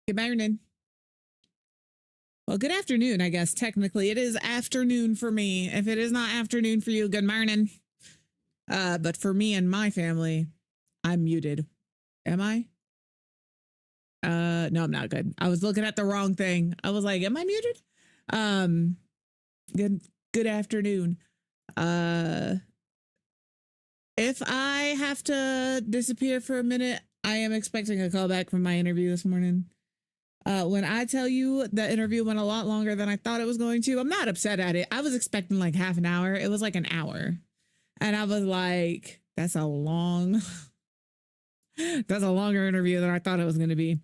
Good morning. Well, good afternoon, I guess. Technically, it is afternoon for me. If it is not afternoon for you, good morning. But for me and my family, I'm muted. Am I? No, I'm not good. I was looking at the wrong thing. I was like, am I muted? Um, good afternoon. If I have to disappear for a minute, I am expecting a call back from my interview this morning. When I tell you the interview went a lot longer than I thought it was going to, I'm not upset at it. I was expecting like half an hour. It was like an hour. And I was like, that's a longer interview than I thought it was going to be.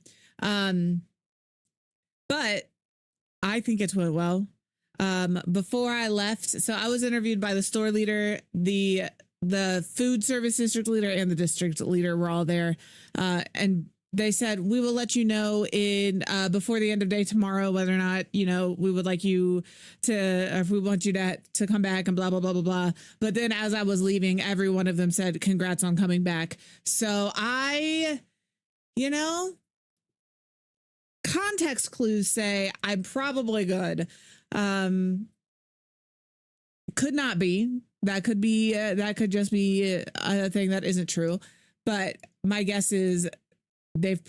But I think it went well. Before I left, so I was interviewed by the store leader, the food service district leader, and the district leader were all there. And they said, we will let you know in before the end of day tomorrow whether or not, we would like you to, or if we want you to come back and blah, blah, blah, blah, blah. But then as I was leaving, every one of them said, congrats on coming back. So context clues say I'm probably good. Could not be. That could just be a thing that isn't true. But my guess is I'm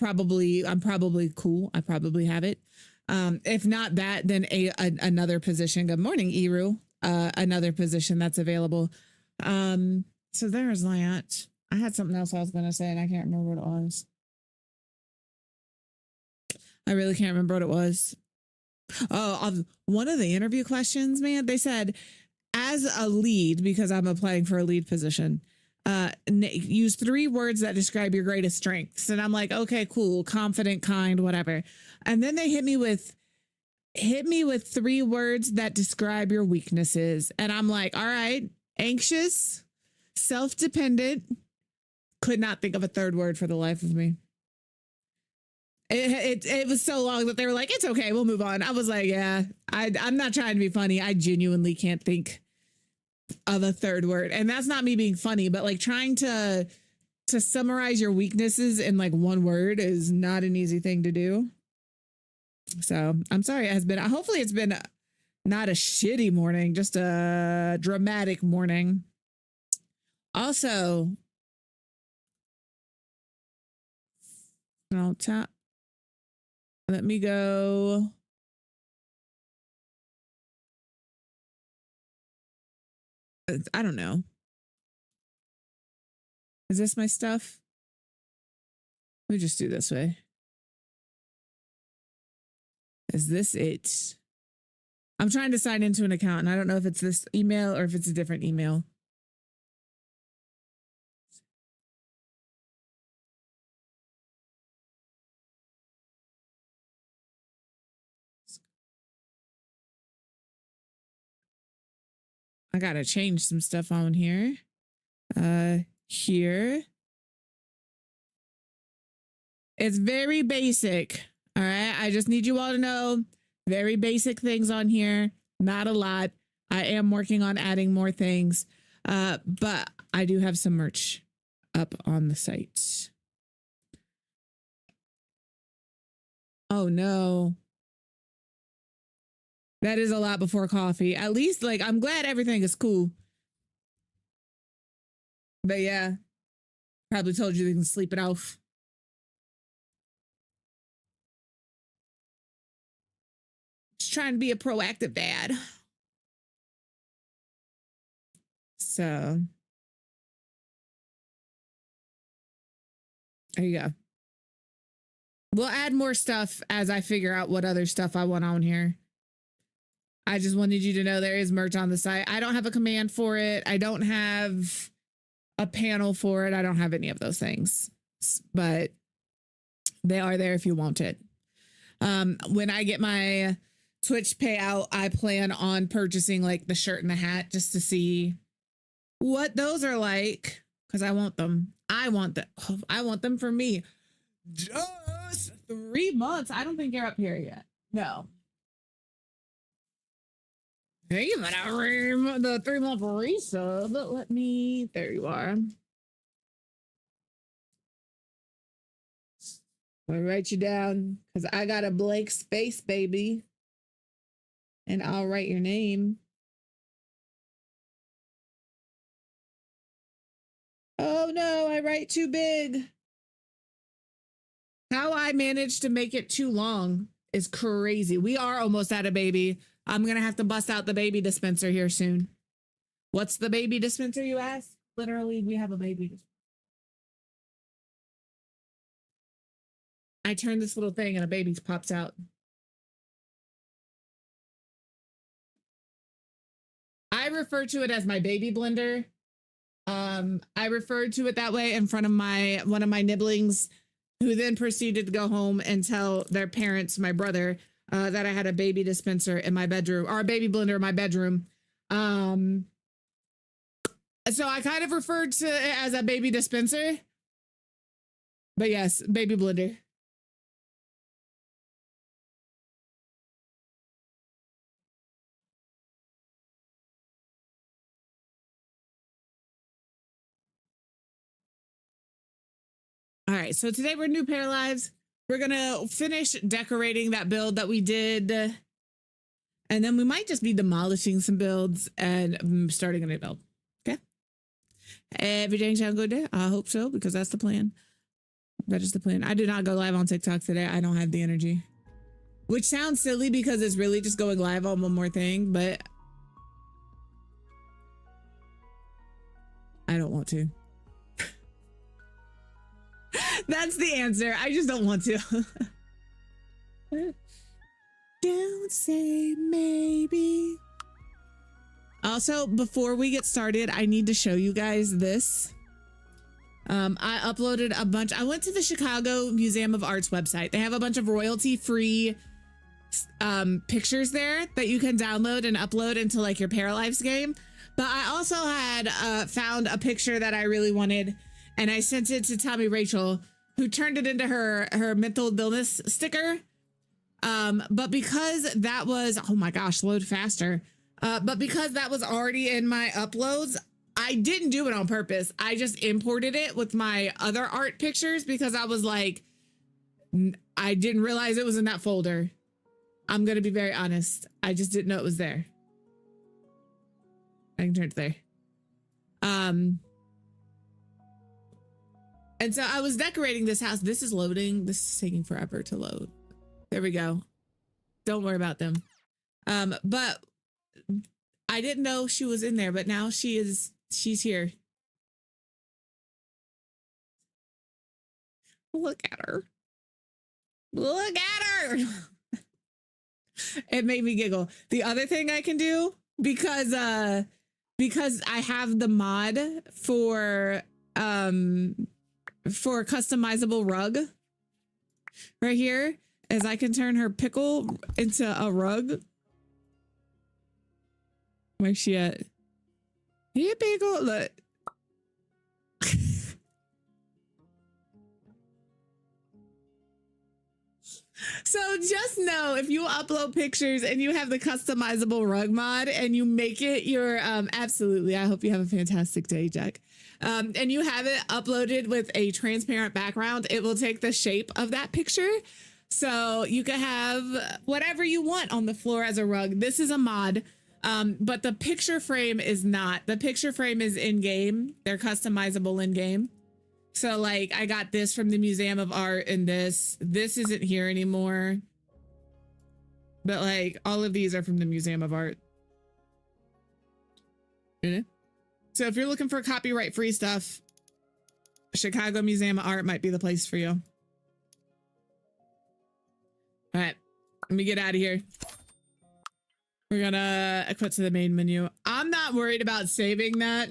probably cool. I probably have it. If not that, then another position. Good morning, Eru. Another position that's available. So there's that. I had something else I was going to say and I can't remember what it was. I really can't remember what it was. Oh, one of the interview questions, man, they said, as a lead, because I'm applying for a lead position, use 3 words that describe your greatest strengths. And I'm like, okay, cool, confident, kind, whatever. And then they hit me with 3 words that describe your weaknesses. And I'm like, all right, anxious, self-dependent. Could not think of a 3rd word for the life of me. It was so long that they were like, it's okay, we'll move on. I was like, yeah, I'm not trying to be funny. I genuinely can't think of a 3rd word. And that's not me being funny, but like trying to summarize your weaknesses in like 1 word is not an easy thing to do. So I'm sorry. Hopefully it's been not a shitty morning, just a dramatic morning. Also, I'll tap. Let me go. I don't know. Is this my stuff? Let me just do this way. Is this it? I'm trying to sign into an account and I don't know if it's this email or if it's a different email. I gotta change some stuff on here. Here. It's very basic. All right. I just need you all to know very basic things on here. Not a lot. I am working on adding more things. But I do have some merch up on the site. Oh no. That is a lot before coffee. At least, like, I'm glad everything is cool. But yeah, probably told you they can sleep it off. Just trying to be a proactive dad. So there you go. We'll add more stuff as I figure out what other stuff I want on here. I just wanted you to know there is merch on the site. I don't have a command for it. I don't have a panel for it. I don't have any of those things, but they are there if you want it. When I get my Twitch payout, I plan on purchasing like the shirt and the hat just to see what those are like, because I want them. I want them for me. Just 3 months. I don't think you're up here yet. No. Hey, but the 3-month resub. There you are. I'll write you down because I got a blank space, baby. And I'll write your name. Oh no, I write too big. How I managed to make it too long is crazy. We are almost at a baby. I'm going to have to bust out the baby dispenser here soon. What's the baby dispenser, you ask? Literally, we have a baby dispenser. I turn this little thing and a baby pops out. I refer to it as my baby blender. I referred to it that way in front of one of my nibblings, who then proceeded to go home and tell their parents, my brother, that I had a baby dispenser in my bedroom, or a baby blender in my bedroom. So I kind of referred to it as a baby dispenser. But yes, baby blender. All right, so today we're new Paralives. We're gonna finish decorating that build that we did. And then we might just be demolishing some builds and starting a new build. Okay. Everything sound good there? I hope so, because that's the plan. That is the plan. I did not go live on TikTok today. I don't have the energy. Which sounds silly because it's really just going live on one more thing, but I don't want to. That's the answer. I just don't want to. Don't say maybe. Also, before we get started, I need to show you guys this. I uploaded a bunch. I went to the Chicago Museum of Art's website. They have a bunch of royalty-free pictures there that you can download and upload into like your Paralives game. But I also had found a picture that I really wanted, and I sent it to Tommy Rachel, who turned it into her mental illness sticker. But because that was, oh my gosh, load faster. But because that was already in my uploads, I didn't do it on purpose. I just imported it with my other art pictures because I was like, I didn't realize it was in that folder. I'm going to be very honest. I just didn't know it was there. I can turn it there. And so I was decorating this house. This is loading. This is taking forever to load. There we go. Don't worry about them. But I didn't know she was in there, but now she's here. Look at her. Look at her. It made me giggle. The other thing I can do, because I have the mod for customizable rug right here, is I can turn her pickle into a rug. Where's she at? Here, pickle, look. So just know, if you upload pictures and you have the customizable rug mod and you make it your, absolutely, I hope you have a fantastic day, Jack. And you have it uploaded with a transparent background, it will take the shape of that picture. So you can have whatever you want on the floor as a rug. This is a mod, but the picture frame is not. The picture frame is in-game. They're customizable in-game. So like I got this from the Museum of Art, and this isn't here anymore. But like all of these are from the Museum of Art. So if you're looking for copyright free stuff, Chicago Museum of Art might be the place for you. All right, let me get out of here. We're gonna quit to the main menu. I'm not worried about saving that.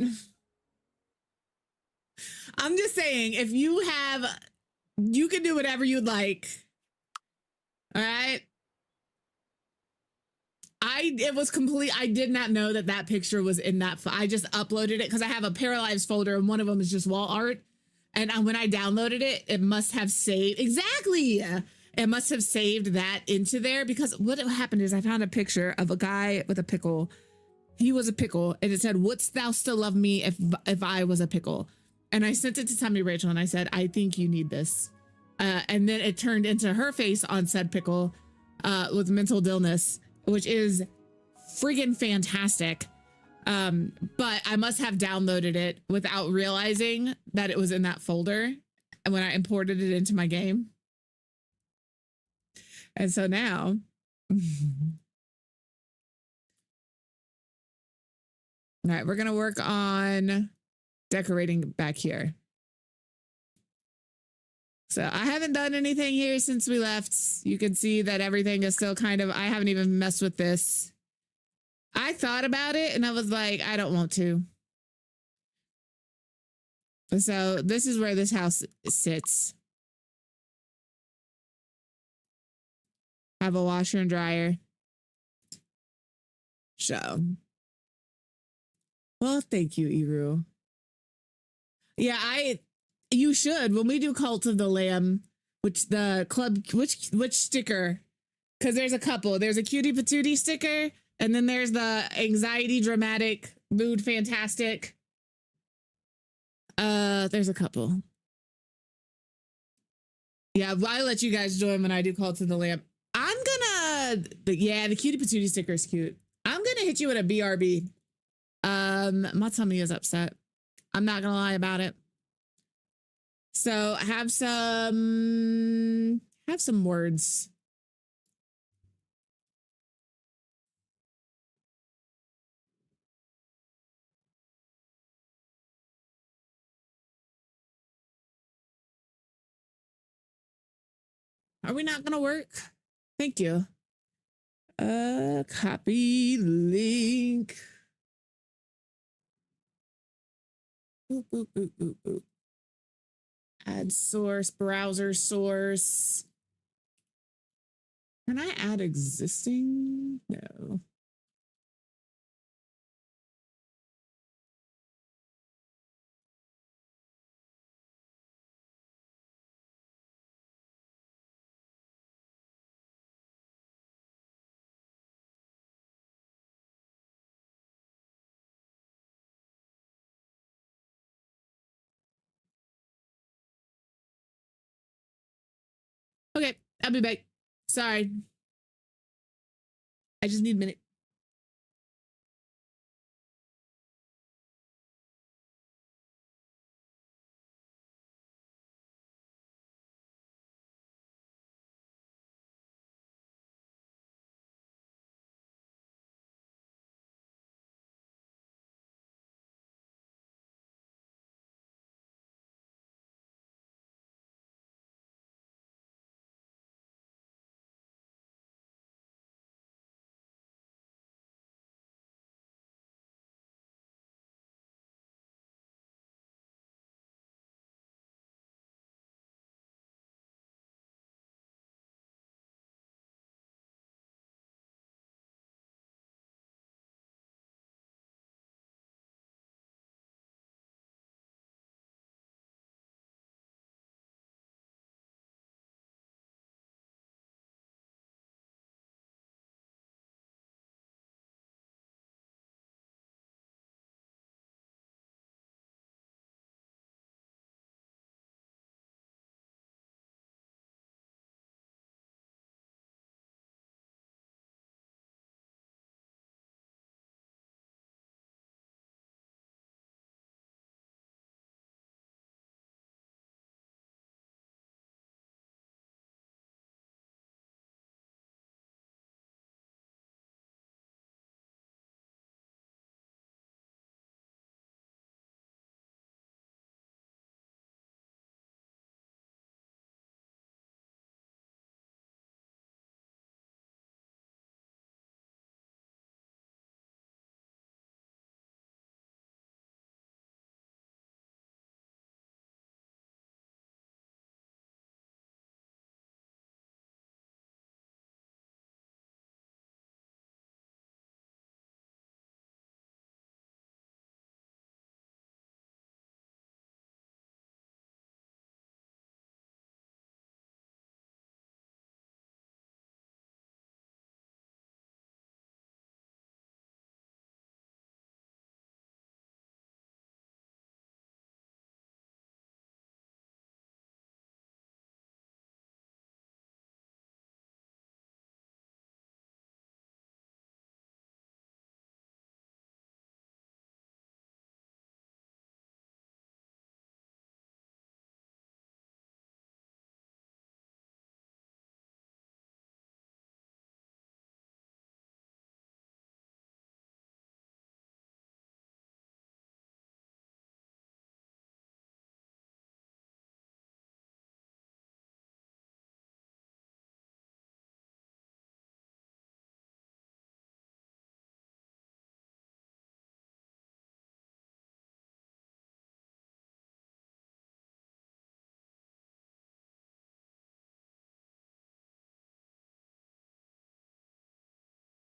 I'm just saying, if you have, you can do whatever you'd like. All right. It was complete. I did not know that that picture was in that. I just uploaded it because I have a Paralives folder and one of them is just wall art. And when I downloaded it, it must have saved. Exactly. It must have saved that into there, because what happened is I found a picture of a guy with a pickle. He was a pickle, and it said, "Wouldst thou still love me if I was a pickle?" And I sent it to Tommy Rachel and I said, I think you need this. And then it turned into her face on said pickle with mental illness, which is friggin' fantastic. But I must have downloaded it without realizing that it was in that folder and when I imported it into my game. And so now all right, we're going to work on decorating back here. So I haven't done anything here since we left. You can see that everything is still kind of, I haven't even messed with this. I thought about it and I was like, I don't want to. So this is where this house sits. Have a washer and dryer. So, well, thank you, Eru. Yeah, you should. When we do Cult of the Lamb, which the club, which sticker? Because there's a couple. There's a cutie patootie sticker, and then there's the anxiety dramatic mood fantastic. There's a couple. Yeah, well, I'll let you guys join when I do Cult of the Lamb. I'm gonna, yeah, the cutie patootie sticker is cute. I'm gonna hit you with a BRB. My tummy is upset. I'm not gonna lie about it. So have some words. Are we not gonna work? Thank you. Copy link. Boop, boop, boop, boop, boop. Add source, browser source. Can I add existing? No. Okay, I'll be back. Sorry. I just need a minute.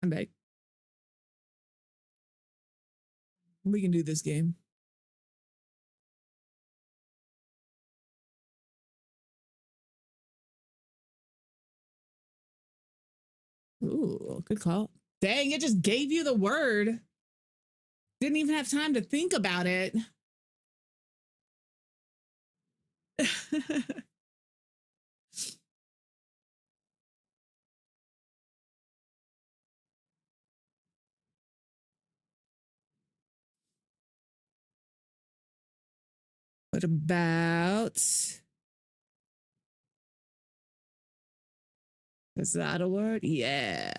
I'm back. We can do this game. Ooh, good call. Dang, it just gave you the word. Didn't even have time to think about it. What about... Is that a word? Yeah.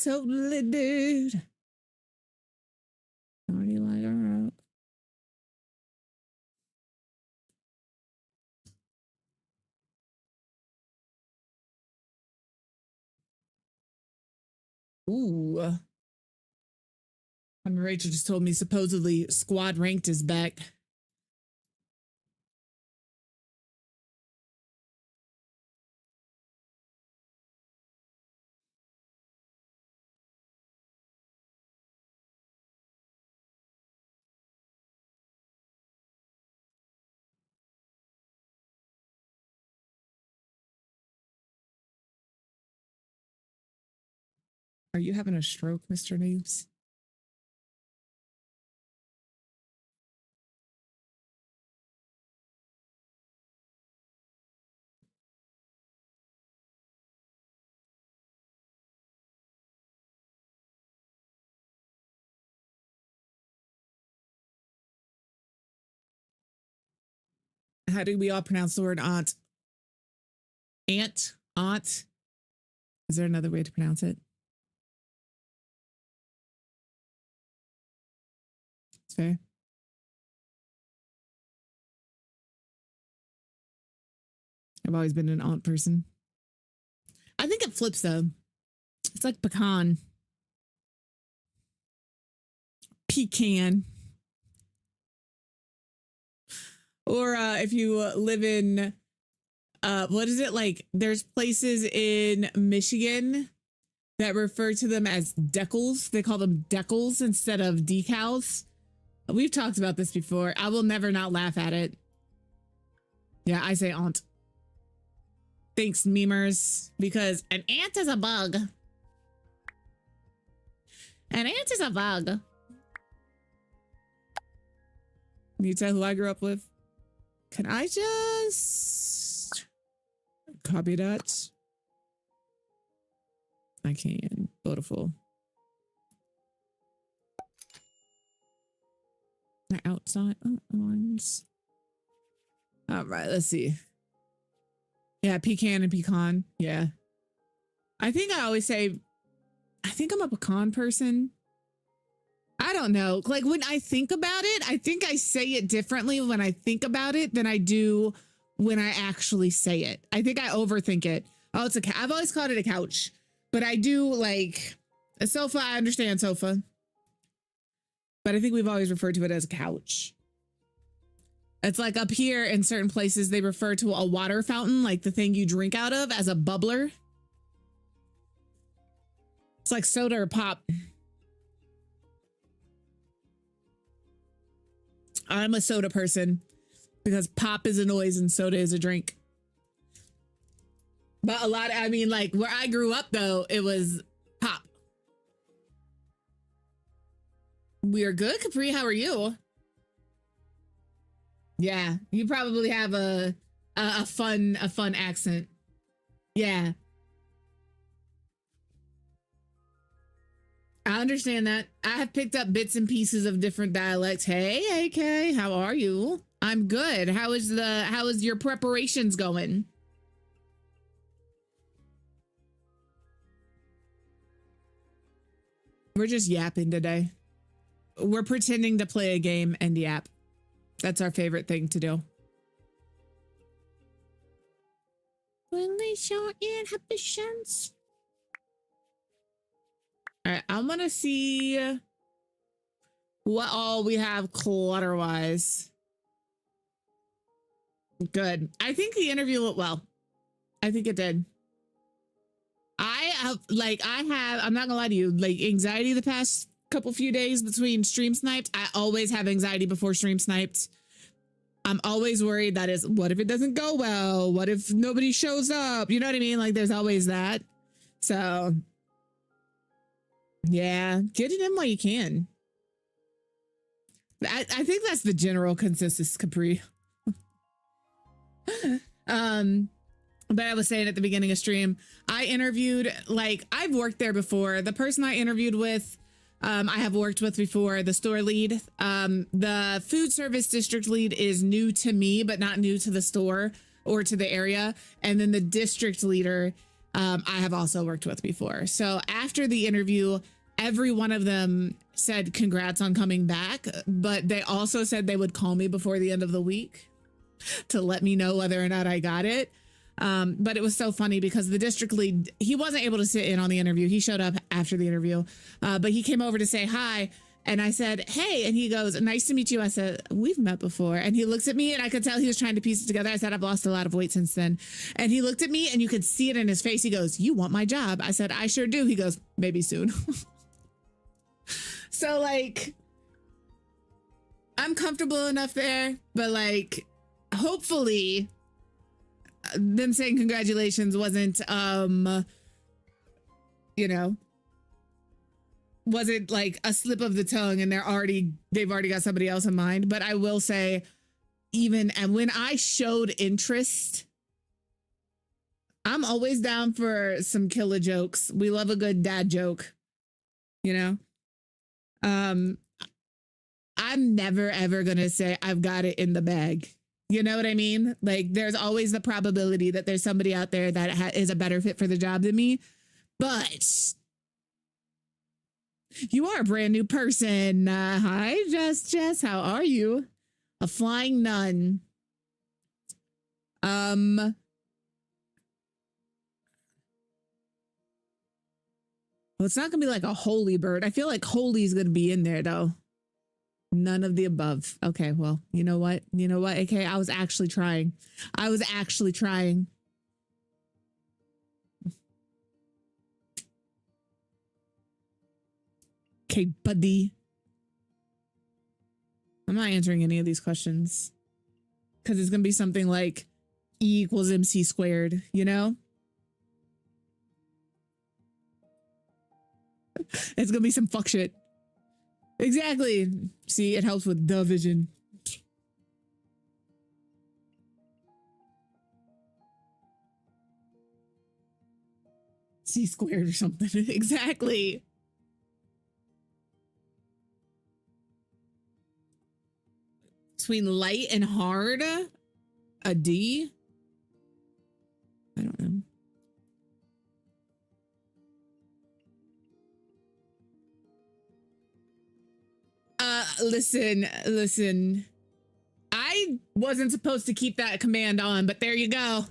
Totally, dude. Already like a rock. Ooh. Rachel just told me supposedly squad ranked is back. Are you having a stroke, Mr. Noobs? How do we all pronounce the word aunt? Aunt? Aunt? Is there another way to pronounce it? It's fair. I've always been an aunt person. I think it flips though. It's like pecan. Pecan. Or if you live in, what is it? Like there's places in Michigan that refer to them as decals. They call them decals instead of decals. We've talked about this before. I will never not laugh at it. Yeah, I say aunt. Thanks, memers, because an ant is a bug. An ant is a bug. Can you tell who I grew up with? Can I just copy that? I can. Beautiful. They're outside. Oh, ones. All right, let's see. Yeah, pecan and pecan. Yeah. I think I always say, I think I'm a pecan person. I don't know. Like when I think about it, I think I say it differently when I think about it than I do when I actually say it. I think I overthink it. Oh, it's a I've always called it a couch, but I do like a sofa. I understand sofa, but I think we've always referred to it as a couch. It's like up here in certain places, they refer to a water fountain, like the thing you drink out of, as a bubbler. It's like soda or pop. I'm a soda person because pop is a noise and soda is a drink. But a lot, I mean, like where I grew up though, it was pop. We are good, Capri. How are you? Yeah, you probably have a fun accent. Yeah. I understand that. I have picked up bits and pieces of different dialects. Hey, AK, how are you? I'm good. How is your preparations going? We're just yapping today. We're pretending to play a game and yap. That's our favorite thing to do. Release your inhibitions. All right, I'm gonna see what all we have clutter-wise. Good. I think the interview went well. I think it did. I'm not gonna lie to you, like anxiety the past few days between stream snipes. I always have anxiety before stream sniped. I'm always worried that is, what if it doesn't go well? What if nobody shows up? You know what I mean? Like there's always that. So yeah, get it in while you can. I think that's the general consensus, Capri. But I was saying at the beginning of stream, I interviewed, like, I've worked there before. The person I interviewed with, I have worked with before, the store lead. The food service district lead is new to me, but not new to the store or to the area. And then the district leader, I have also worked with before. So after the interview, every one of them said congrats on coming back, but they also said they would call me before the end of the week to let me know whether or not I got it. But it was so funny because the district lead, he wasn't able to sit in on the interview. He showed up after the interview, but he came over to say hi. And I said, hey, and he goes, nice to meet you. I said, we've met before. And he looks at me and I could tell he was trying to piece it together. I said, I've lost a lot of weight since then. And he looked at me and you could see it in his face. He goes, you want my job? I said, I sure do. He goes, maybe soon. So like, I'm comfortable enough there, but like, hopefully them saying congratulations wasn't, you know, wasn't like a slip of the tongue and they've already got somebody else in mind. But I will say, even and when I showed interest, I'm always down for some killer jokes. We love a good dad joke, you know? I'm never ever gonna say I've got it in the bag. You know what I mean? Like there's always the probability that there's somebody out there that is a better fit for the job than me. But you are a brand new person. Hi, Jess. How are you? A flying nun. Well, it's not gonna be like a holy bird. I feel like holy is gonna be in there though. None of the above. Okay, well, you know what? Okay, I was actually trying. Okay, buddy. I'm not answering any of these questions because it's gonna be something like E equals MC squared, you know? It's gonna be some fuck shit. Exactly. See, it helps with the vision. C squared or something. Exactly. Between light and hard, a D? I don't know. Listen. I wasn't supposed to keep that command on, but there you go.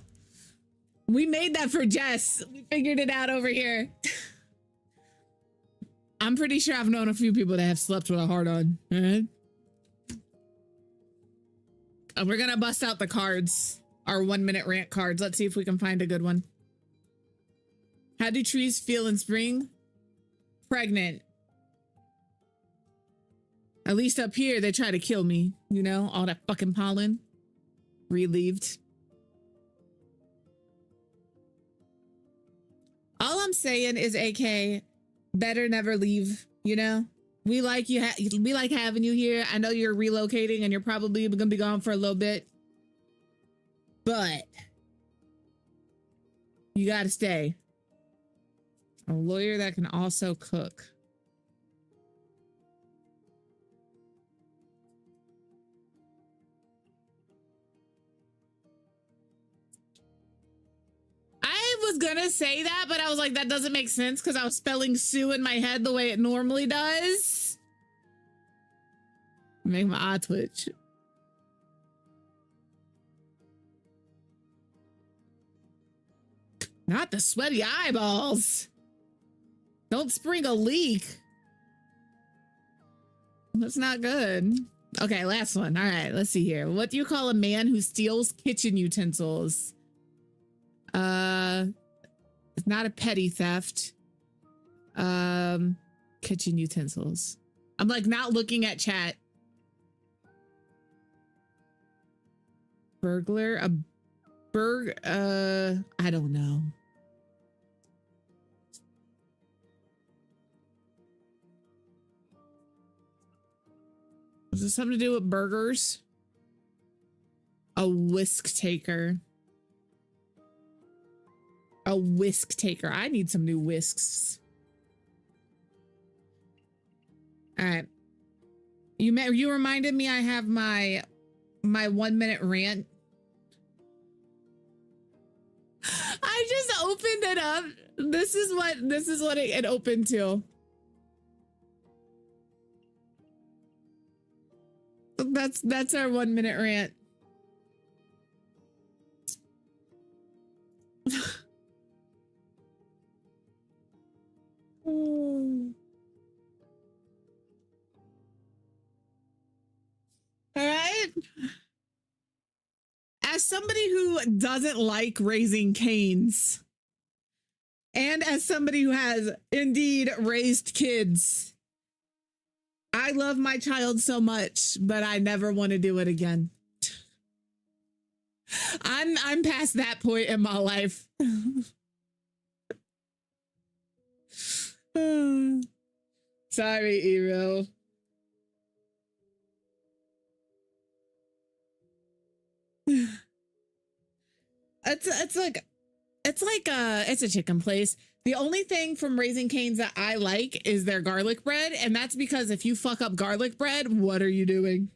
We made that for Jess. We figured it out over here. I'm pretty sure I've known a few people that have slept with a heart on. All right. We're gonna bust out the cards, our 1 minute rant cards. Let's see if we can find a good one. How do trees feel in spring? Pregnant. At least up here, they try to kill me, you know, all that fucking pollen. Relieved. All I'm saying is, AK, better never leave, you know? We like you. We like having you here. I know you're relocating and you're probably going to be gone for a little bit. But you got to stay. A lawyer that can also cook. I was gonna say that, but I was like, that doesn't make sense because I was spelling Sue in my head the way it normally does. Make my eye twitch. Not the sweaty eyeballs. Don't spring a leak. That's not good. Okay, last one. All right, let's see here. What do you call a man who steals kitchen utensils? It's not a petty theft. Kitchen utensils. I'm like not looking at chat. Burglar, I don't know. Is this something to do with burgers? A whisk taker. A whisk taker. I need some new whisks. All right. You reminded me I have my 1 minute rant. I just opened it up. This is what it opened to. That's our 1 minute rant. All right. As somebody who doesn't like raising canes, and as somebody who has indeed raised kids, I love my child so much, but I never want to do it again. I'm past that point in my life. Sorry, Ero. It's a chicken place. The only thing from Raising Cane's that I like is their garlic bread, and that's because if you fuck up garlic bread, what are you doing?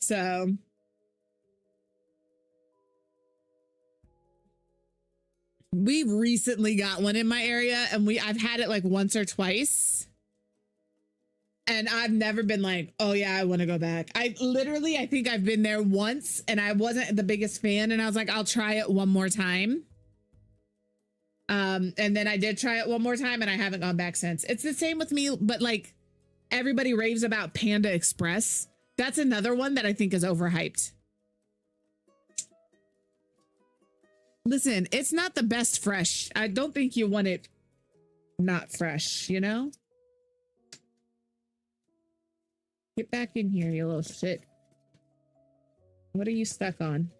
So we recently got one in my area, and I've had it like once or twice. And I've never been like, oh yeah, I want to go back. I think I've been there once and I wasn't the biggest fan. And I was like, I'll try it one more time. And then I did try it one more time and I haven't gone back since. It's the same with me, but like everybody raves about Panda Express. That's another one that I think is overhyped. Listen, it's not the best fresh. I don't think you want it not fresh, you know? Get back in here, you little shit. What are you stuck on?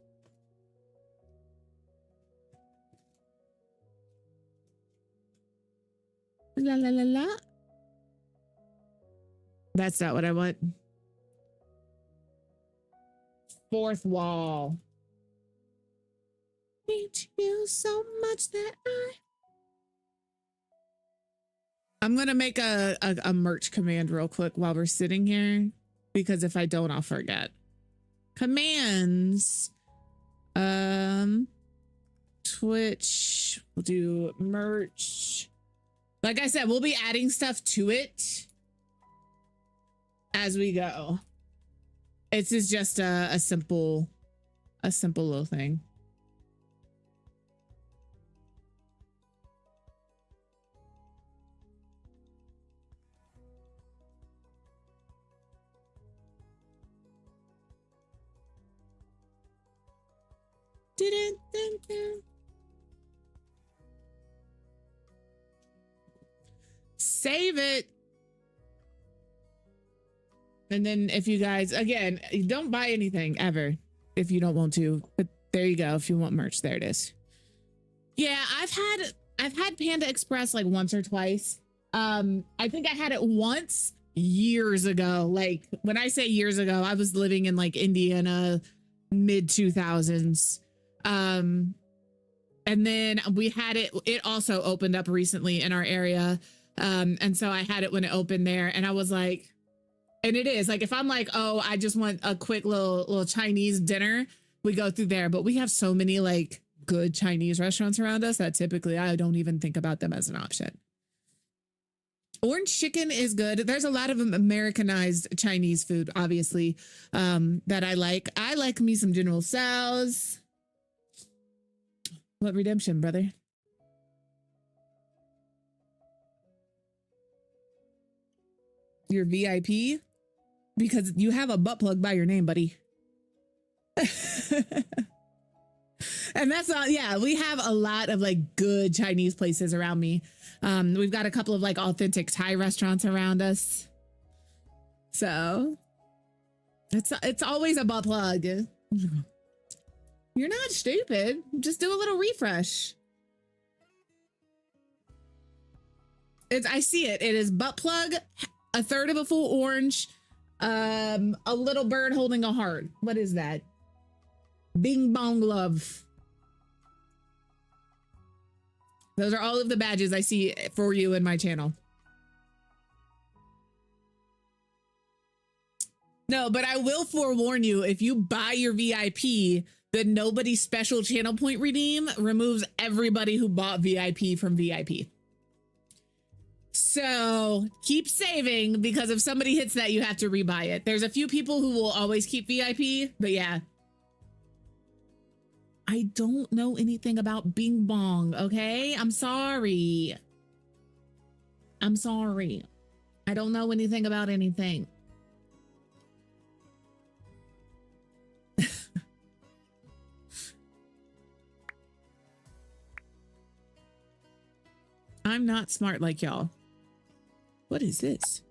La la la la. That's not what I want. Fourth wall. Hate you so much that I'm gonna make a merch command real quick while we're sitting here, because if I don't, I'll forget. Commands. Twitch. We'll do merch. Like I said, we'll be adding stuff to it as we go. It's just a simple little thing. Didn't think that. Save it. And then if you guys, again, don't buy anything ever if you don't want to, but there you go. If you want merch, there it is. Yeah, I've had Panda Express like once or twice. I think I had it once years ago. Like when I say years ago, I was living in like Indiana, mid 2000s. And then we had it also opened up recently in our area. And so I had it when it opened there, and I was like, and it is like, if I'm like, oh, I just want a quick little Chinese dinner, we go through there. But we have so many like good Chinese restaurants around us that typically I don't even think about them as an option. Orange chicken is good. There's a lot of Americanized Chinese food, obviously, that I like. I like me some General Tso's. What redemption, brother? You're VIP because you have a butt plug by your name, buddy. And that's not, yeah, we have a lot of like good Chinese places around me. We've got a couple of like authentic Thai restaurants around us. So it's always a butt plug. You're not stupid. Just do a little refresh. I see it. It is butt plug, a third of a full orange, a little bird holding a heart. What is that? Bing bong love. Those are all of the badges I see for you in my channel. No, but I will forewarn you, if you buy your VIP, the nobody special channel point redeem removes everybody who bought VIP from VIP. So keep saving, because if somebody hits that, you have to rebuy it. There's a few people who will always keep VIP, but yeah. I don't know anything about Bing Bong, okay? I'm sorry. I'm sorry. I don't know anything about anything. I'm not smart like y'all. What is this?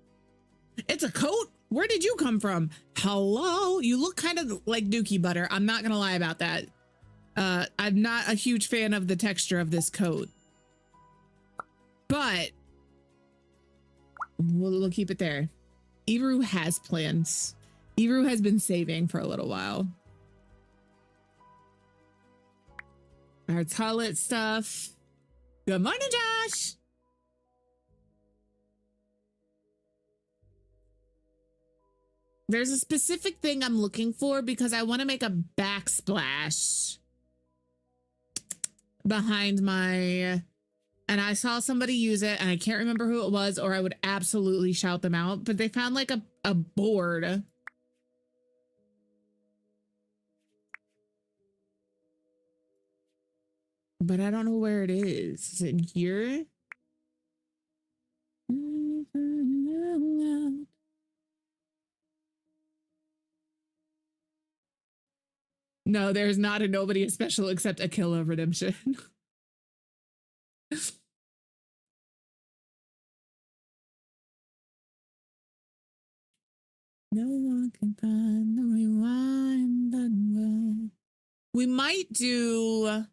It's a coat? Where did you come from? Hello? You look kind of like Dookie Butter. I'm not gonna lie about that. I'm not a huge fan of the texture of this coat. But we'll keep it there. Iru has plans. Iru has been saving for a little while. Our toilet stuff. Good morning, Josh. There's a specific thing I'm looking for because I want to make a backsplash behind my, and I saw somebody use it and I can't remember who it was, or I would absolutely shout them out, but they found like a board. But I don't know where it is. Is it here? No, there's not a nobody special except a Aquila redemption. No one can find the rewind button. We might do.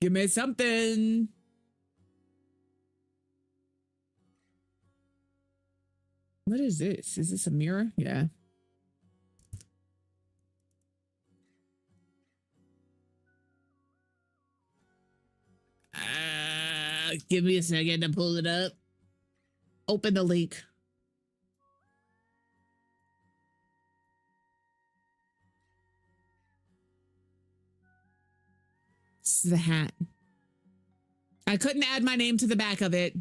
Give me something. What is this? Is this a mirror? Yeah. Give me a second to pull it up. Open the link. This is the hat. I couldn't add my name to the back of it,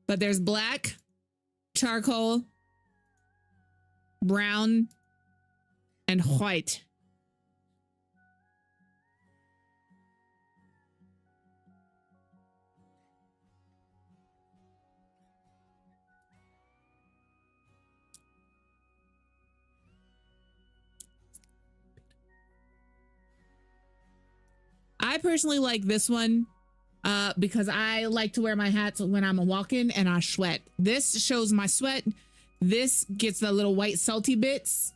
but there's black, charcoal, brown, and white. I personally like this one because I like to wear my hats when I'm walking and I sweat. This shows my sweat. This gets the little white salty bits.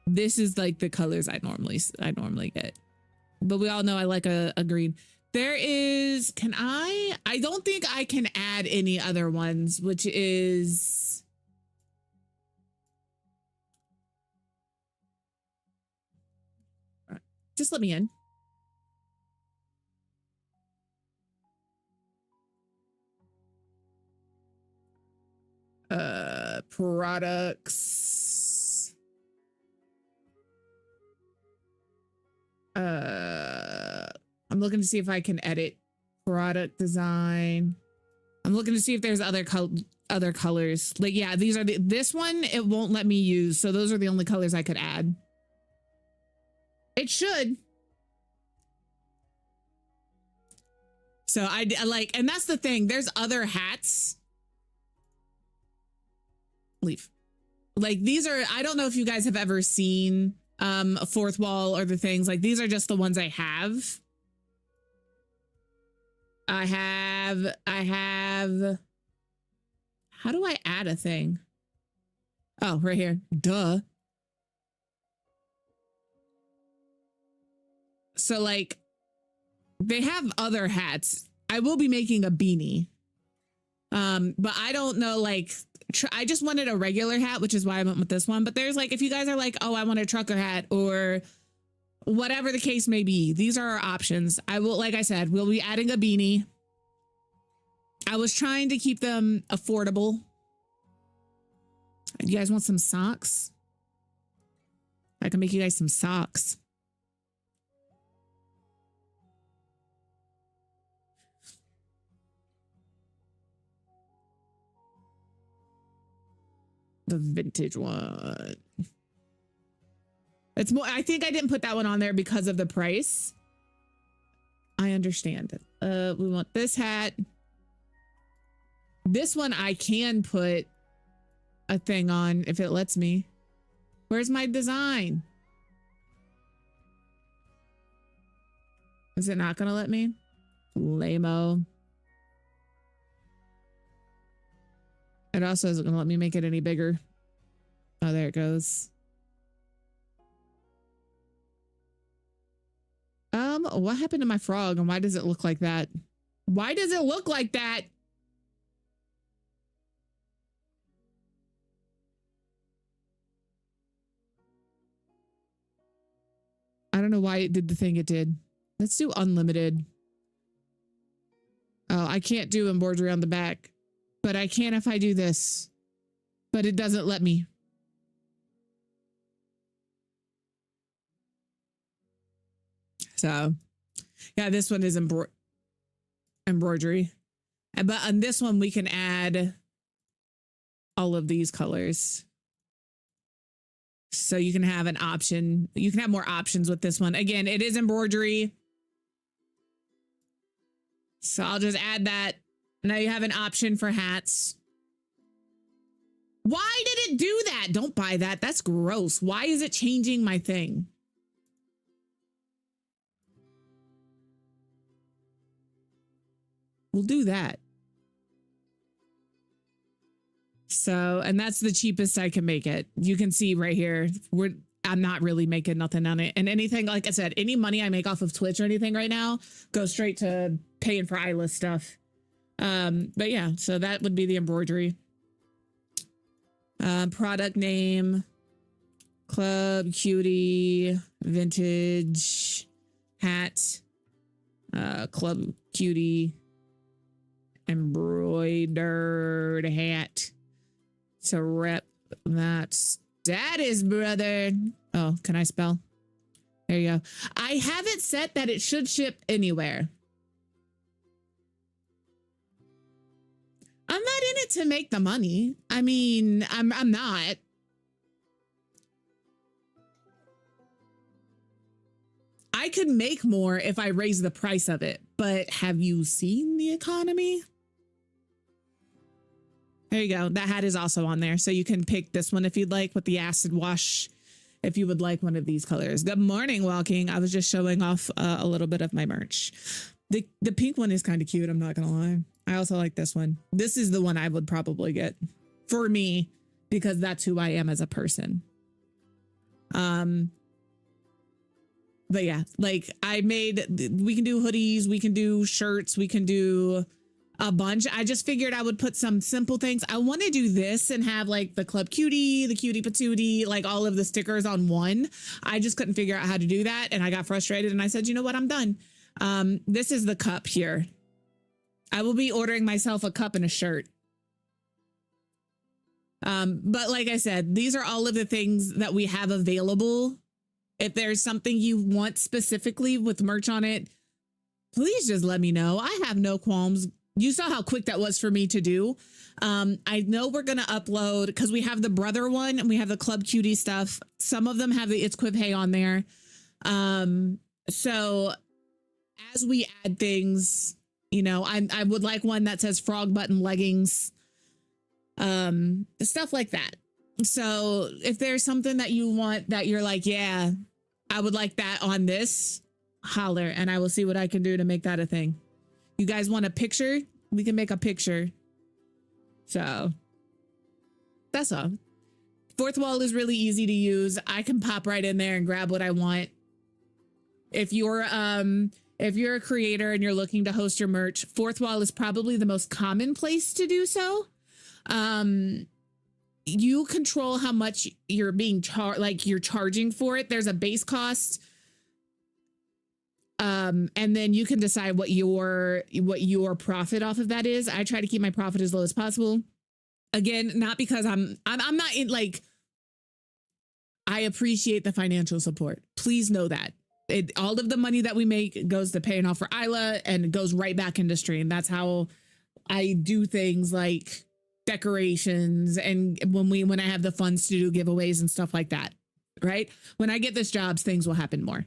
This is like the colors I normally get. But we all know I like a green. There is, I don't think I can add any other ones, which is just let me in. Products. I'm looking to see if I can edit product design. I'm looking to see if there's other colors. Like, yeah, these are this one, it won't let me use. So those are the only colors I could add. It should. So I like, and that's the thing. There's other hats. Leave. Like these are, I don't know if you guys have ever seen a fourth wall or the things like these are just the ones I have. I have, how do I add a thing? Oh, right here. Duh. So like they have other hats. I will be making a beanie. But I don't know, like, I just wanted a regular hat, which is why I went with this one. But there's like, if you guys are like, oh, I want a trucker hat or whatever the case may be, these are our options. I will, like I said, we'll be adding a beanie. I was trying to keep them affordable. You guys want some socks? I can make you guys some socks. The vintage one. It's more, I think I didn't put that one on there because of the price. I understand. We want this hat. This one I can put a thing on if it lets me. Where's my design? Is it not gonna let me? Lame-o. It also isn't gonna let me make it any bigger. Oh, there it goes. What happened to my frog and why does it look like that? Why does it look like that? I don't know why it did the thing it did. Let's do unlimited. Oh, I can't do embroidery on the back, but I can if I do this, but it doesn't let me. So yeah, this one is embroidery. But on this one, we can add all of these colors. So you can have an option. You can have more options with this one. Again, it is embroidery. So I'll just add that. Now you have an option for hats. Why did it do that? Don't buy that. That's gross. Why is it changing my thing? We'll do that. So, and that's the cheapest I can make it. You can see right here, I'm not really making nothing on it. And anything, like I said, any money I make off of Twitch or anything right now goes straight to paying for Isla stuff. But yeah, so that would be the embroidery. Product name, Club Cutie, vintage hat, Club Cutie, embroidered hat to rep that status, brother. Oh, can I spell? There you go. I have it set that it should ship anywhere. I'm not in it to make the money. I mean, I'm not. I could make more if I raise the price of it, but have you seen the economy? There you go. That hat is also on there. So you can pick this one if you'd like with the acid wash, if you would like one of these colors. Good morning, Walking. I was just showing off a little bit of my merch. The pink one is kind of cute. I'm not going to lie. I also like this one. This is the one I would probably get for me because that's who I am as a person. But yeah, like I made, we can do hoodies, we can do shirts, we can do a bunch. I just figured I would put some simple things. I want to do this and have like the Club Cutie, the Cutie Patootie, like all of the stickers on one. I just couldn't figure out how to do that. And I got frustrated and I said, you know what? I'm done. This is the cup here. I will be ordering myself a cup and a shirt. But like I said, these are all of the things that we have available. If there's something you want specifically with merch on it, please just let me know. I have no qualms. You saw how quick that was for me to do. I know we're going to upload because we have the brother one and we have the Club Cutie stuff. Some of them have the ItsQuivHey on there. So as we add things, You know, I would like one that says frog button leggings, stuff like that. So if there's something that you want that you're like, yeah, I would like that on this, holler, and I will see what I can do to make that a thing. You guys want a picture? We can make a picture. So that's all. Fourth wall is really easy to use. I can pop right in there and grab what I want. If you're a creator and you're looking to host your merch, fourth wall is probably the most common place to do so. You control how much you're being you're charging for it. There's a base cost. And then you can decide what your profit off of that is. I try to keep my profit as low as possible. Again, not because I'm not in like, I appreciate the financial support. Please know that. All of the money that we make goes to paying off for Isla and it goes right back into stream. That's how I do things like decorations and when I have the funds to do giveaways and stuff like that. Right? When I get this jobs, things will happen more.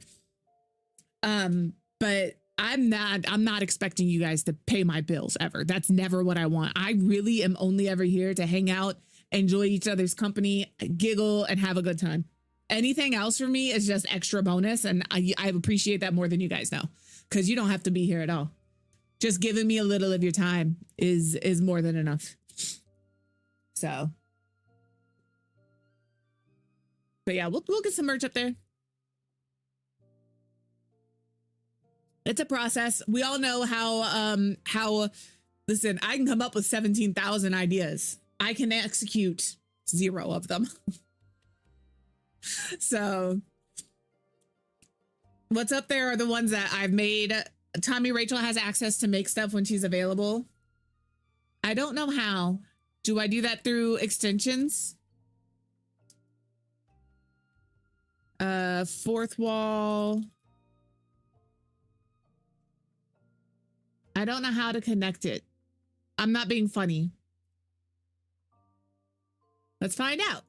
But I'm not expecting you guys to pay my bills ever. That's never what I want. I really am only ever here to hang out, enjoy each other's company, giggle, and have a good time. Anything else for me is just extra bonus. And I appreciate that more than you guys know, because you don't have to be here at all. Just giving me a little of your time is more than enough. So, but yeah, we'll get some merch up there. It's a process. We all know how listen, I can come up with 17,000 ideas. I can execute 0 of them. So what's up there are the ones that I've made. Tommy Rachel has access to make stuff when she's available. I don't know how. Do I do that through extensions? Fourth wall. I don't know how to connect it. I'm not being funny. Let's find out.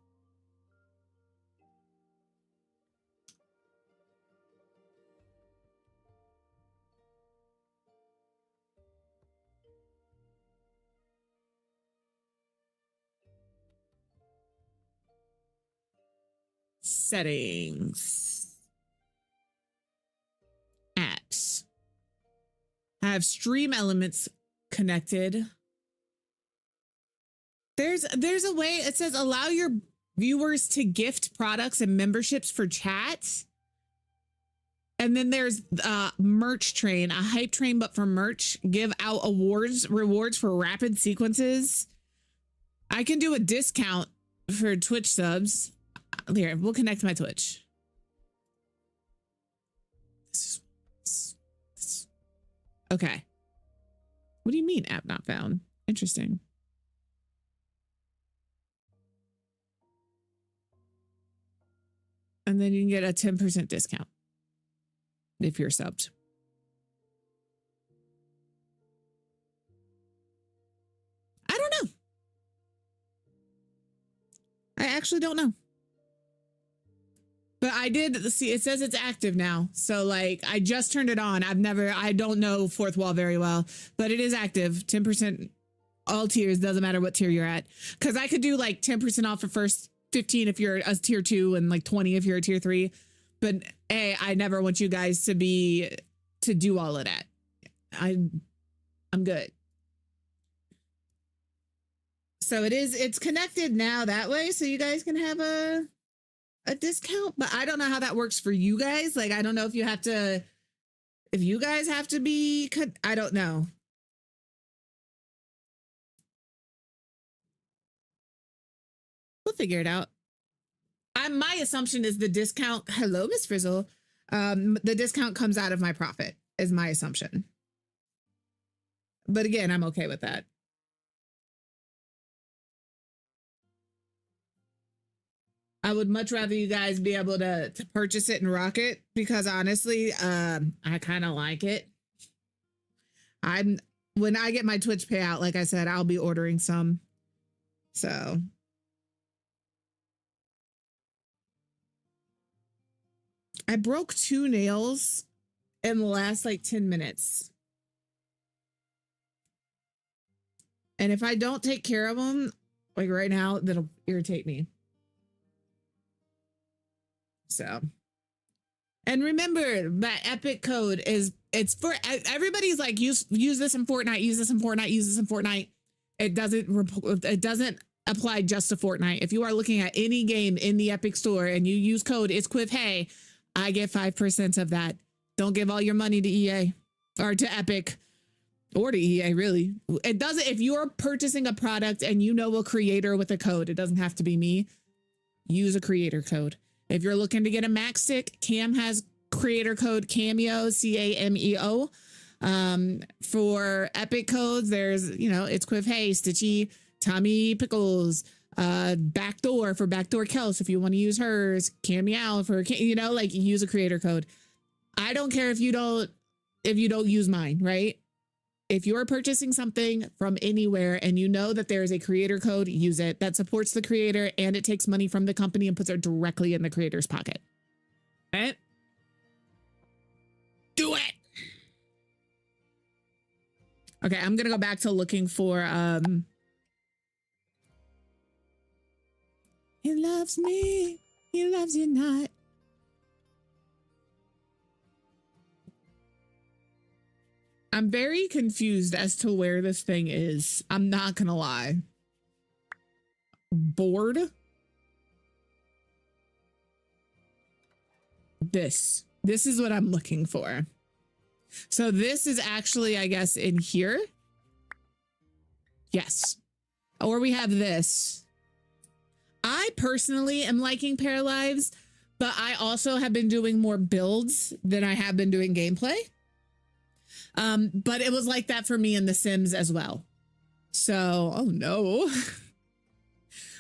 Settings. Apps. Have stream elements connected. There's a way, it says allow your viewers to gift products and memberships for chat. And then there's merch train, a hype train, but for merch. Give out rewards for rapid sequences. I can do a discount for Twitch subs. Here, we'll connect my Twitch. Okay. What do you mean app not found? Interesting. And then you can get a 10% discount if you're subbed. I don't know. I actually don't know. But I did see, it says it's active now. So like, I just turned it on. I don't know fourth wall very well, but it is active. 10%, all tiers, doesn't matter what tier you're at. Cause I could do like 10% off for first 15 if you're a tier 2 and like 20 if you're a tier 3. But I never want you guys to do all of that. I'm good. So it's connected now that way. So you guys can have a discount, but I don't know how that works for you guys. Like, I don't know if you guys have to be, I don't know. We'll figure it out. My assumption is the discount, hello, Miss Frizzle. The discount comes out of my profit is my assumption. But again, I'm okay with that. I would much rather you guys be able to purchase it and rock it, because honestly, I kind of like it. When I get my Twitch payout, like I said, I'll be ordering some. So I broke 2 nails in the last like 10 minutes. And if I don't take care of them, like right now, that'll irritate me. So, and remember that Epic code it's for everybody's like, use this in Fortnite, use this in Fortnite, use this in Fortnite. It doesn't apply just to Fortnite. If you are looking at any game in the Epic store and you use code ItsQuivHey, I get 5% of that. Don't give all your money to EA or to Epic or to EA, really. It doesn't, if you're purchasing a product and you know a creator with a code, it doesn't have to be me. Use a creator code. If you're looking to get a Mac stick, Cam has creator code Cameo, CAMEO. For Epic codes, there's, ItsQuivHey, Stitchy, Tommy Pickles, Backdoor for Backdoor Kels. If you want to use hers, Cameo for, use a creator code. I don't care if you don't use mine, right? If you're purchasing something from anywhere and you know that there is a creator code, use it. That supports the creator and it takes money from the company and puts it directly in the creator's pocket. Right? Do it. Okay, I'm going to go back to looking for he loves me, he loves you not. I'm very confused as to where this thing is. I'm not gonna lie. Board. This is what I'm looking for. So this is actually, I guess, in here. Yes. Or we have this. I personally am liking Paralives, but I also have been doing more builds than I have been doing gameplay. But it was like that for me in The Sims as well. So, oh no.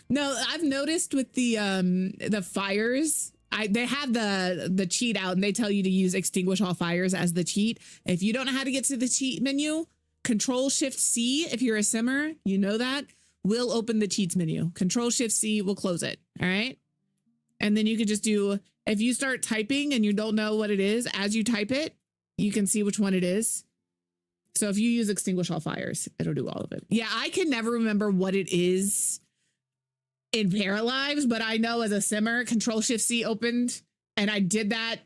No, I've noticed with the fires, they have the cheat out and they tell you to use extinguish all fires as the cheat. If you don't know how to get to the cheat menu, Control-Shift-C, if you're a simmer, you know that, will open the cheats menu. Control-Shift-C will close it. All right. And then you could just do, if you start typing and you don't know what it is, as you type it, you can see which one it is. So if you use extinguish all fires, it'll do all of it. Yeah, I can never remember what it is in Paralives, but I know as a simmer, Control-Shift-C opened, and I did that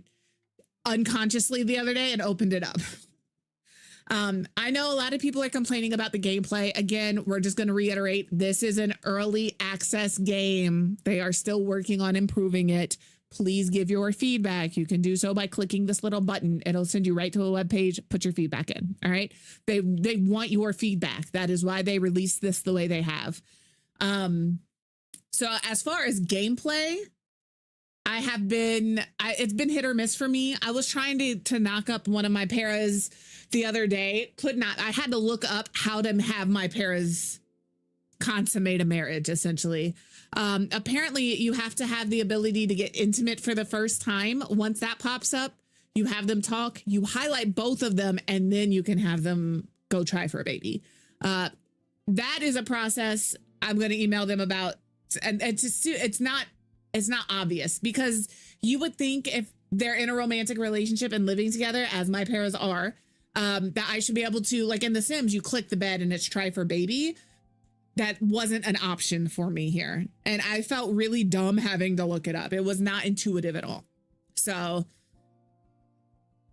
unconsciously the other day and opened it up. I know a lot of people are complaining about the gameplay. Again, we're just going to reiterate, this is an early access game. They are still working on improving it. Please give your feedback. You can do so by clicking this little button. It'll send you right to a web page. Put your feedback in. All right. They want your feedback. That is why they released this the way they have. So as far as gameplay, it's been hit or miss for me. I was trying to knock up one of my paras the other day. I had to look up how to have my paras consummate a marriage, essentially. Apparently you have to have the ability to get intimate for the first time. Once that pops up, you have them talk, you highlight both of them, and then you can have them go try for a baby. That is a process I'm going to email them about. And it's not obvious, because you would think if they're in a romantic relationship and living together, as my paras are, that I should be able to, like in The Sims, you click the bed and it's try for baby. That wasn't an option for me here. And I felt really dumb having to look it up. It was not intuitive at all. So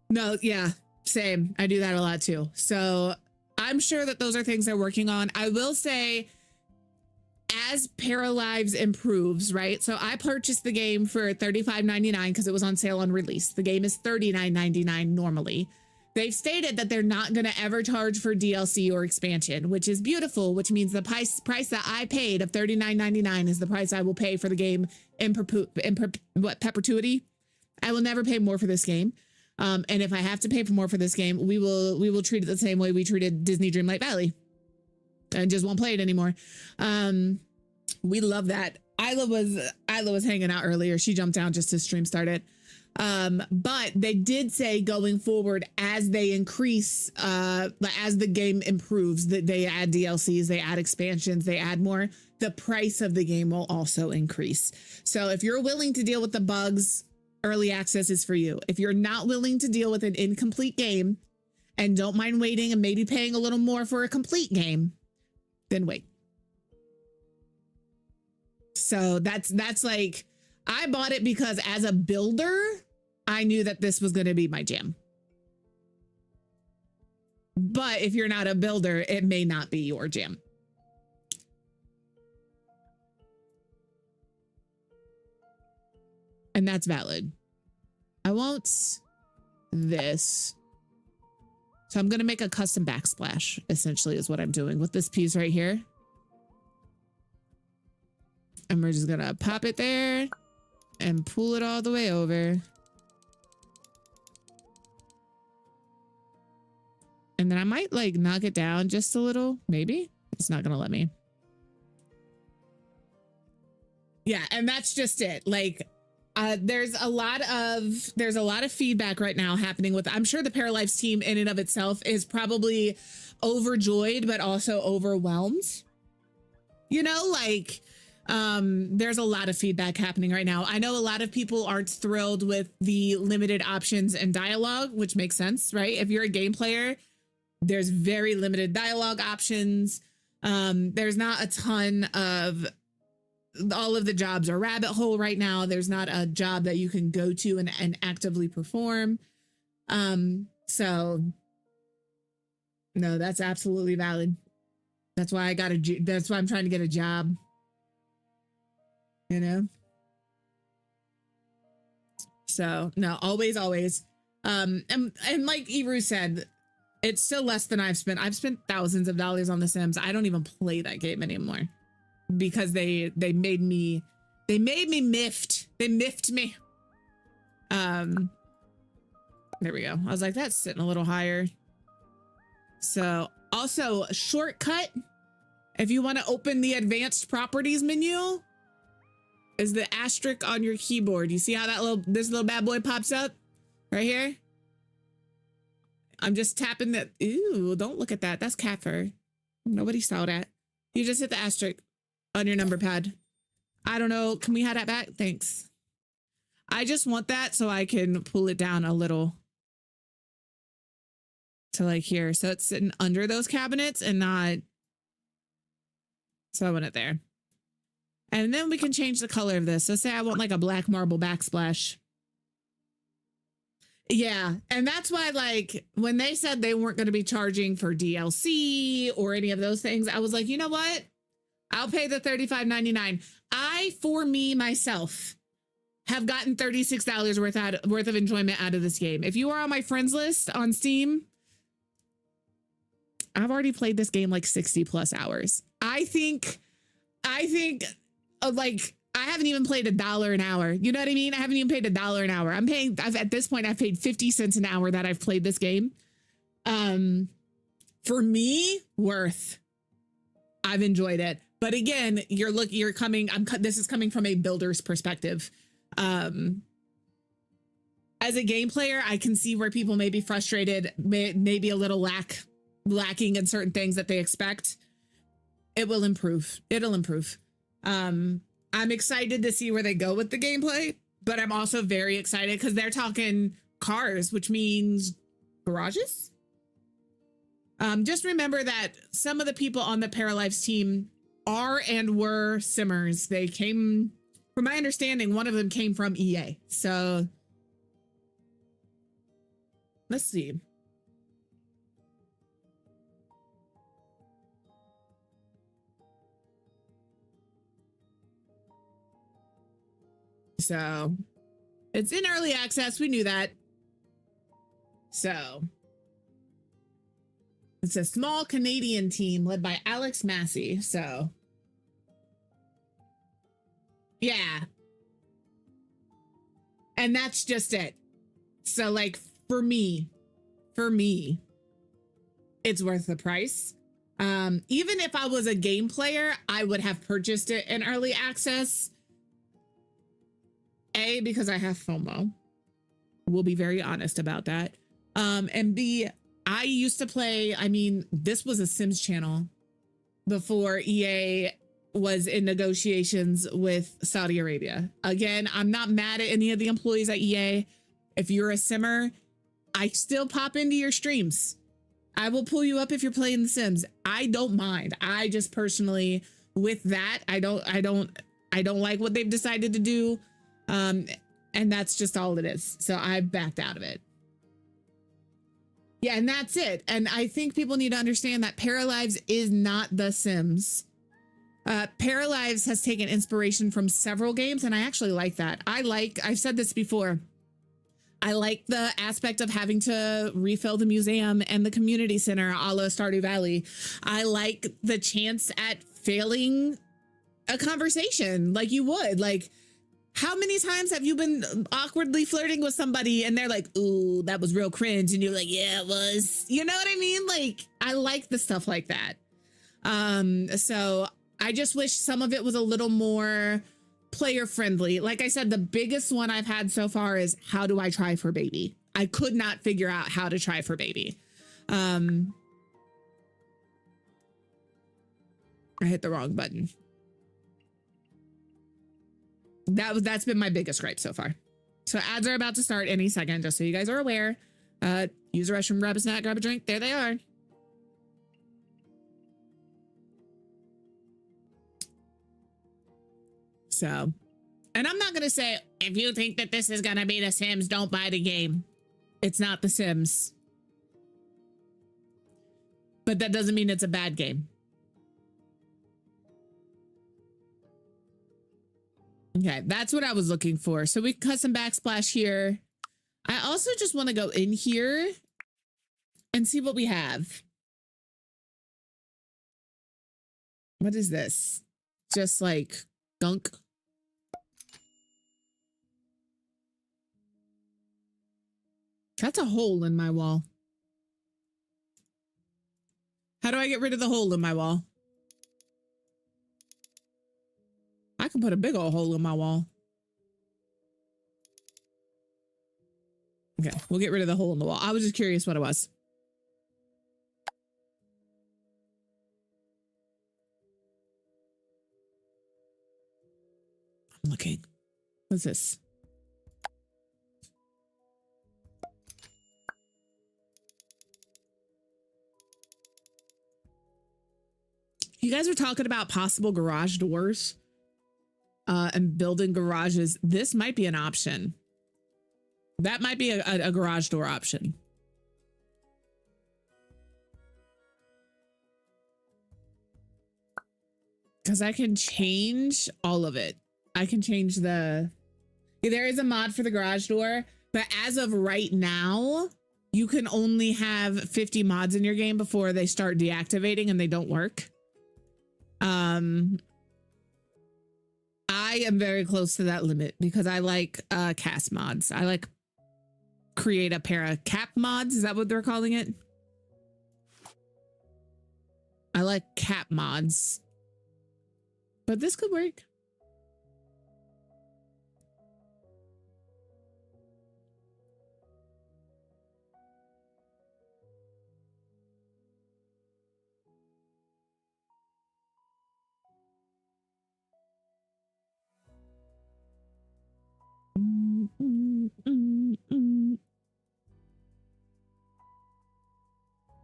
no, yeah, same. I do that a lot too. So I'm sure that those are things they're working on. I will say, as Paralives improves, right? So I purchased the game for $35.99 because it was on sale on release. The game is $39.99 normally. They've stated that they're not going to ever charge for DLC or expansion, which is beautiful, which means the price that I paid of $39.99 is the price I will pay for the game in perpetuity. I will never pay more for this game. And if I have to pay for more for this game, we will treat it the same way we treated Disney Dreamlight Valley. And just won't play it anymore. We love that. Isla was hanging out earlier. She jumped down just as stream started. But they did say going forward, as they increase, as the game improves, that they add DLCs, they add expansions, they add more, the price of the game will also increase. So if you're willing to deal with the bugs, early access is for you. If you're not willing to deal with an incomplete game and don't mind waiting and maybe paying a little more for a complete game, then wait. So that's like, I bought it because as a builder, I knew that this was going to be my jam. But if you're not a builder, it may not be your jam. And that's valid. I want this. So I'm going to make a custom backsplash, essentially, is what I'm doing with this piece right here. And we're just going to pop it there and pull it all the way over. And then I might like knock it down just a little, maybe. It's not going to let me. Yeah, and that's just it. Like, there's a lot of feedback right now happening with, I'm sure the Paralives team in and of itself is probably overjoyed, but also overwhelmed. You know, like, there's a lot of feedback happening right now. I know a lot of people aren't thrilled with the limited options and dialogue, which makes sense, right? If you're a game player, there's very limited dialogue options. There's not a ton of, all of the jobs are rabbit hole right now. There's not a job that you can go to and actively perform. So no, that's absolutely valid. That's why that's why I'm trying to get a job, you know? So no, always. And like Ebru said, it's still less than I've spent. I've spent thousands of dollars on The Sims. I don't even play that game anymore because they made me miffed. They miffed me. There we go. I was like, that's sitting a little higher. So also a shortcut, if you want to open the advanced properties menu, is the asterisk on your keyboard. You see how this little bad boy pops up right here? I'm just tapping that. Ew, don't look at that. That's cat fur. Nobody saw that. You just hit the asterisk on your number pad. I don't know. Can we have that back? Thanks. I just want that so I can pull it down a little to like here. So it's sitting under those cabinets and not. So I want it there. And then we can change the color of this. So say I want like a black marble backsplash. Yeah. And that's why, like, when they said they weren't going to be charging for DLC or any of those things, I was like, you know what? I'll pay the $35.99. For me, myself, have gotten $36 worth of enjoyment out of this game. If you are on my friends list on Steam, I've already played this game like 60 plus hours. I think like, I haven't even played $1 an hour. You know what I mean? I haven't even paid $1 an hour. At this point, I've paid 50 cents an hour that I've played this game. For me, worth. I've enjoyed it. But again, this is coming from a builder's perspective. As a game player, I can see where people may be frustrated, maybe a little lacking in certain things that they expect. It will improve. It'll improve. I'm excited to see where they go with the gameplay, but I'm also very excited because they're talking cars, which means garages. Just remember that some of the people on the Paralives team are and were simmers. They came, from my understanding, one of them came from EA. So let's see. So it's in early access. We knew that. So it's a small Canadian team led by Alex Massey. So yeah. And that's just it. So like for me, it's worth the price. Even if I was a game player, I would have purchased it in early access. A, because I have FOMO. We'll be very honest about that. And B, I used to play, this was a Sims channel before EA was in negotiations with Saudi Arabia. Again, I'm not mad at any of the employees at EA. If you're a simmer, I still pop into your streams. I will pull you up if you're playing The Sims. I don't mind. I just personally, with that, I don't like what they've decided to do. And that's just all it is. So I backed out of it. Yeah, and that's it. And I think people need to understand that Paralives is not The Sims. Paralives has taken inspiration from several games, and I actually like that. I've said this before, I like the aspect of having to refill the museum and the community center a la Stardew Valley. I like the chance at failing a conversation like you would. Like, how many times have you been awkwardly flirting with somebody and they're like, ooh, that was real cringe. And you're like, yeah, it was. You know what I mean? Like, I like the stuff like that. So I just wish some of it was a little more player friendly. Like I said, the biggest one I've had so far is how do I try for baby? I could not figure out how to try for baby. I hit the wrong button. That's been my biggest gripe so far. So ads are about to start any second, just so you guys are aware. Use the restroom, grab a snack, grab a drink. There they are. So, and I'm not going to say, if you think that this is going to be The Sims, don't buy the game. It's not The Sims. But that doesn't mean it's a bad game. Okay, that's what I was looking for. So we cut some backsplash here. I also just want to go in here and see what we have. What is this? Just like gunk. That's a hole in my wall. How do I get rid of the hole in my wall? I can put a big old hole in my wall. Okay, we'll get rid of the hole in the wall. I was just curious what it was. I'm looking. What's this? You guys are talking about possible garage doors. And building garages. This might be an option. That might be a garage door option. Because I can change all of it. I can change the... There is a mod for the garage door, but as of right now, you can only have 50 mods in your game before they start deactivating and they don't work. I am very close to that limit because I like cast mods. I like create a pair of cap mods. Is that what they're calling it? I like cap mods. But this could work.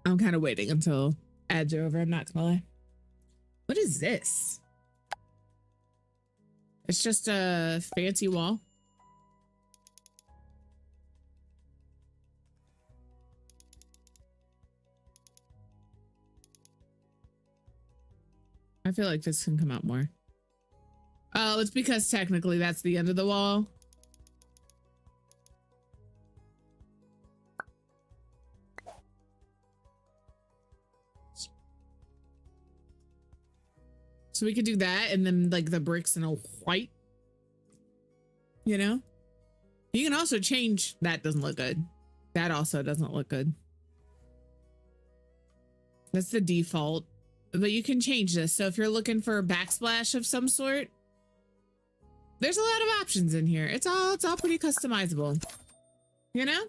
I'm kind of waiting until ads are over. I'm not gonna lie. What is this? It's just a fancy wall. I feel like this can come out more. Oh, it's because technically that's the end of the wall. So we could do that and then like the bricks in a white, you know? You can also change, that doesn't look good. That also doesn't look good. That's the default, but you can change this. So if you're looking for a backsplash of some sort, there's a lot of options in here. It's all pretty customizable, you know?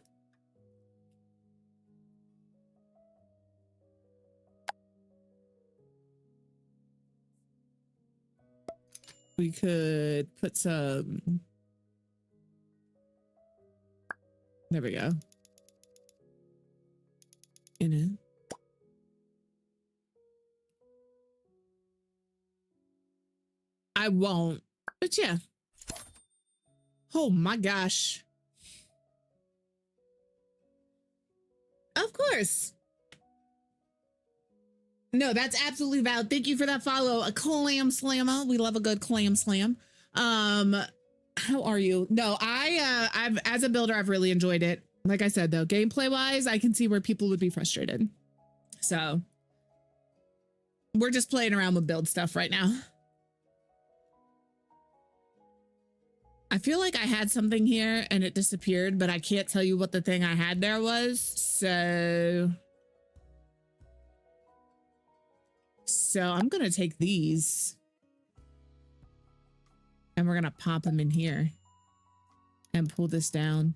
We could put some, there we go. In it. won't. But yeah. Oh my gosh. Of course. No, that's absolutely valid. Thank you for that follow. A clam slammer. We love a good clam slam. How are you? No, I've as a builder, I've really enjoyed it. Like I said, though, gameplay wise, I can see where people would be frustrated. So we're just playing around with build stuff right now. I feel like I had something here and it disappeared, but I can't tell you what the thing I had there was. So I'm going to take these and we're going to pop them in here and pull this down.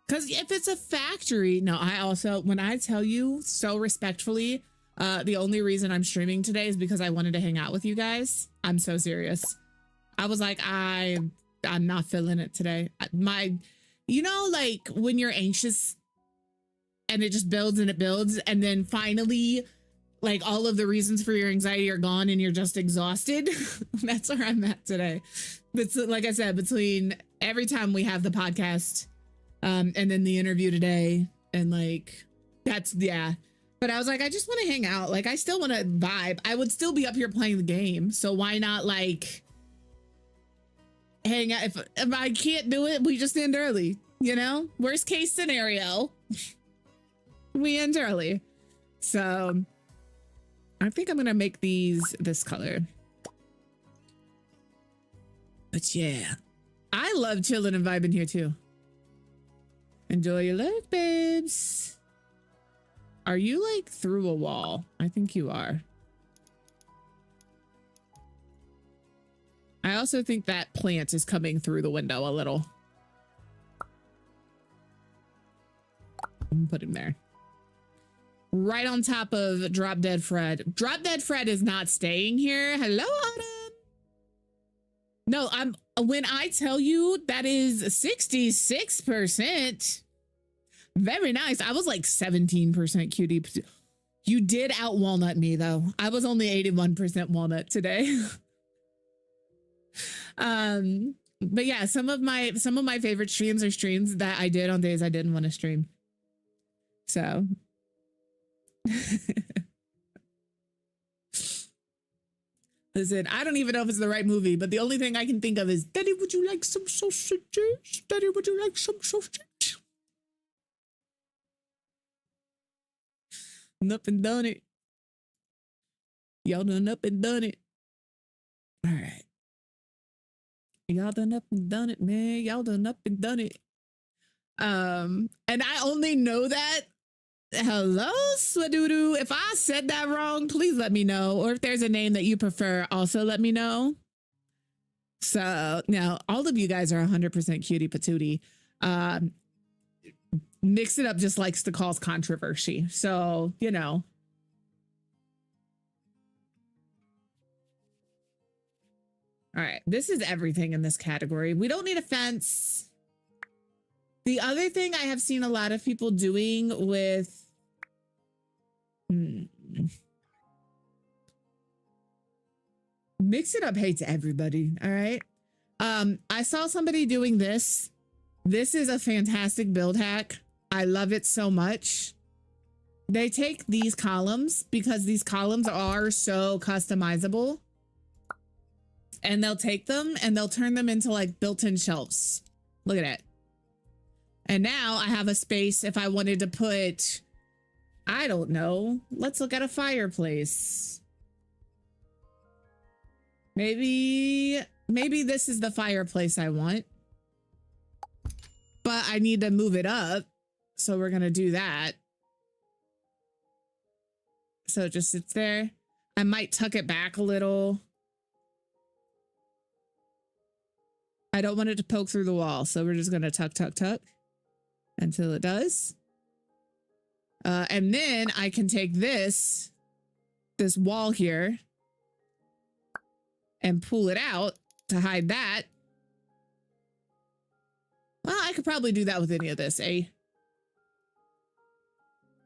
Because if it's a factory, no, I also, when I tell you so respectfully, the only reason I'm streaming today is because I wanted to hang out with you guys. I'm so serious. I was like, I'm not feeling it today. You know, like when you're anxious and it just builds and it builds, and then finally, like all of the reasons for your anxiety are gone and you're just exhausted. That's where I'm at today. But like I said, between every time we have the podcast, and then the interview today, and like, that's, yeah. But I was like, I just want to hang out. Like, I still want to vibe. I would still be up here playing the game. So why not like hang out? If I can't do it, we just end early, you know? Worst case scenario, we end early. So I think I'm going to make these this color. But yeah, I love chilling and vibing here too. Enjoy your life, babes. Are you like through a wall? I think you are. I also think that plant is coming through the window a little. Put him there. Right on top of Drop Dead Fred. Drop Dead Fred is not staying here. Hello, Autumn. No, when I tell you that is 66%. Very nice. I was like 17% cutie. You did out walnut me though. I was only 81% walnut today. But yeah, some of my favorite streams are streams that I did on days I didn't want to stream. So listen, I don't even know if it's the right movie, but the only thing I can think of is, Daddy, would you like some sausages? Daddy, would you like some sausage? Up and done it. Y'all done up and done it. All right. Y'all done up and done it, man. Y'all done up and done it. And I only know that. Hello, Swadoodoo. If I said that wrong, please let me know. Or if there's a name that you prefer, also let me know. So now all of you guys are 100% cutie patootie. Mix It Up just likes to cause controversy. So, you know. All right. This is everything in this category. We don't need a fence. The other thing I have seen a lot of people doing with Mix It Up hates everybody. All right. I saw somebody doing this. This is a fantastic build hack. I love it so much. They take these columns because these columns are so customizable, and they'll take them and they'll turn them into like built-in shelves. Look at that. And now I have a space if I wanted to put, I don't know, let's look at a fireplace. Maybe this is the fireplace I want, but I need to move it up. So we're going to do that. So it just sits there. I might tuck it back a little. I don't want it to poke through the wall. So we're just going to tuck until it does. And then I can take this wall here and pull it out to hide that. Well, I could probably do that with any of this, eh?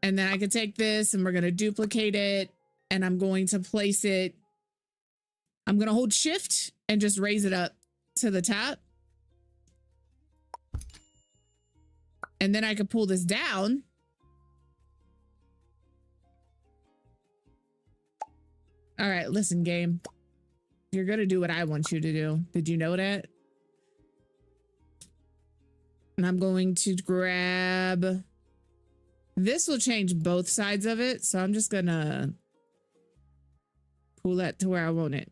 And then I could take this and we're going to duplicate it, and I'm going to place it I'm going to hold shift and just raise it up to the top. And then I could pull this down. All right, listen, game. You're going to do what I want you to do. Did you know that? And I'm going to grab... This will change both sides of it. So I'm just going to pull that to where I want it.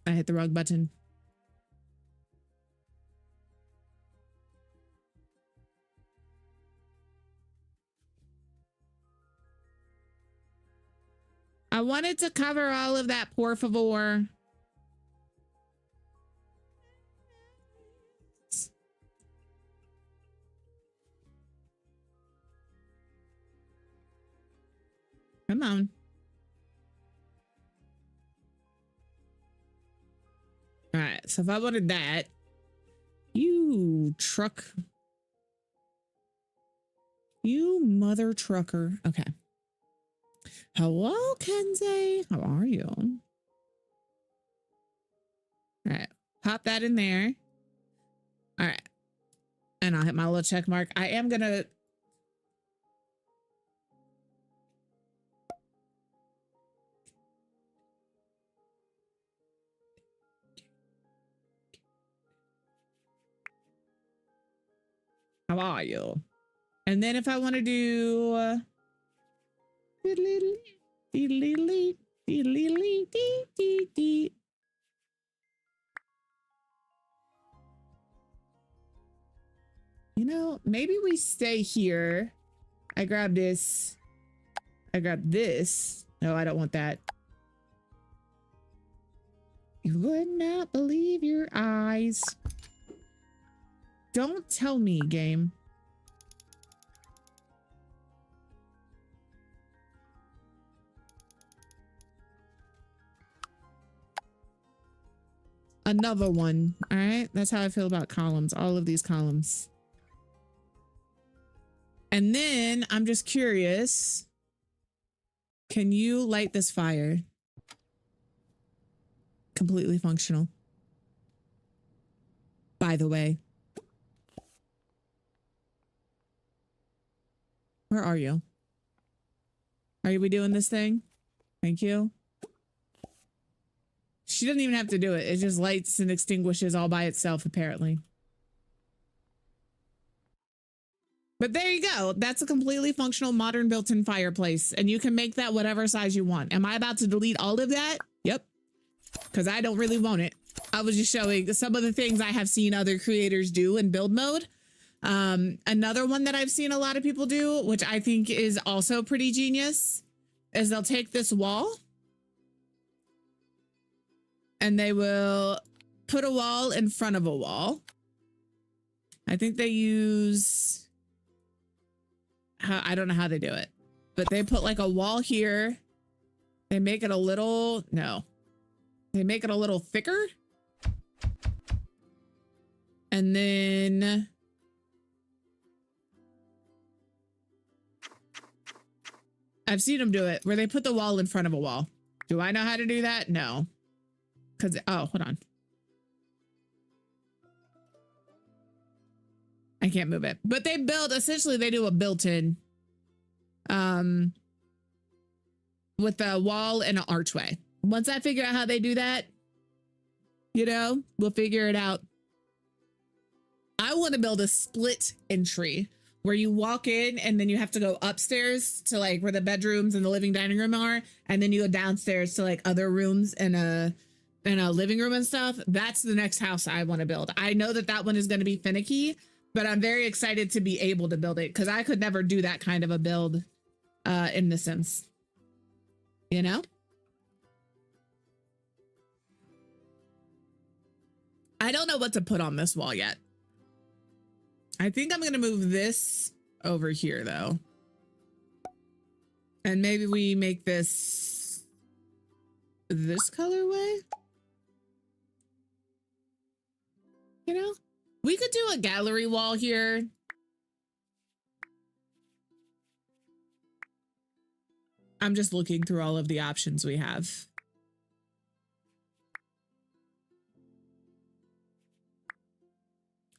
I hit the wrong button. I wanted to cover all of that, por favor. Come on. All right, so if I wanted that, you truck. You mother trucker. Okay. Hello, Kenzie. How are you? All right. Pop that in there. All right. And I'll hit my little check mark. I am going to... How are you? And then if I want to do... You know, maybe we stay here. I grab this. I grab this. No, I don't want that. You would not believe your eyes. Don't tell me, game. Another one. All right. That's how I feel about columns. All of these columns. And then I'm just curious. Can you light this fire? Completely functional. By the way. Where are you? Are we doing this thing? Thank you. She doesn't even have to do it. It just lights and extinguishes all by itself, apparently. But there you go. That's a completely functional modern built-in fireplace. And you can make that whatever size you want. Am I about to delete all of that? Yep. Because I don't really want it. I was just showing some of the things I have seen other creators do in build mode. Another one that I've seen a lot of people do, which I think is also pretty genius, is they'll take this wall and they will put a wall in front of a wall. I think they use, I don't know how they do it, but they put like a wall here. They make it a little, no, they make it a little thicker. And then I've seen them do it where they put the wall in front of a wall. Do I know how to do that? No. Because, oh, hold on. I can't move it. But they build, essentially they do a built-in with a wall and an archway. Once I figure out how they do that, you know, we'll figure it out. I want to build a split entry where you walk in and then you have to go upstairs to like where the bedrooms and the living dining room are. And then you go downstairs to like other rooms and a living room and stuff. That's the next house I want to build. I know that that one is going to be finicky, but I'm very excited to be able to build it because I could never do that kind of a build in The Sims. You know? I don't know what to put on this wall yet. I think I'm going to move this over here though. And maybe we make this colorway. You know, we could do a gallery wall here. I'm just looking through all of the options we have.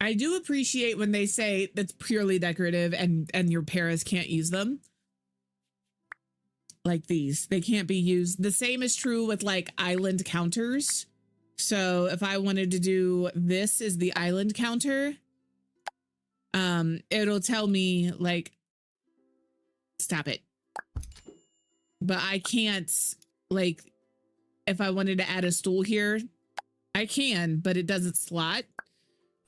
I do appreciate when they say that's purely decorative and your paras can't use them. Like these, they can't be used. The same is true with like island counters. So if I wanted to do this is the island counter, it'll tell me like, stop it. But I can't, like, if I wanted to add a stool here, I can, but it doesn't slot.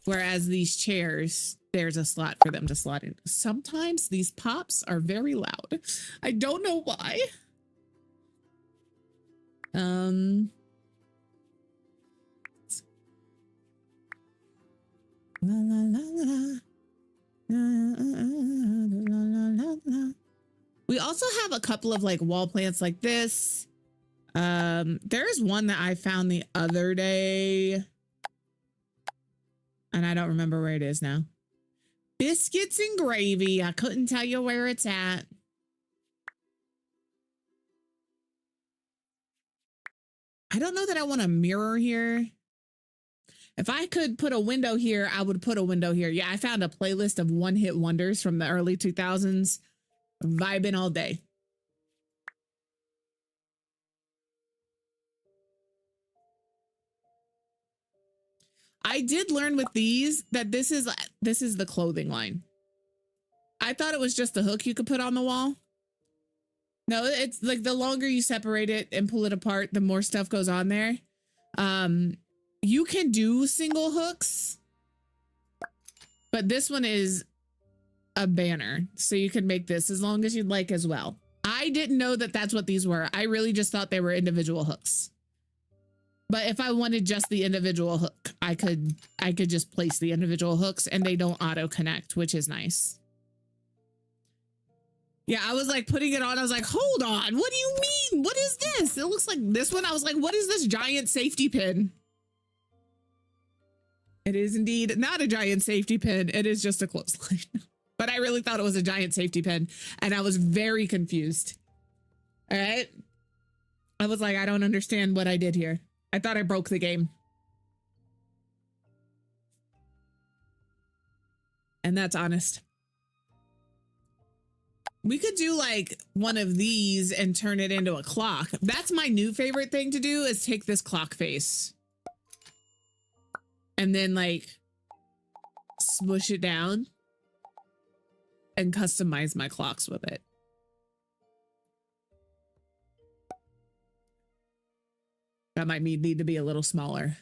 Whereas these chairs, there's a slot for them to slot in. Sometimes these pops are very loud. I don't know why. La, la, la, la. La, la, la, la. We also have a couple of like wall plants like this. There's one that I found the other day. And I don't remember where it is now. Biscuits and gravy. I couldn't tell you where it's at. I don't know that I want a mirror here. If I could put a window here, I would put a window here. Yeah, I found a playlist of one-hit wonders from the early 2000s. Vibing all day. I did learn with these that this is the clothing line. I thought it was just the hook you could put on the wall. No, it's like the longer you separate it and pull it apart, the more stuff goes on there. You can do single hooks, but this one is a banner. So you can make this as long as you'd like as well. I didn't know that that's what these were. I really just thought they were individual hooks. But if I wanted just the individual hook, I could just place the individual hooks and they don't auto connect, which is nice. Yeah, I was like putting it on. I was like, hold on. What do you mean? What is this? It looks like this one. I was like, what is this giant safety pin? It is indeed not a giant safety pin. It is just a clothesline. But I really thought it was a giant safety pin. And I was very confused. All right. I was like, I don't understand what I did here. I thought I broke the game. And that's honest. We could do like one of these and turn it into a clock. That's my new favorite thing to do is take this clock face and then like smush it down and customize my clocks with it. That might need to be a little smaller.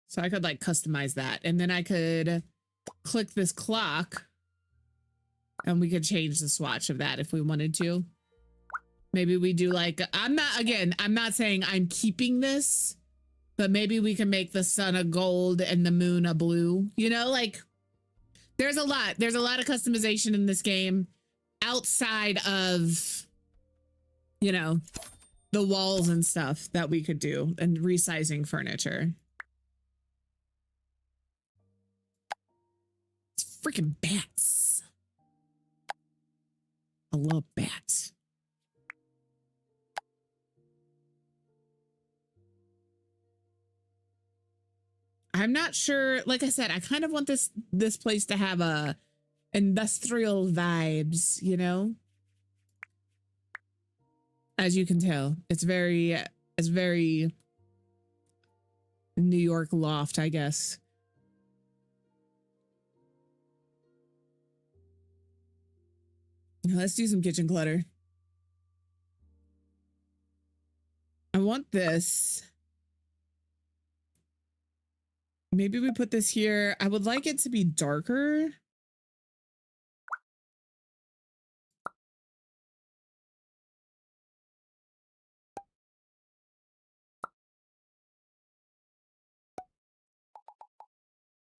So I could like customize that and then I could click this clock and we could change the swatch of that if we wanted to. Maybe we do like, I'm not saying I'm keeping this, but maybe we can make the sun a gold and the moon a blue, you know, like there's a lot of customization in this game outside of, you know, the walls and stuff that we could do and resizing furniture. It's freaking bats. I love bats. I'm not sure. Like I said, I kind of want this place to have a industrial vibes, you know? As you can tell, it's very New York loft, I guess. Let's do some kitchen clutter. I want this. Maybe we put this here. I would like it to be darker.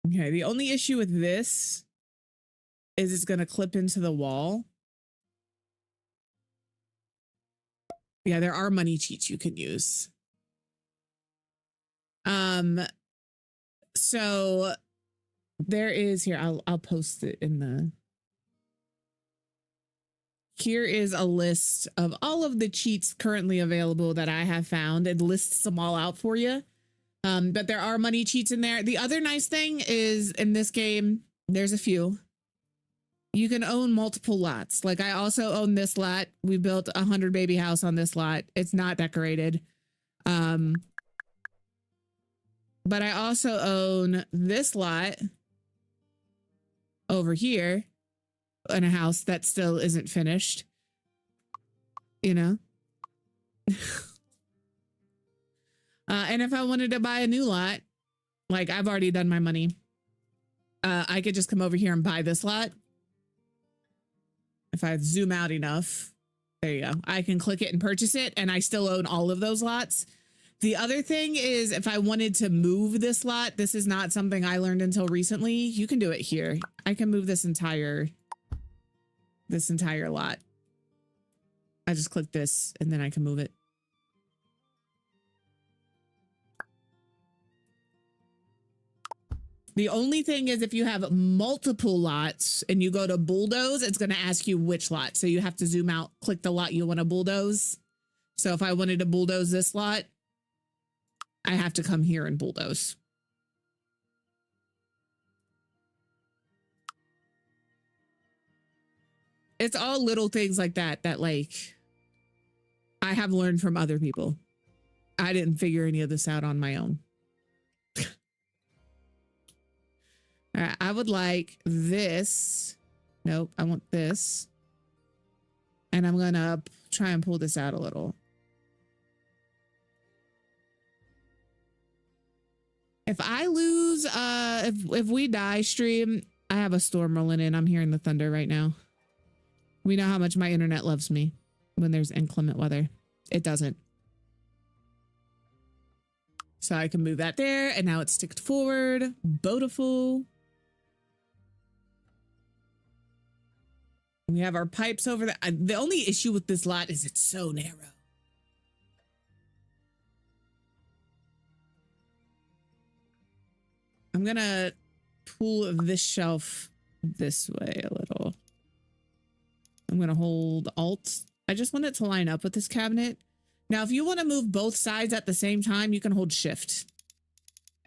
Okay, the only issue with this is it's going to clip into the wall. Yeah, there are money cheats you can use. So there is here, I'll post it in the Here is a list of all of the cheats currently available that I have found. It lists them all out for you. But there are money cheats in there. The other nice thing is in this game, there's a few. You can own multiple lots. Like I also own this lot. We built a 100 baby house on this lot. It's not decorated. But I also own this lot over here in a house that still isn't finished. You know? And if I wanted to buy a new lot, like I've already done my money, I could just come over here and buy this lot. If I zoom out enough, there you go. I can click it and purchase it, and I still own all of those lots. The other thing is if I wanted to move this lot, this is not something I learned until recently. You can do it here. I can move this entire lot. I just click this and then I can move it. The only thing is if you have multiple lots and you go to bulldoze, it's going to ask you which lot. So you have to zoom out, click the lot you want to bulldoze. So if I wanted to bulldoze this lot, I have to come here and bulldoze. It's all little things like that like I have learned from other people. I didn't figure any of this out on my own. All right, I would like this. Nope, I want this. And I'm gonna try and pull this out a little. If I lose, if we die stream, I have a storm rolling in. I'm hearing the thunder right now. We know how much my internet loves me when there's inclement weather. It doesn't. So I can move that there, and now it's ticked forward. Beautiful. We have our pipes over there. The only issue with this lot is it's so narrow. I'm gonna pull this shelf this way a little. I'm gonna hold Alt. I just want it to line up with this cabinet. Now, if you want to move both sides at the same time, you can hold Shift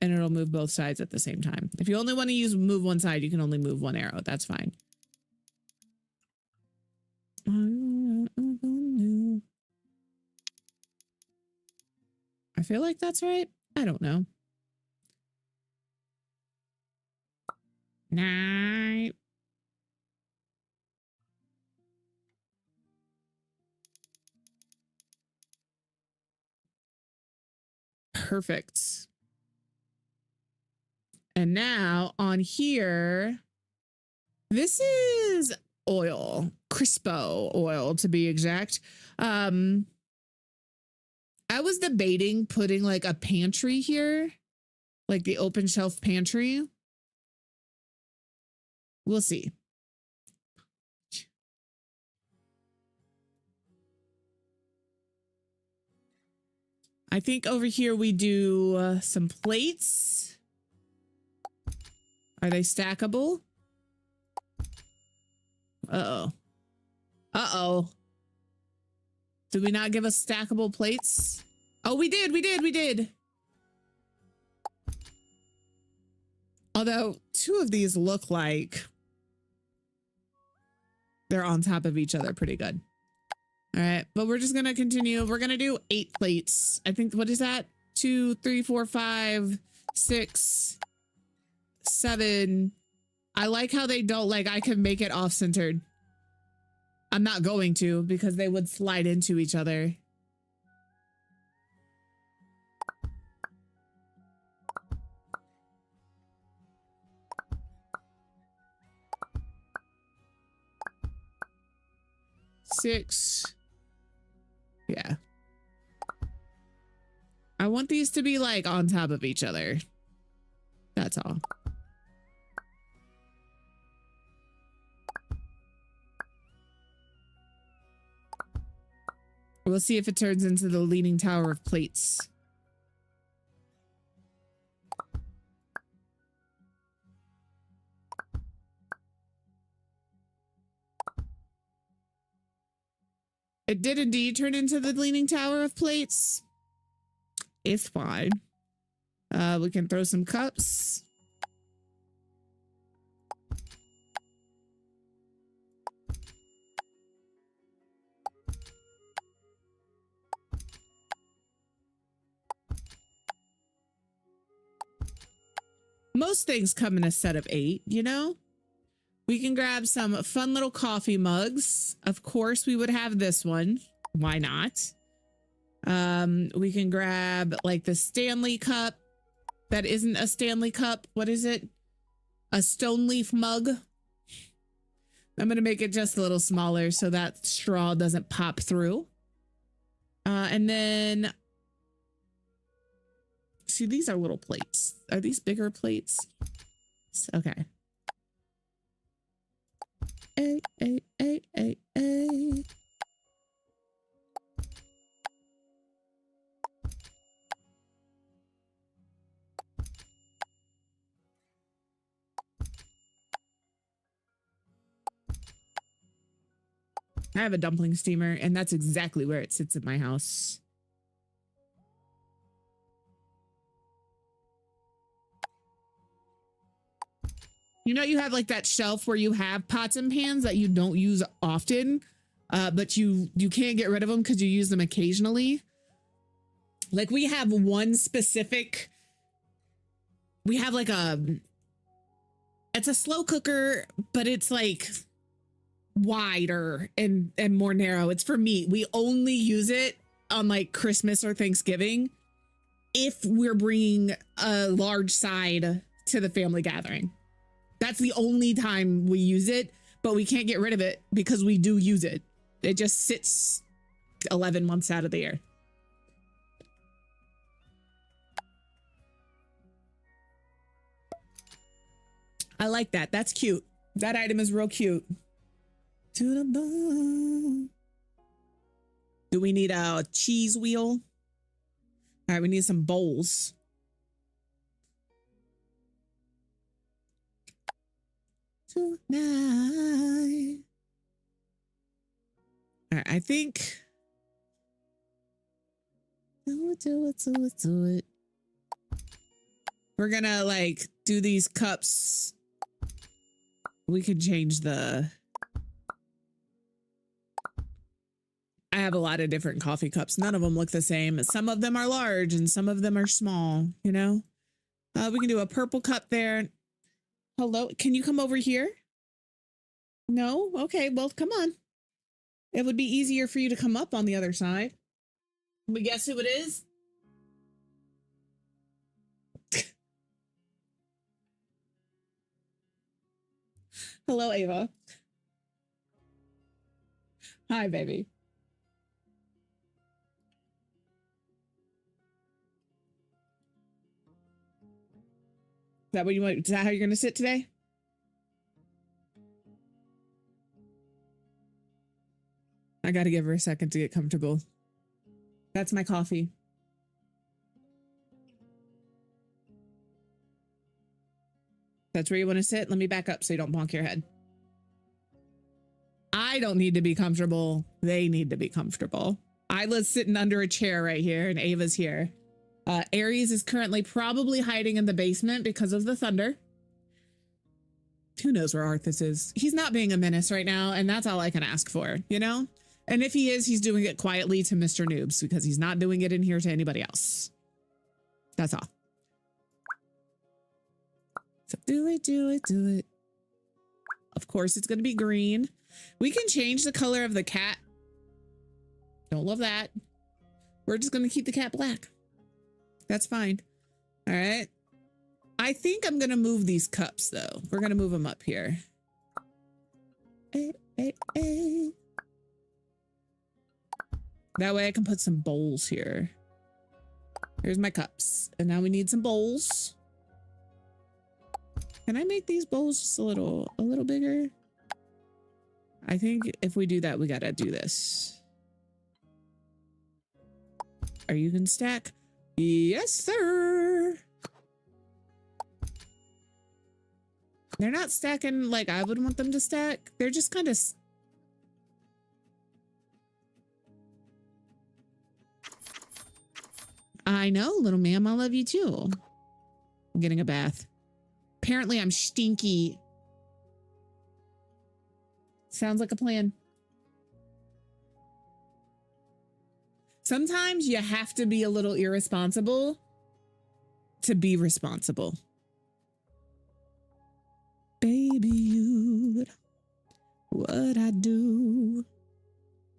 and it'll move both sides at the same time. If you only want to move one side, you can only move one arrow. That's fine. I feel like that's right. I don't know. Night. Perfect. And now on here, this is oil, Crispo oil to be exact. I was debating putting like a pantry here, like the open shelf pantry. We'll see. I think over here we do some plates. Are they stackable? Uh-oh. Uh-oh. Did we not give us stackable plates? Oh, we did. Although 2 of these look like they're on top of each other pretty good. All right, but we're just gonna continue. We're gonna do 8 plates. I think, what is that? 2, 3, 4, 5, 6, 7. I like how they don't, like, I can make it off-centered. I'm not going to because they would slide into each other. Six. Yeah. I want these to be like on top of each other. That's all. We'll see if it turns into the Leaning Tower of Plates. It did indeed turn into the Leaning Tower of plates. It's fine. We can throw some cups. Most things come in a set of 8, you know? We can grab some fun little coffee mugs. Of course, we would have this one. Why not? We can grab like the Stanley cup. That isn't a Stanley cup. What is it? A stone leaf mug. I'm going to make it just a little smaller so that straw doesn't pop through. And then, see, these are little plates. Are these bigger plates? Okay. I have a dumpling steamer, and that's exactly where it sits in my house. You know, you have like that shelf where you have pots and pans that you don't use often, but you can't get rid of them because you use them occasionally. Like we have one specific, we have like it's a slow cooker, but it's like wider and more narrow. It's for meat. We only use it on like Christmas or Thanksgiving if we're bringing a large side to the family gathering. That's the only time we use it, but we can't get rid of it because we do use it. It just sits 11 months out of the year. I like that. That's cute. That item is real cute. To the bone. Do we need a cheese wheel? All right, we need some bowls. Tonight. All right, I think. Do it. We're gonna like do these cups. We could change the. I have a lot of different coffee cups. None of them look the same. Some of them are large and some of them are small, you know? We can do a purple cup there. Hello, can you come over here? No? Okay, well, come on. It would be easier for you to come up on the other side. But guess who it is? Hello, Ava. Hi, baby. Is that what you want? Is that how you're going to sit today? I got to give her a second to get comfortable. That's my coffee. That's where you want to sit? Let me back up so you don't bonk your head. I don't need to be comfortable. They need to be comfortable. Isla's sitting under a chair right here and Ava's here. Aries is currently probably hiding in the basement because of the thunder. Who knows where Arthas is? He's not being a menace right now, and that's all I can ask for, you know? And if he is, he's doing it quietly to Mr. Noobs because he's not doing it in here to anybody else. That's all. So do it. Of course, it's going to be green. We can change the color of the cat. Don't love that. We're just going to keep the cat black. That's fine. All right. I think I'm going to move these cups, though. We're going to move them up here. That way I can put some bowls here. Here's my cups. And now we need some bowls. Can I make these bowls just a little bigger? I think if we do that, we got to do this. Are you going to stack? Yes, sir. They're not stacking like I would want them to stack. They're just kind of... I know, little ma'am. I love you too. I'm getting a bath. Apparently I'm stinky. Sounds like a plan. Sometimes you have to be a little irresponsible to be responsible. Baby, you, what I do,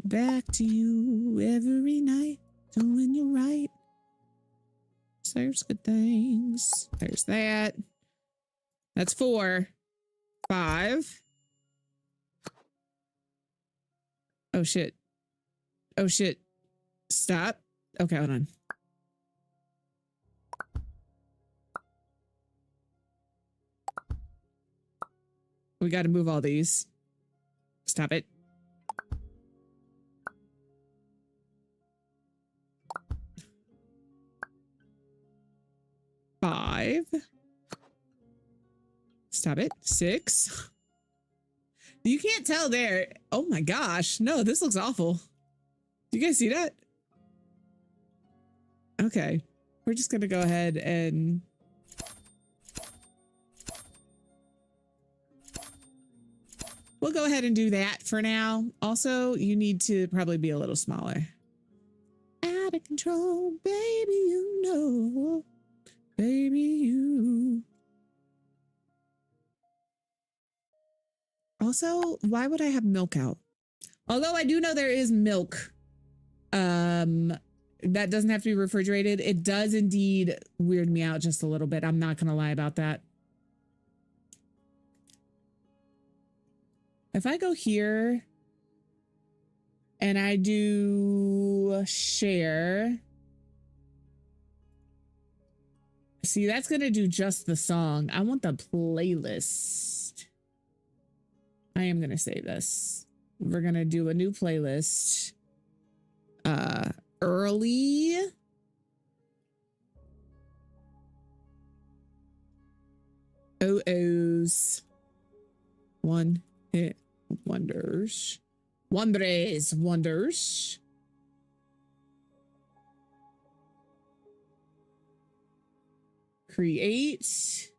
back to you every night, doing you right. There's good things. There's that. That's 4. 5. Oh, shit. Oh, shit. Stop. Okay, hold on. We got to move all these. Stop it. Five. Stop it. 6. You can't tell there. Oh my gosh. No, this looks awful. Do you guys see that? Okay. We're just going to go ahead and... We'll go ahead and do that for now. Also, you need to probably be a little smaller. Out of control, baby, you know. Baby, you. Also, why would I have milk out? Although I do know there is milk that doesn't have to be refrigerated. It does indeed weird me out just a little bit. I'm not going to lie about that. If I go here and I do share, see, that's going to do just the song. I want the playlist. I am going to save this. We're going to do a new playlist. Early. OOs. One hit wonders. Wonders. Create.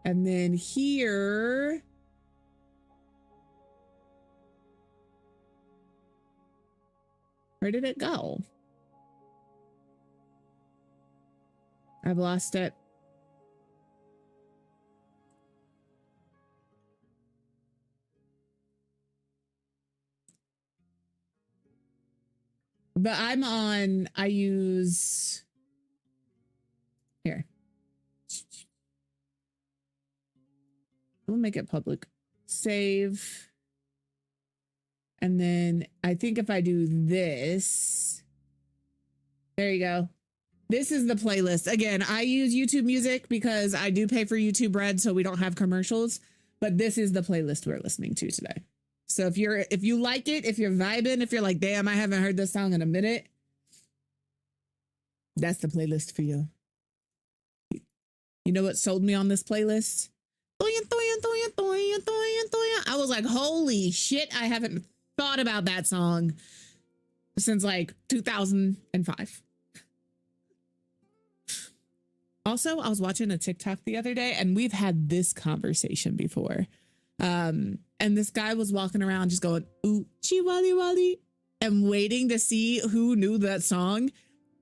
And then here. Where did it go? I've lost it. But I use here. We'll make it public. Save. And then I think if I do this, there you go. This is the playlist. Again, I use YouTube Music because I do pay for YouTube Red, so we don't have commercials. But this is the playlist we're listening to today. So if you like it, if you're vibing, if you're like, damn, I haven't heard this song in a minute, that's the playlist for you. You know what sold me on this playlist? I was like, holy shit, I haven't thought about that song since like 2005. Also, I was watching a TikTok the other day and we've had this conversation before. And this guy was walking around just going, ooh, chi wally wally, and waiting to see who knew that song.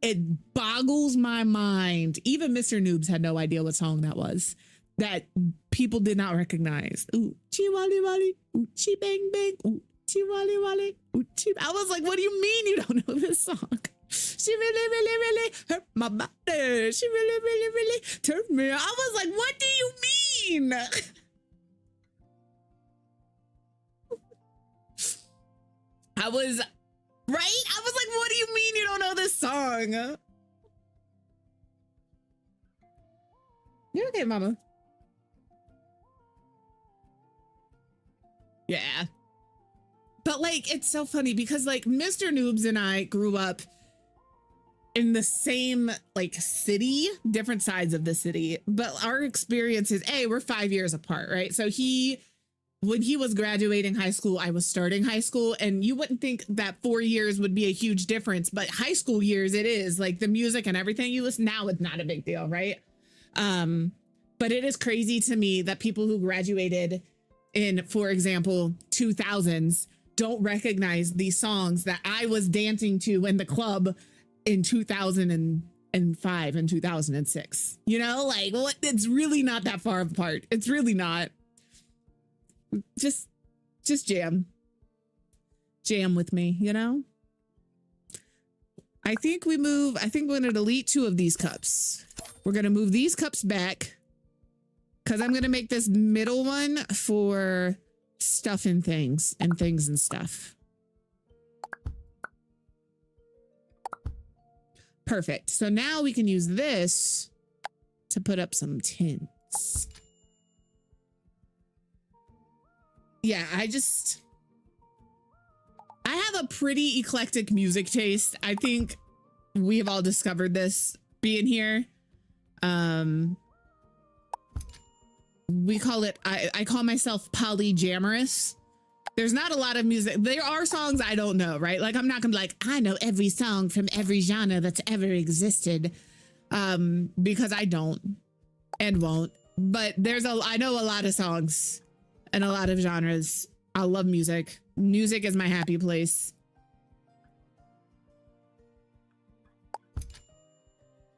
It boggles my mind. Even Mr. Noobs had no idea what song that was, that people did not recognize. Ooh, chi wally wally, ooh, chi bang bang, ooh, chi wally wally, ooh, chi. I was like, what do you mean you don't know this song? She really hurt my body. She really turned me. I was like, what do you mean? I was right. I was like, what do you mean you don't know this song? You're okay, mama. Yeah. But like, it's so funny because like Mr. Noobs and I grew up in the same like city, different sides of the city, but our experiences, we're 5 years apart, right? So he when he was graduating high school, I was starting high school, and you wouldn't think that 4 years would be a huge difference, but high school years, it is. Like the music and everything you listen now, it's not a big deal, right? But it is crazy to me that people who graduated in, for example, 2000s don't recognize these songs that I was dancing to in the club in 2005 and 2006. You know, like what? It's really not that far apart. It's really not. Just jam with me, you know? I think we're going to delete 2 of these cups. We're going to move these cups back because I'm going to make this middle one for stuff and things and stuff. Perfect. So now we can use this to put up some tins. Yeah, I have a pretty eclectic music taste. I think we have all discovered this being here. We call it, I call myself polyjamorous. There's not a lot of music. There are songs I don't know, right? Like I'm not gonna be like, I know every song from every genre that's ever existed. Because I don't and won't. But I know a lot of songs and a lot of genres. I love music. Music is my happy place.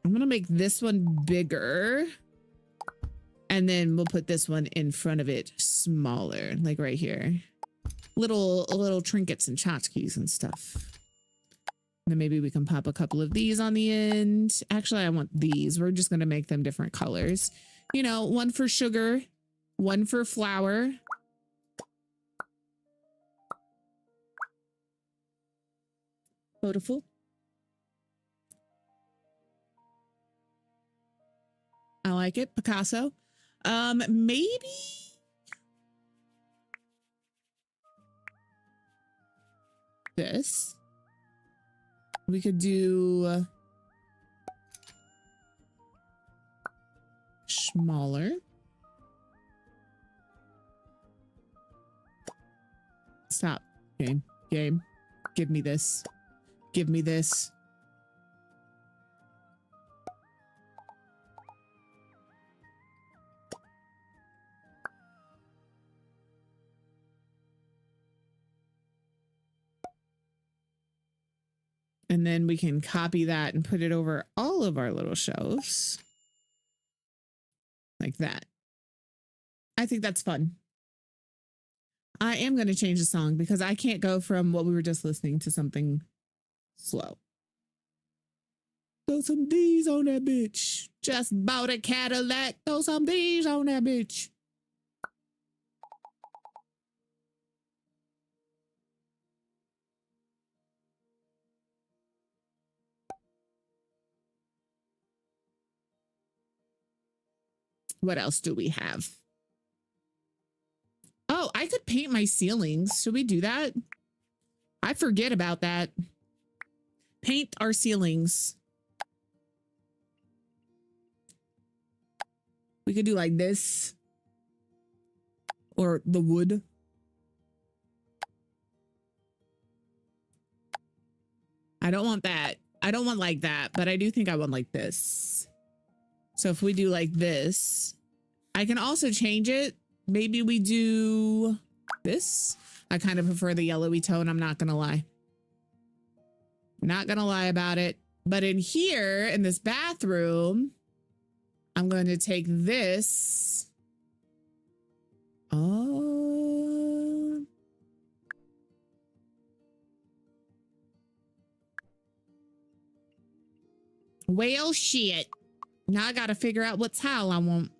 I'm gonna make this one bigger. And then we'll put this one in front of it smaller, like right here. Little trinkets and tchotchkes and stuff. And then maybe we can pop a couple of these on the end. Actually, I want these. We're just gonna make them different colors. You know, one for sugar, one for flour. Beautiful. I like it. Picasso. Maybe this. We could do smaller. Stop. Game. Give me this. Give me this. And then we can copy that and put it over all of our little shelves. Like that. I think that's fun. I am going to change the song because I can't go from what we were just listening to something slow. Throw some D's on that bitch. Just bought a Cadillac. Throw some D's on that bitch. What else do we have? Oh, I could paint my ceilings. Should we do that? I forget about that. Paint our ceilings. We could do like this. Or the wood. I don't want that. I don't want like that, but I do think I want like this. So if we do like this, I can also change it. Maybe we do this. I kind of prefer the yellowy tone. I'm not going to lie. Not going to lie about it. But in here, in this bathroom, I'm going to take this. Oh. Well, shit. Now I got to figure out what towel I want.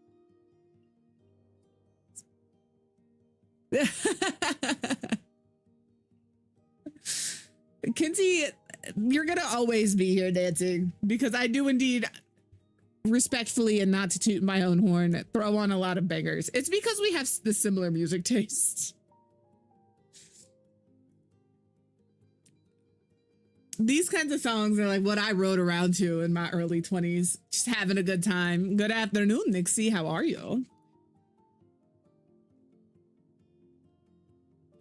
Kinsey, you're going to always be here dancing because I do indeed, respectfully and not to toot my own horn, throw on a lot of bangers. It's because we have the similar music tastes. These kinds of songs are like what I rode around to in my early 20s. Just having a good time. Good afternoon, Nixie. How are you?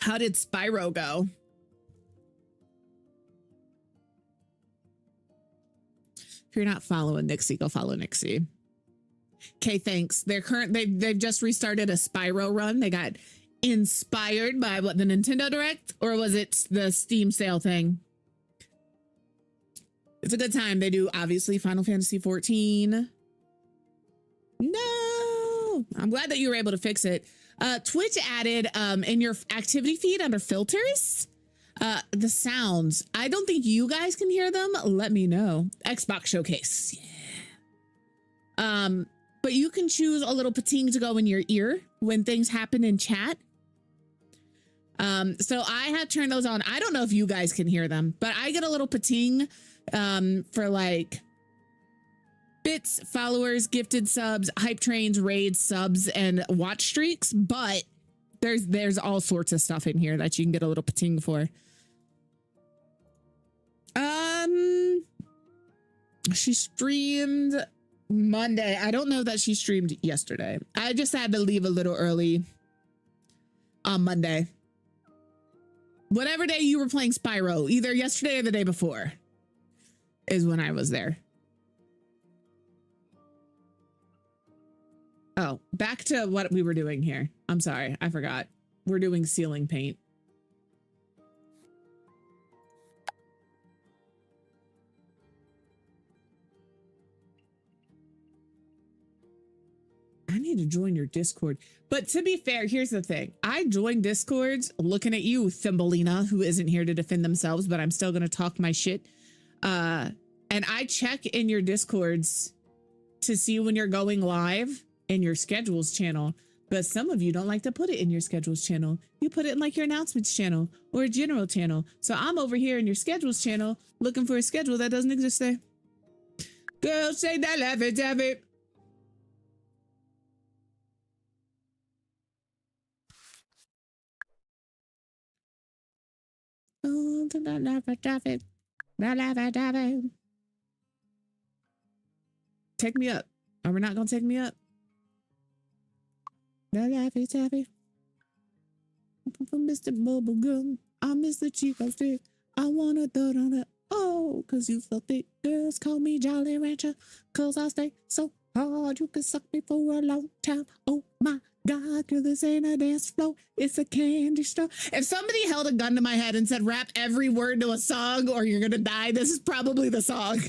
How did Spyro go? If you're not following Nixie, go follow Nixie. Okay, thanks. They've just restarted a Spyro run. They got inspired by what, the Nintendo Direct, or was it the Steam sale thing? It's a good time. They do obviously Final Fantasy 14. No, I'm glad that you were able to fix it. Twitch added in your activity feed under filters, the sounds. I don't think you guys can hear them. Let me know. Xbox Showcase. Yeah. But you can choose a little pating to go in your ear when things happen in chat. So I have turned those on. I don't know if you guys can hear them, but I get a little pating for like bits, followers, gifted subs, hype trains, raids, subs, and watch streaks. But there's all sorts of stuff in here that you can get a little pating for. She streamed Monday. I don't know that she streamed yesterday. I just had to leave a little early on Monday. Whatever day you were playing Spyro, either yesterday or the day before, is when I was there. Oh, back to what we were doing here. I'm sorry, I forgot. We're doing ceiling paint. I need to join your Discord. But to be fair, here's the thing. I joined Discords looking at you, Thumbelina, who isn't here to defend themselves, but I'm still going to talk my shit. And I check in your Discords to see when you're going live in your schedules channel. But some of you don't like to put it in your schedules channel. You put it in like your announcements channel or a general channel. So I'm over here in your schedules channel looking for a schedule that doesn't exist there. Girl, say that, laugh it, have it. Oh, take me up. Are we not gonna take me up? From Mr. Bubblegum, I miss the Chico stick. I wanna throw on it. Oh, cause you felt it. Girls call me Jolly Rancher, cause I stay so hard you can suck me for a long time. Oh my God, girl, this ain't a dance floor, it's a candy store. If somebody held a gun to my head and said, rap every word to a song or you're gonna die, this is probably the song.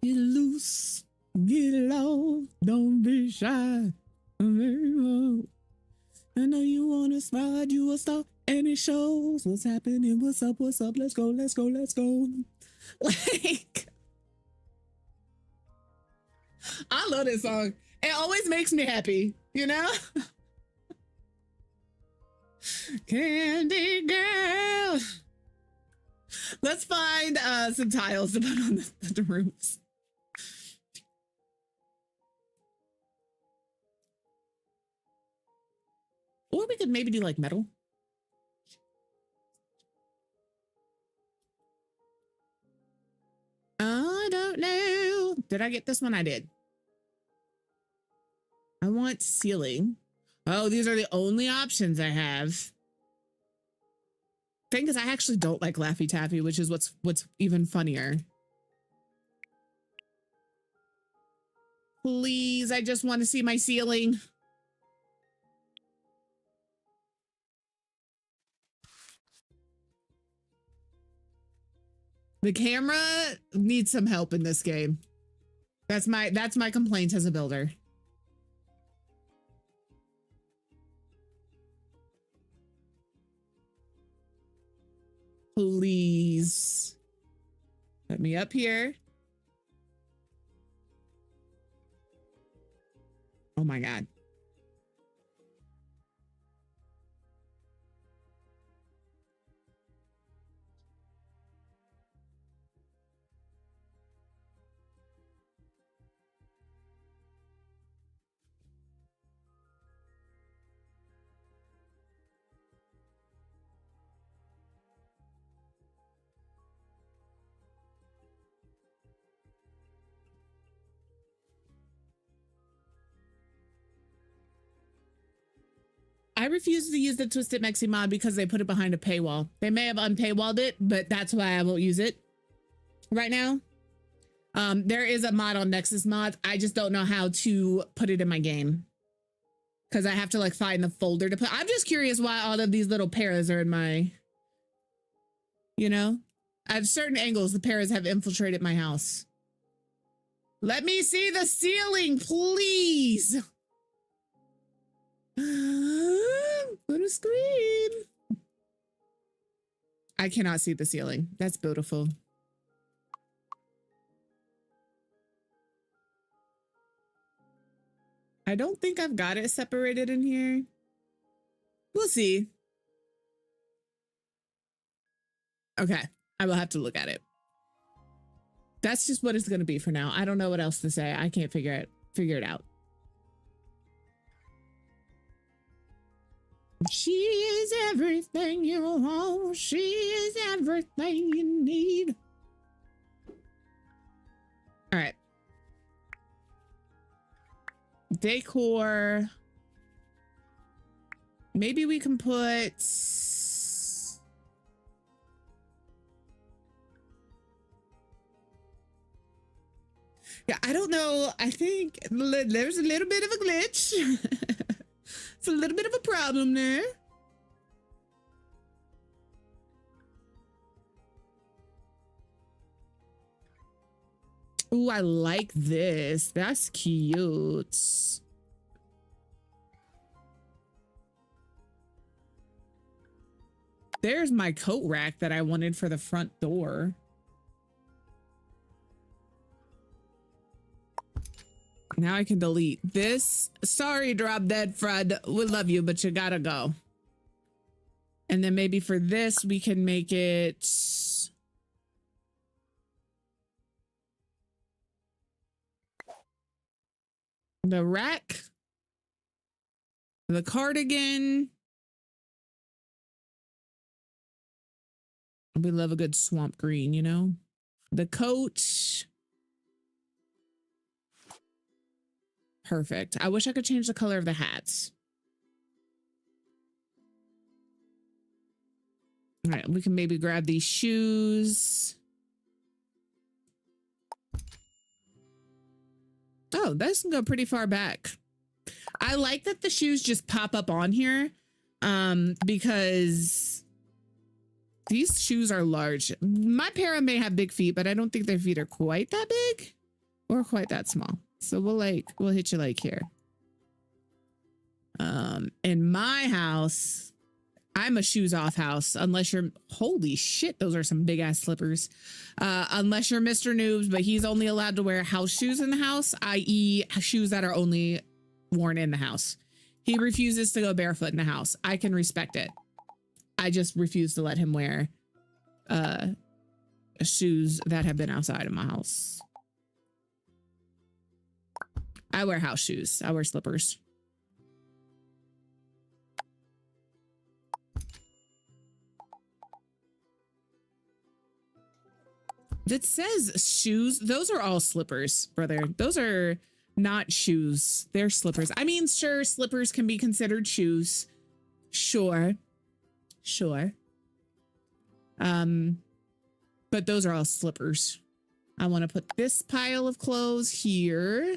Get loose, get low, don't be shy. I know you wanna smile, you a star, and it shows. What's happening? What's up? What's up? Let's go, let's go, let's go. Like, I love this song. It always makes me happy, you know? Candy girl. Let's find some tiles to put on the roofs. Or we could maybe do like metal. I don't know. Did I get this one? I did. I want ceiling. Oh, these are the only options I have. Thing is, I actually don't like Laffy Taffy, which is what's even funnier. Please, I just want to see my ceiling. The camera needs some help in this game. That's my complaint as a builder. Please. Put me up here. Oh my God. I refuse to use the Twisted Mexi mod because they put it behind a paywall. They may have unpaywalled it, but that's why I won't use it right now. There is a mod on Nexus Mods. I just don't know how to put it in my game because I have to like find the folder to put. I'm just curious why all of these little paras are in my, you know, at certain angles, the paras have infiltrated my house. Let me see the ceiling, please. Put a screen. I cannot see the ceiling. That's beautiful. I don't think I've got it separated in here. We'll see. Okay, I will have to look at it. That's just what it's going to be for now. I don't know what else to say. I can't figure it out. She is everything you want. She is everything you need. All right. Decor. Maybe we can put... Yeah, I don't know. I think there's a little bit of a glitch. It's a little bit of a problem there. Ooh, I like this. That's cute. There's my coat rack that I wanted for the front door. Now I can delete this. Sorry, Drop Dead Fred. We love you, but you gotta go. And then maybe for this, we can make it... the rack. The cardigan. We love a good swamp green, you know? The coat. Perfect. I wish I could change the color of the hats. All right, we can maybe grab these shoes. Oh, this can go pretty far back. I like that the shoes just pop up on here because these shoes are large. My para may have big feet, but I don't think their feet are quite that big or quite that small. So we'll hit you like here. In my house, I'm a shoes off house unless you're, holy shit, those are some big ass slippers. Unless you're Mr. Noobs, but he's only allowed to wear house shoes in the house, i.e. shoes that are only worn in the house. He refuses to go barefoot in the house. I can respect it. I just refuse to let him wear shoes that have been outside of my house. I wear house shoes. I wear slippers. That says shoes. Those are all slippers, brother. Those are not shoes. They're slippers. I mean, sure, slippers can be considered shoes. Sure. Sure. But those are all slippers. I want to put this pile of clothes here.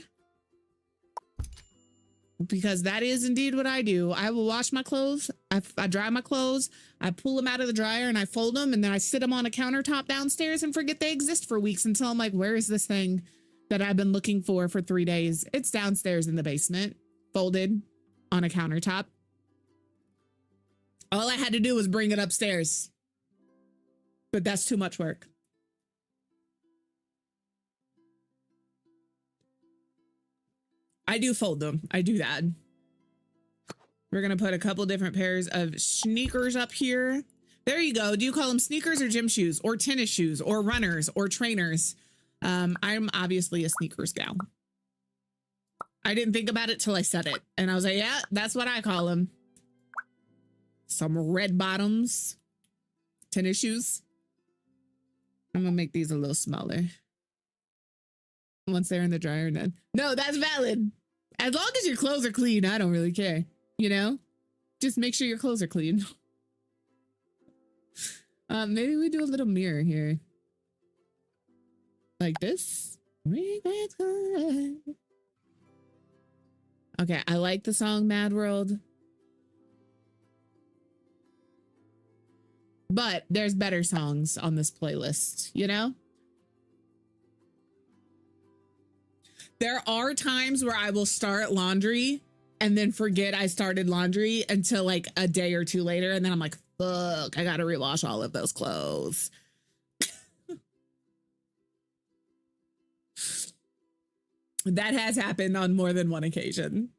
Because that is indeed what I do. I will wash my clothes. I dry my clothes. I pull them out of the dryer and I fold them. And then I sit them on a countertop downstairs and forget they exist for weeks until I'm like, where is this thing that I've been looking for 3 days? It's downstairs in the basement, folded on a countertop. All I had to do was bring it upstairs. But that's too much work. I do fold them. I do that. We're going to put a couple different pairs of sneakers up here. There you go. Do you call them sneakers or gym shoes or tennis shoes or runners or trainers? I'm obviously a sneakers gal. I didn't think about it till I said it. And I was like, yeah, that's what I call them. Some red bottoms, tennis shoes. I'm going to make these a little smaller. Once they're in the dryer, then. No, that's valid. As long as your clothes are clean, I don't really care, you know? Just make sure your clothes are clean. Maybe we do a little mirror here. Like this. Okay, I like the song Mad World. But there's better songs on this playlist, you know? There are times where I will start laundry and then forget I started laundry until like a day or two later. And then I'm like, fuck, I gotta rewash all of those clothes. That has happened on more than one occasion.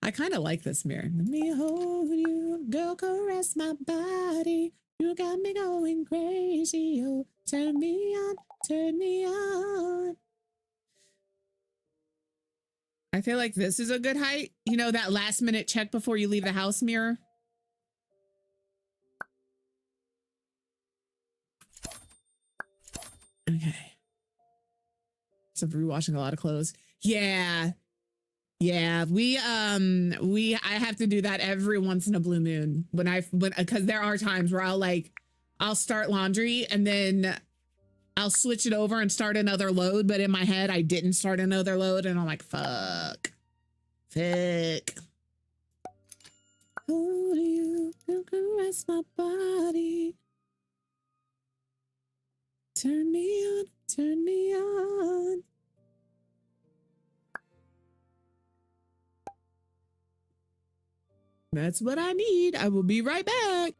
I kind of like this mirror. Let me hold you, girl, caress my body. You got me going crazy. Oh, turn me on, turn me on. I feel like this is a good height. You know, that last minute check before you leave the house mirror. Okay. So rewashing a lot of clothes. Yeah. Yeah, I have to do that every once in a blue moon because there are times where I'll start laundry and then I'll switch it over and start another load, but in my head I didn't start another load and I'm like, fuck. Hold you, caress my body. Turn me on, turn me on. That's what I need. I will be right back.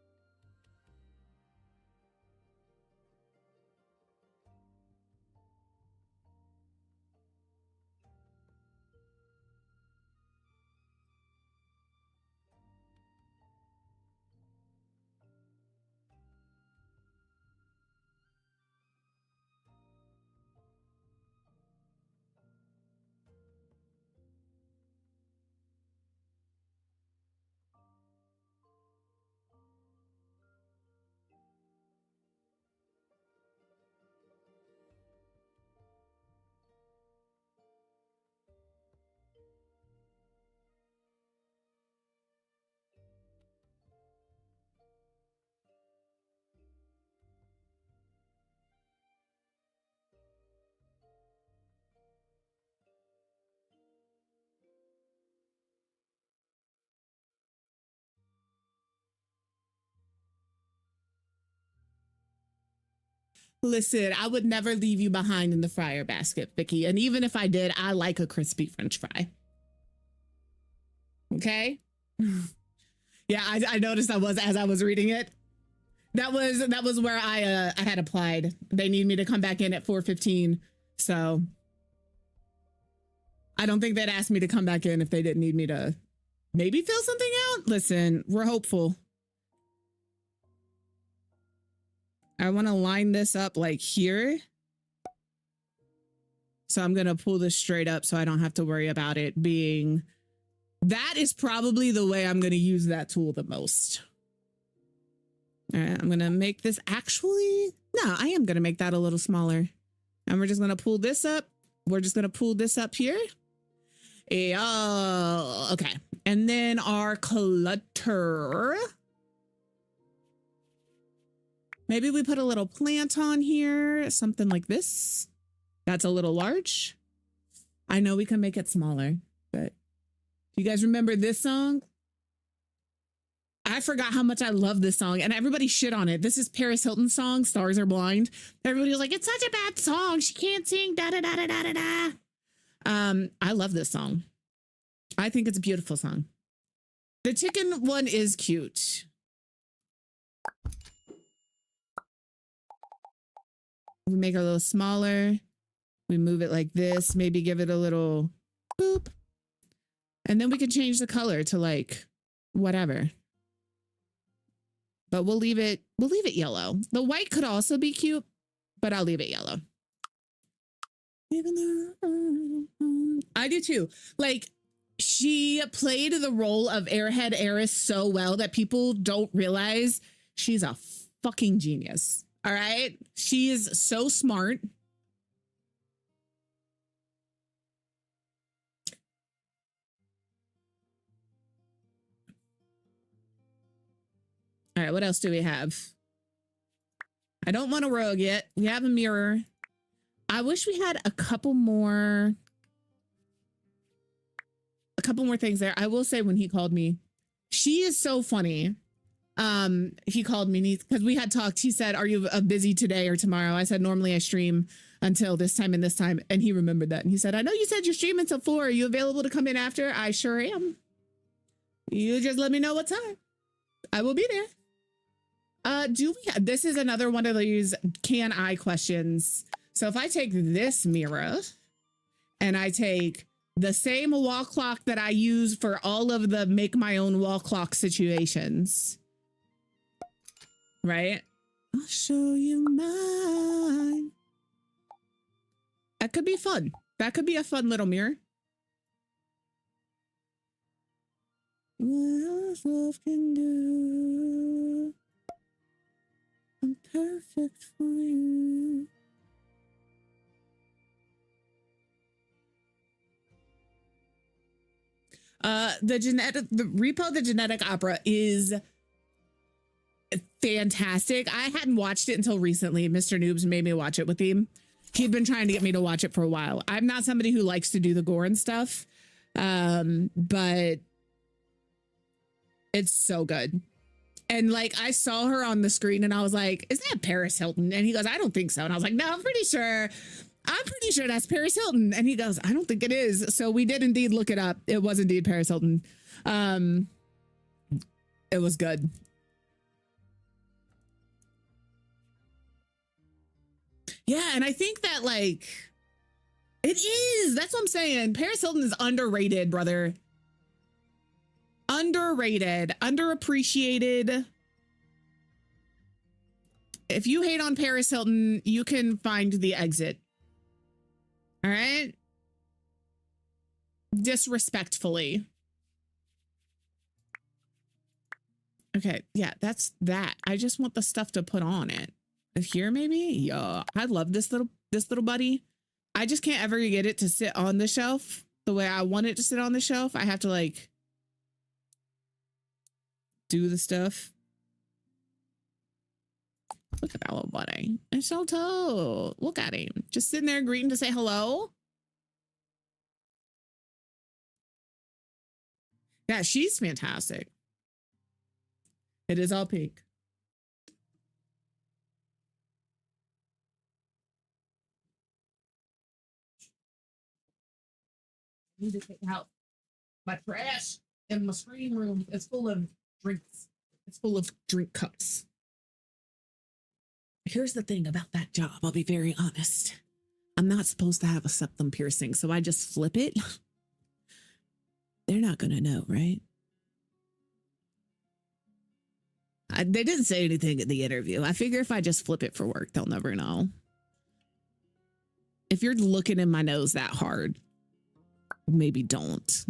Listen, I would never leave you behind in the fryer basket, Vicky. And even if I did, I like a crispy French fry. Okay? Yeah, I noticed I was as I was reading it. That was where I had applied. They need me to come back in at 4:15. So I don't think they'd ask me to come back in if they didn't need me to maybe fill something out. Listen, we're hopeful. I want to line this up like here. So I'm going to pull this straight up so I don't have to worry about it being... That is probably the way I'm going to use that tool the most. All right, I'm going to make this actually... No, I am going to make that a little smaller. And we're just going to pull this up. We're just going to pull this up here. Yeah, okay. And then our clutter... Maybe we put a little plant on here, something like this. That's a little large. I know we can make it smaller, but you guys remember this song? I forgot how much I love this song and everybody shit on it. This is Paris Hilton's song, Stars Are Blind. Everybody was like, it's such a bad song. She can't sing, da da da da da da da. I love this song. I think it's a beautiful song. The chicken one is cute. We make it a little smaller. We move it like this, maybe give it a little boop. And then we can change the color to like whatever. But we'll leave it yellow. The white could also be cute, but I'll leave it yellow. I do too. Like, she played the role of Airhead Eris so well that people don't realize she's a fucking genius. All right. She is so smart. right, what else do we have? I don't want a rogue yet. We have a mirror. I wish we had a couple more things there. I will say when he called me, she is so funny. He called me because we had talked. He said, are you busy today or tomorrow? I said, normally I stream until this time and this time. And he remembered that. And he said, I know you said you're streaming until 4. Are you available to come in after? I sure am. You just let me know what time. I will be there. This is another one of these can I questions. So if I take this mirror and I take the same wall clock that I use for all of the make my own wall clock situations, right? I'll show you mine. That could be fun. That could be a fun little mirror. What else love can do? I'm perfect for you. The Repo the Genetic Opera is fantastic. I hadn't watched it until recently. Mr. Noobs made me watch it with him. He'd been trying to get me to watch it for a while. I'm not somebody who likes to do the gore and stuff, but it's so good. And like, I saw her on the screen and I was like, is that Paris Hilton? And he goes, I don't think so. And I was like, no, I'm pretty sure that's Paris Hilton. And he goes, I don't think it is. So we did indeed look it up. It was indeed Paris Hilton. It was good. Yeah, and I think that like, it is. That's what I'm saying. Paris Hilton is underrated, brother. Underrated, underappreciated. If you hate on Paris Hilton, you can find the exit. All right? Disrespectfully. Okay, yeah, that's that. I just want the stuff to put on it. Here, maybe? Yeah, I love this little buddy. I just can't ever get it to sit on the shelf the way I want it to sit on the shelf. I have to like do the stuff. Look at that little buddy. It's so toad. Look at him. Just sitting there greeting to say hello. Yeah, she's fantastic. It is all pink. I need to take out my trash in my screen room. It's full of drinks. It's full of drink cups. Here's the thing about that job. I'll be very honest. I'm not supposed to have a septum piercing, so I just flip it. They're not going to know, right? They didn't say anything in the interview. I figure if I just flip it for work, they'll never know. If you're looking in my nose that hard, maybe don't.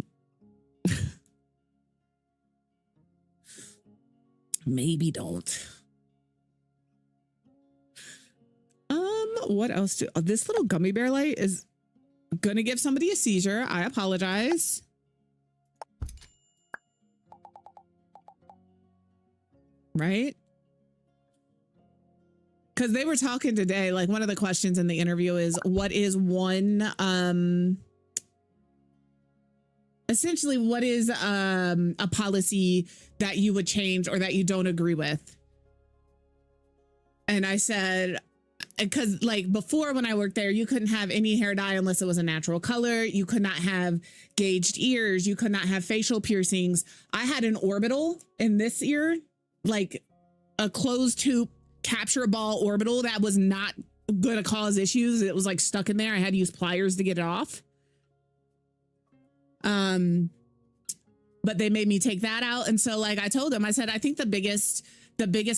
Maybe don't. What else do this little gummy bear light is gonna give somebody a seizure. I apologize. Right? Because they were talking today, like one of the questions in the interview is, what is one essentially what is a policy that you would change or that you don't agree with? And I said, because like before when I worked there, you couldn't have any hair dye unless it was a natural color. You could not have gauged ears. You could not have facial piercings. I had an orbital in this ear, like a closed tube capture ball orbital that was not going to cause issues. It was like stuck in there. I had to use pliers to get it off. But they made me take that out. And so like I told them, I said, I think the biggest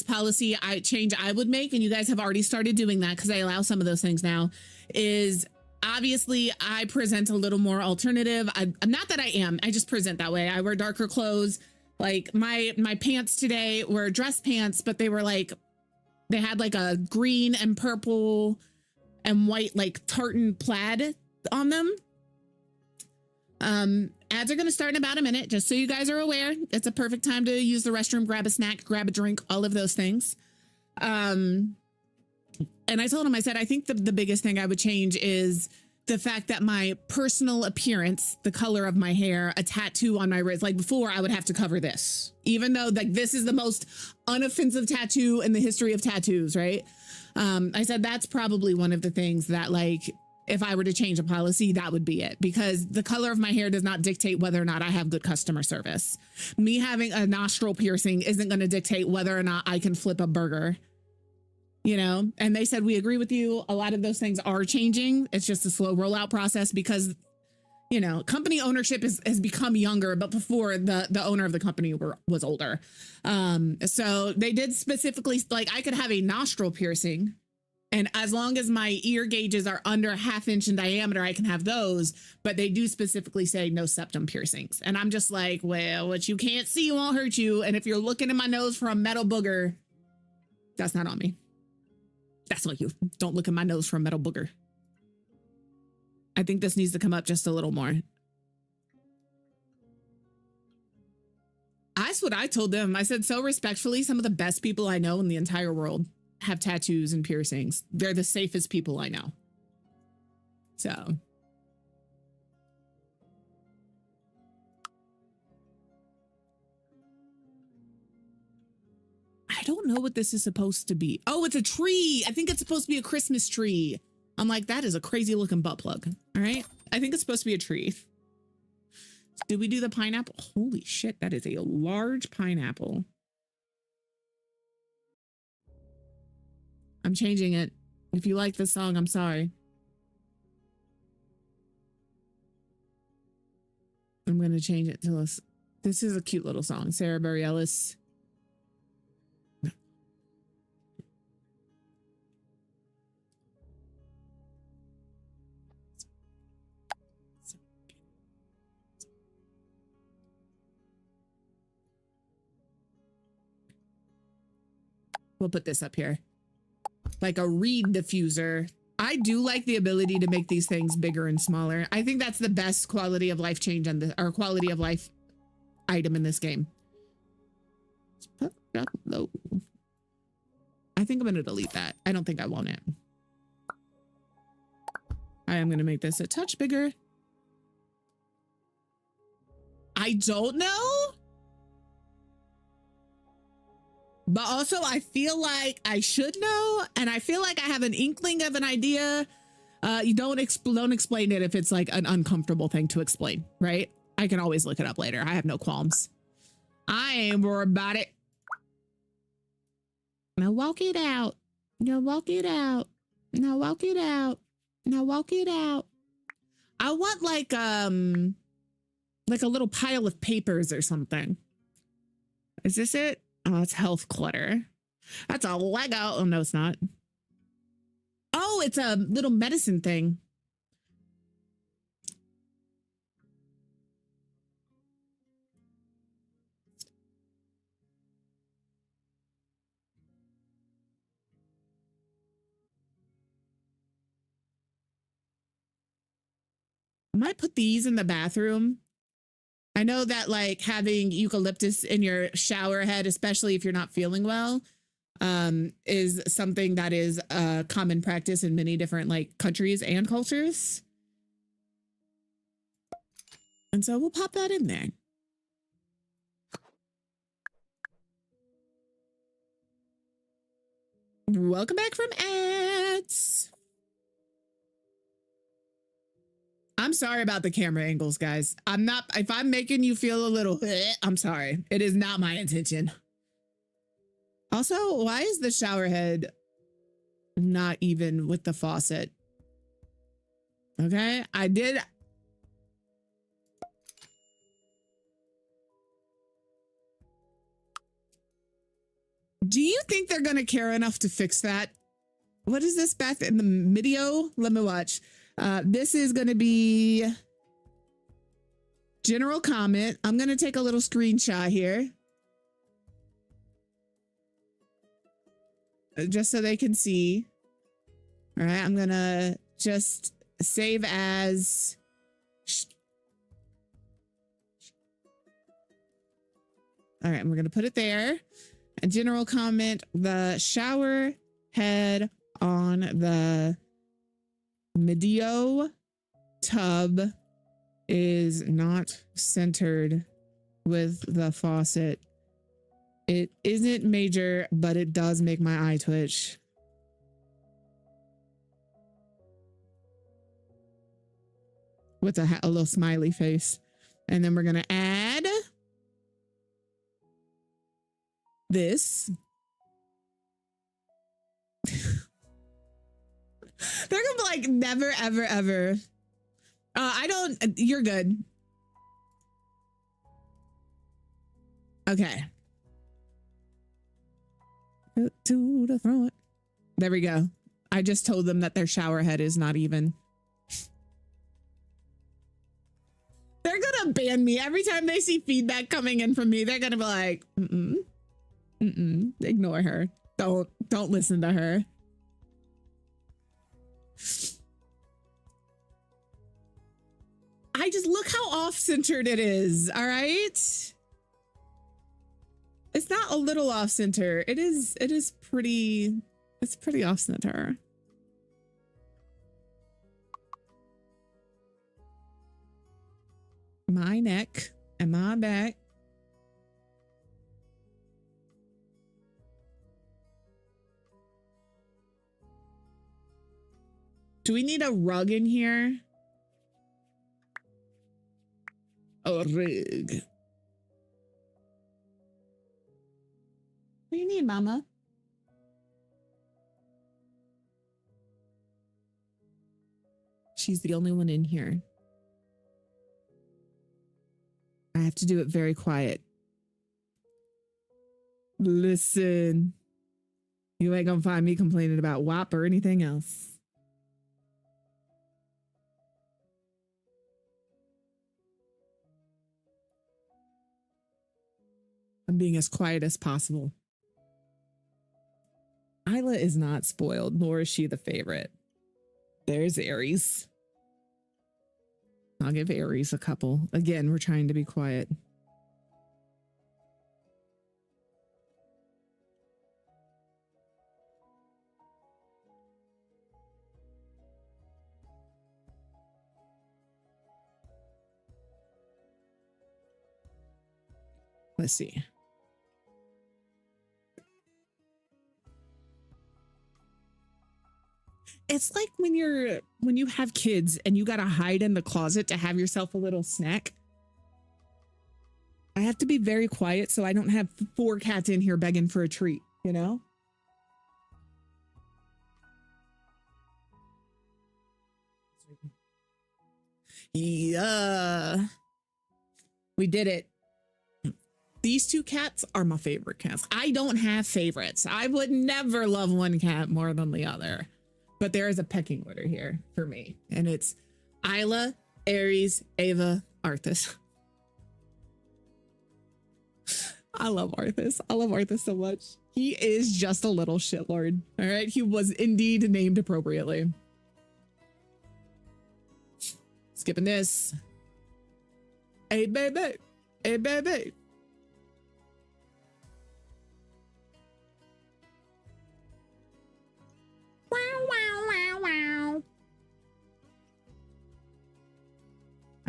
policy change I would make, and you guys have already started doing that because I allow some of those things now, is obviously I present a little more alternative. I'm not that I am, I just present that way. I wear darker clothes. Like my pants today were dress pants, but they were like, they had like a green and purple and white, like tartan plaid on them. Ads are going to start in about a minute, just so you guys are aware. It's a perfect time to use the restroom, grab a snack, grab a drink, all of those things. And I told him, I said, I think the biggest thing I would change is the fact that my personal appearance, the color of my hair, a tattoo on my wrist, like before I would have to cover this, even though like this is the most unoffensive tattoo in the history of tattoos, right? I said, that's probably one of the things that like, if I were to change a policy, that would be it, because the color of my hair does not dictate whether or not I have good customer service. Me having a nostril piercing isn't going to dictate whether or not I can flip a burger. You know, and they said, we agree with you. A lot of those things are changing. It's just a slow rollout process because, you know, company ownership has become younger, but before the owner of the company was older. So they did specifically, like I could have a nostril piercing, and as long as my ear gauges are under a 1/2 inch in diameter, I can have those, but they do specifically say no septum piercings. And I'm just like, well, what you can't see won't hurt you. And if you're looking in my nose for a metal booger, that's not on me. That's what you don't look at my nose for a metal booger. I think this needs to come up just a little more. That's what I told them. I said, so respectfully, some of the best people I know in the entire world have tattoos and piercings. They're the safest people I know. So. I don't know what this is supposed to be. Oh, it's a tree. I think it's supposed to be a Christmas tree. I'm like, that is a crazy looking butt plug. All right. I think it's supposed to be a tree. Did we do the pineapple? Holy shit. That is a large pineapple. I'm changing it. If you like this song, I'm sorry. I'm going to change it to this. This is a cute little song. Sarah Bareilles. We'll put this up here. Like a reed diffuser. I do like the ability to make these things bigger and smaller. I think that's the best quality of life change on the, or quality of life item in this game. I think I'm going to delete that. I don't think I want it. I am going to make this a touch bigger. I don't know. But also, I feel like I should know, and I feel like I have an inkling of an idea. You don't explain it if it's like an uncomfortable thing to explain, right? I can always look it up later. I have no qualms. I ain't worried about it. Now walk it out. Now walk it out. Now walk it out. Now walk it out. I want like a little pile of papers or something. Is this it? Oh, it's health clutter. That's a Lego. Oh, no, it's not. Oh, it's a little medicine thing. I might put these in the bathroom. I know that like having eucalyptus in your shower head, especially if you're not feeling well, is something that is a common practice in many different like countries and cultures. And so we'll pop that in there. Welcome back from ads. I'm sorry about the camera angles, guys. If I'm making you feel a little, I'm sorry. It is not my intention. Also, why is the shower head not even with the faucet? Okay, I did. Do you think they're going to care enough to fix that? What is this back in the video? Let me watch. This is going to be general comment. I'm going to take a little screenshot here. Just so they can see. All right, I'm going to just save as All right, and we're going to put it there. A general comment, the shower head on the Medio tub is not centered with the faucet. It isn't major, but it does make my eye twitch. With a little smiley face. And then we're going to add this. They're gonna be like, never, ever, ever. You're good. Okay. To the front. There we go. I just told them that their shower head is not even. They're gonna ban me every time they see feedback coming in from me. They're gonna be like, ignore her. Don't listen to her. I just look how off-centered it is. All right. It's not a little off-center. It's pretty off-center. My neck and my back. Do we need a rug in here? A rug. What do you need, Mama? She's the only one in here. I have to do it very quiet. Listen, you ain't gonna find me complaining about WAP or anything else. I'm being as quiet as possible. Isla is not spoiled, nor is she the favorite. There's Aries. I'll give Aries a couple. Again, we're trying to be quiet. Let's see. It's like when you have kids and you gotta hide in the closet to have yourself a little snack. I have to be very quiet so I don't have 4 cats in here begging for a treat, you know? Yeah. We did it. These 2 cats are my favorite cats. I don't have favorites. I would never love one cat more than the other. But there is a pecking order here for me. And it's Isla, Aries, Ava, Arthas. I love Arthas. I love Arthas so much. He is just a little shitlord. All right. He was indeed named appropriately. Skipping this. Hey, baby. Hey, baby.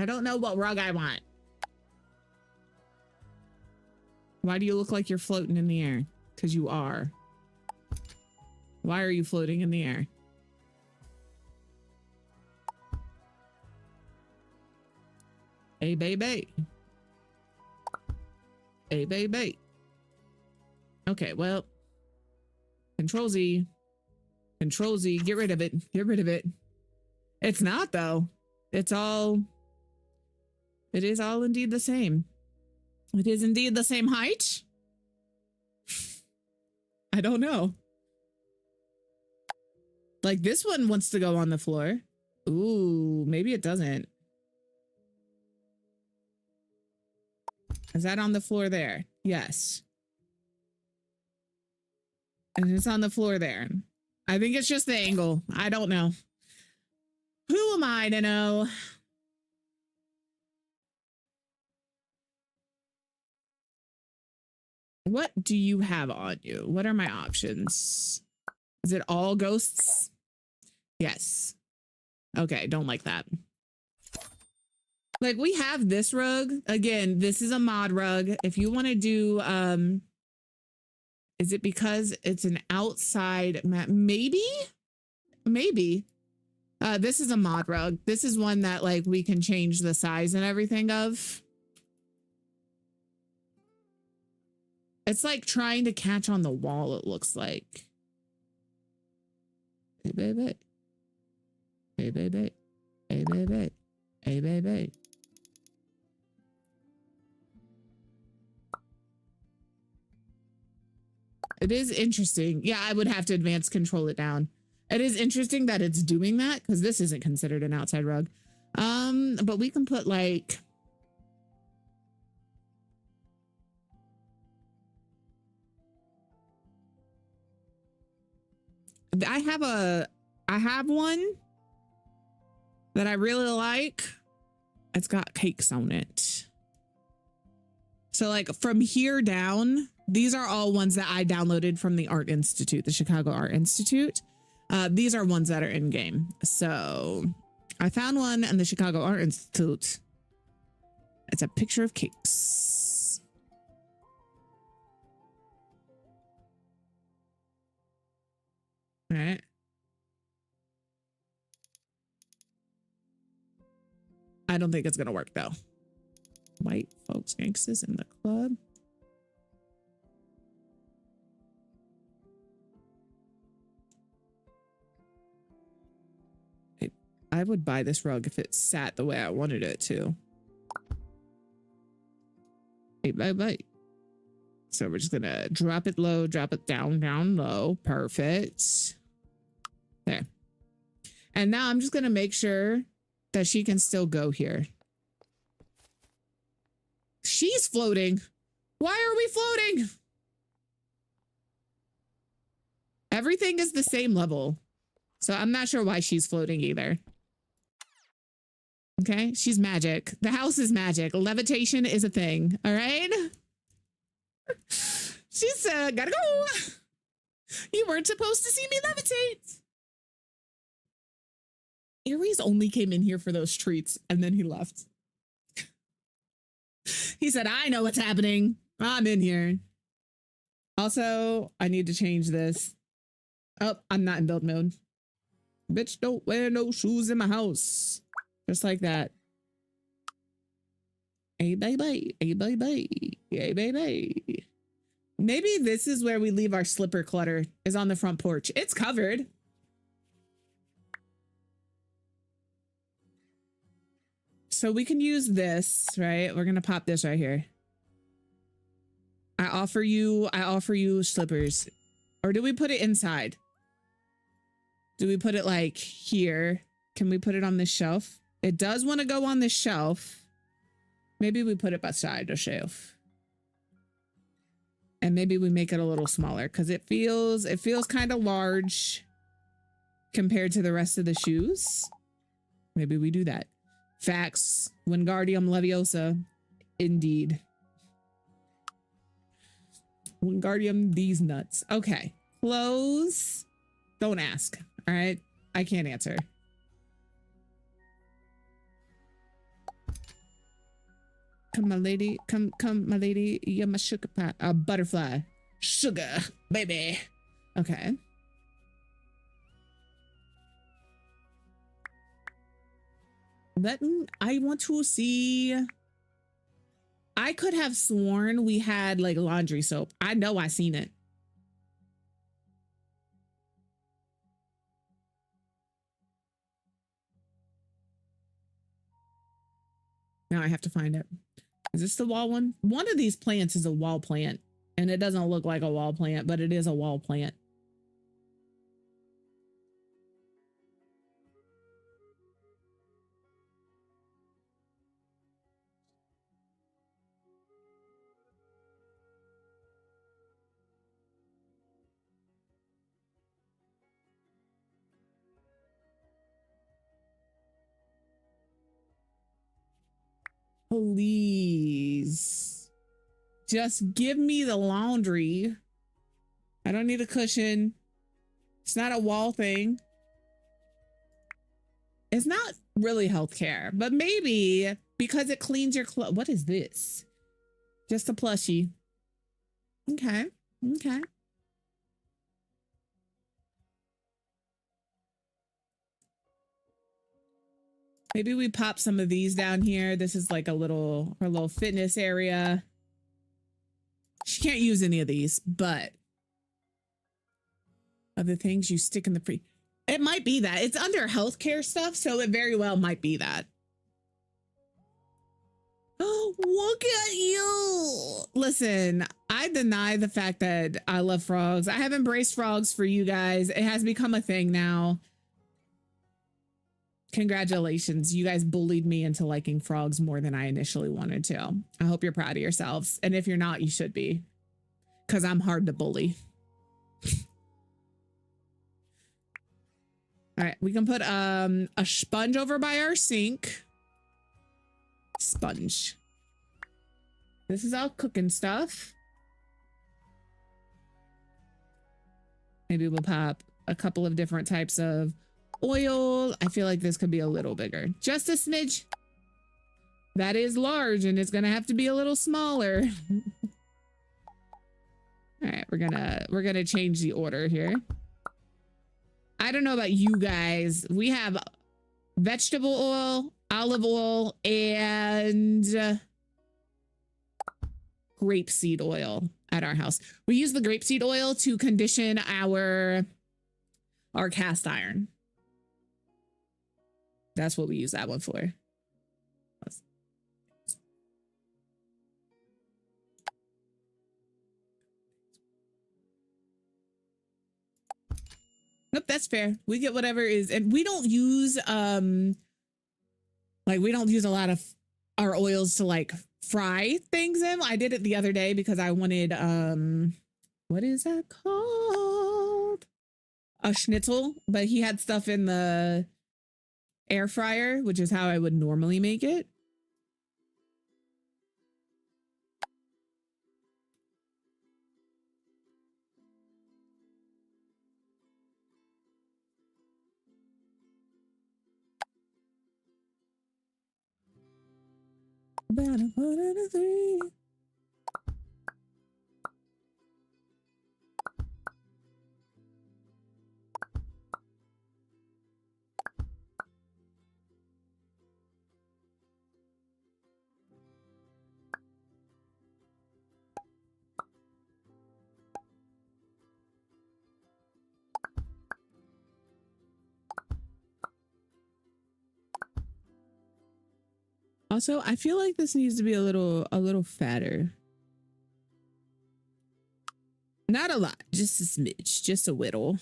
I don't know what rug I want. Why do you look like you're floating in the air? Because you are. Why are you floating in the air? Hey, baby. Hey, baby. Okay, well. Control Z. Control Z. Get rid of it. Get rid of it. It's not, though. It's all... It is all indeed the same. It is indeed the same height. I don't know. Like this one wants to go on the floor. Ooh, maybe it doesn't. Is that on the floor there? Yes. And it's on the floor there. I think it's just the angle. I don't know. Who am I to know? What do you have on you? What are my options? Is it all ghosts? Yes. Okay, don't like that. Like, we have this rug. Again, this is a mod rug. If you want to do, is it because it's an outside mat? Maybe. This is a mod rug. This is one that like we can change the size and everything of. It's like trying to catch on the wall, it looks like. Hey, baby. Hey, baby. Hey, baby. Hey, baby. It is interesting. Yeah, I would have to advanced control it down. It is interesting that it's doing that because this isn't considered an outside rug. But we can put like... I have one that I really like. It's got cakes on it. So like from here down, these are all ones that I downloaded from the Art Institute, the Chicago Art Institute. These are ones that are in game. So I found one in the Chicago Art Institute. It's a picture of cakes. All right. I don't think it's going to work though. White folks gangsters in the club. I would buy this rug if it sat the way I wanted it to. Bye. So we're just gonna drop it low, drop it down low. Perfect. There. And now I'm just gonna make sure that she can still go here. She's floating. Why are we floating? Everything is the same level. So I'm not sure why she's floating either. Okay, she's magic. The house is magic. Levitation is a thing. All right. She's gotta go. You weren't supposed to see me levitate. Aries only came in here for those treats and then he left. He said, I know what's happening. I'm in here. Also, I need to change this. Oh, I'm not in build mode. Bitch, don't wear no shoes in my house. Just like that. Hey, baby. Hey, baby. Hey, baby. Maybe this is where we leave our slipper clutter, is on the front porch. It's covered. So we can use this, right? We're going to pop this right here. I offer you slippers. Or do we put it inside? Do we put it like here? Can we put it on this shelf? It does want to go on this shelf. Maybe we put it beside the shelf. And maybe we make it a little smaller because it feels kind of large compared to the rest of the shoes. Maybe we do that. Facts. Wingardium Leviosa. Indeed. Wingardium these nuts. Okay. Clothes. Don't ask. All right. I can't answer. Come, my lady. Come, my lady. You're my sugar pie. A butterfly. Sugar, baby. Okay. I want to see. I could have sworn we had like laundry soap. I know I seen it. Now I have to find it. Is this the wall one? One of these plants is a wall plant, and it doesn't look like a wall plant, but it is a wall plant. Please. Just give me the laundry. I don't need a cushion. It's not a wall thing. It's not really healthcare, but maybe because it cleans your clothes. What is this? Just a plushie. Okay. Okay. Maybe we pop some of these down here. This is like her little fitness area. She can't use any of these, but other things you stick in the it might be that. It's under healthcare stuff, so it very well might be that. Oh, look at you. Listen, I deny the fact that I love frogs. I have embraced frogs for you guys. It has become a thing now. Congratulations. You guys bullied me into liking frogs more than I initially wanted to. I hope you're proud of yourselves. And if you're not, you should be. Because I'm hard to bully. All right, we can put a sponge over by our sink. Sponge. This is all cooking stuff. Maybe we'll pop a couple of different types of oil. I feel like this could be a little bigger. Just a smidge. That is large and it's gonna have to be a little smaller. All right, we're gonna change the order here. I don't know about you guys. We have vegetable oil, olive oil, and grapeseed oil at our house. We use the grapeseed oil to condition our cast iron. That's what we use that one for. Nope, that's fair. We get whatever is, and we don't use like we don't use a lot of our oils to like fry things in. I did it the other day because I wanted what is that called? A schnitzel, but he had stuff in the air fryer, which is how I would normally make it. Better put it in 3. Also, I feel like this needs to be a little fatter. Not a lot, just a smidge, just a whittle.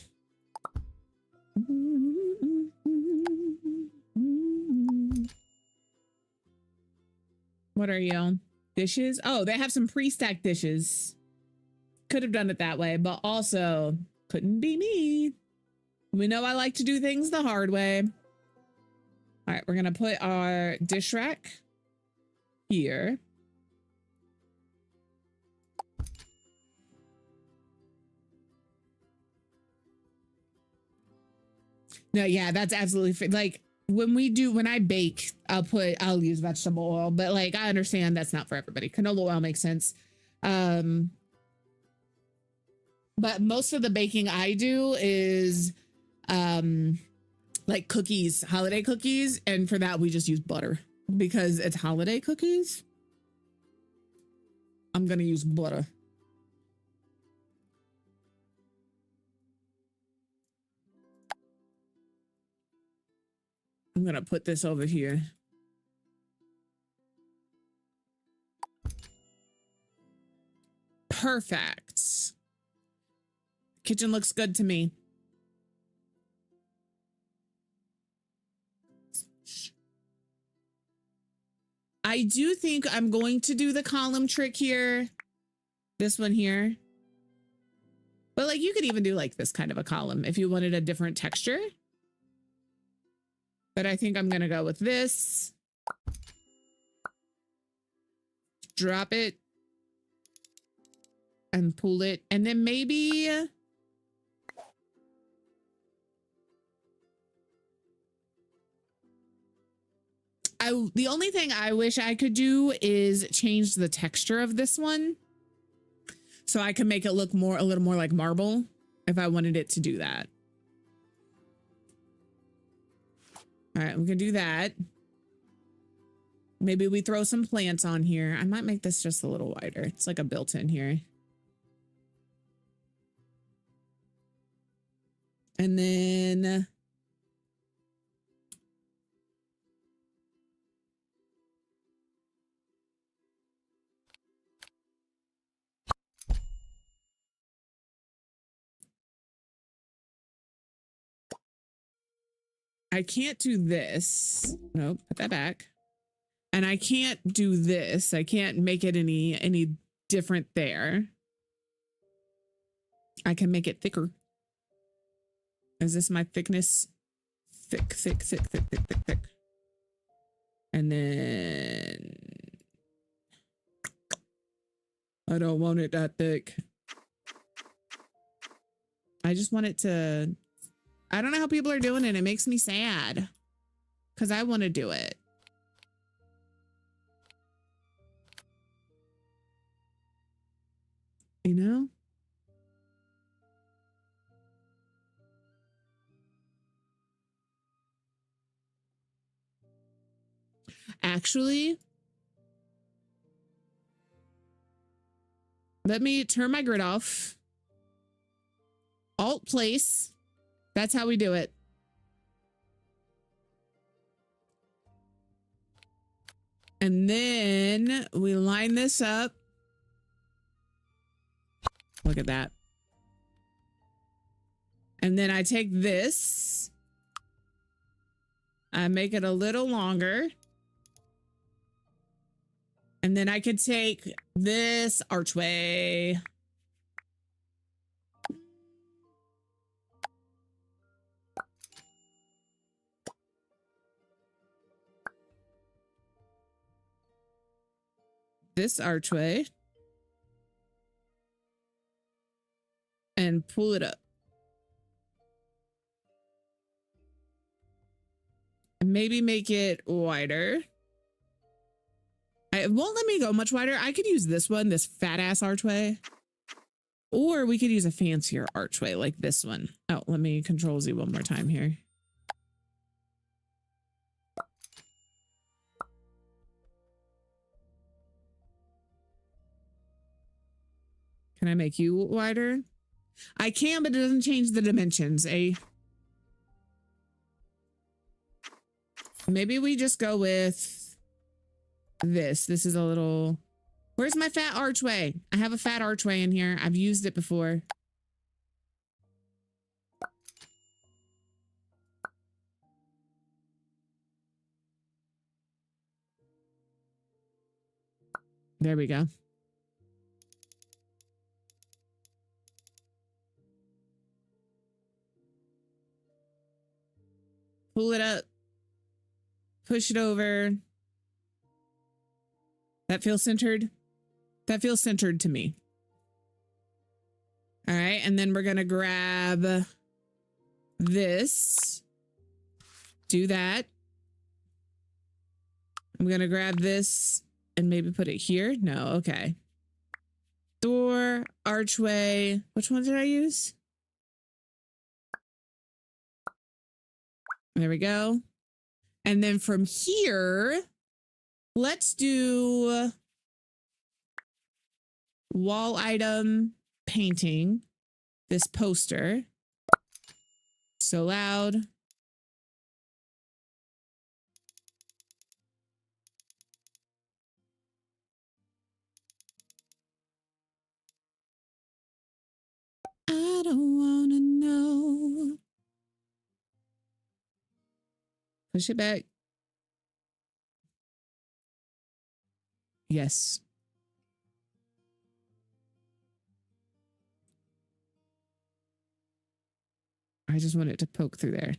What are you? Dishes? Oh, they have some pre-stacked dishes. Could have done it that way, but also couldn't be me. We know I like to do things the hard way. All right, we're gonna put our dish rack here. No, yeah, that's absolutely like when I bake, I'll use vegetable oil, but like I understand that's not for everybody. Canola oil makes sense. But most of the baking I do is like cookies, holiday cookies, and for that we just use butter because it's holiday cookies. I'm gonna use butter. I'm gonna put this over here. Perfect. Kitchen looks good to me. I do think I'm going to do the column trick here. This one here. But like you could even do like this kind of a column if you wanted a different texture. But I think I'm going to go with this. Drop it. and pull it. And then maybe the only thing I wish I could do is change the texture of this one so I can make it look a little more like marble if I wanted it to do that. All right, we can do that. Maybe we throw some plants on here. I might make this just a little wider. It's like a built-in here. And then I can't do this. Nope, put that back. And I can't do this. I can't make it any different there. I can make it thicker. Is this my thickness? Thick, thick, thick, thick, thick, thick, thick. And then I don't want it that thick. I just want it to, I don't know how people are doing it. It makes me sad because I want to do it. You know? Actually, let me turn my grid off. Alt place. That's how we do it. And then we line this up. Look at that. And then I take this. I make it a little longer. And then I could take this archway. This archway. And pull it up. And maybe make it wider. It won't let me go much wider. I could use this one, this fat ass archway. Or we could use a fancier archway like this one. Oh, let me Control Z one more time here. Can I make you wider? I can, but it doesn't change the dimensions. Maybe we just go with this. This is a little... Where's my fat archway? I have a fat archway in here. I've used it before. There we go. Pull it up. Push it over. That feels centered. That feels centered to me. All right. And then we're going to grab this. Do that. I'm going to grab this and maybe put it here. No. Okay. Door, archway. Which one did I use? There we go. And then from here, let's do wall item painting. This poster. So loud. I don't want to know. Push it back. Yes. I just want it to poke through there.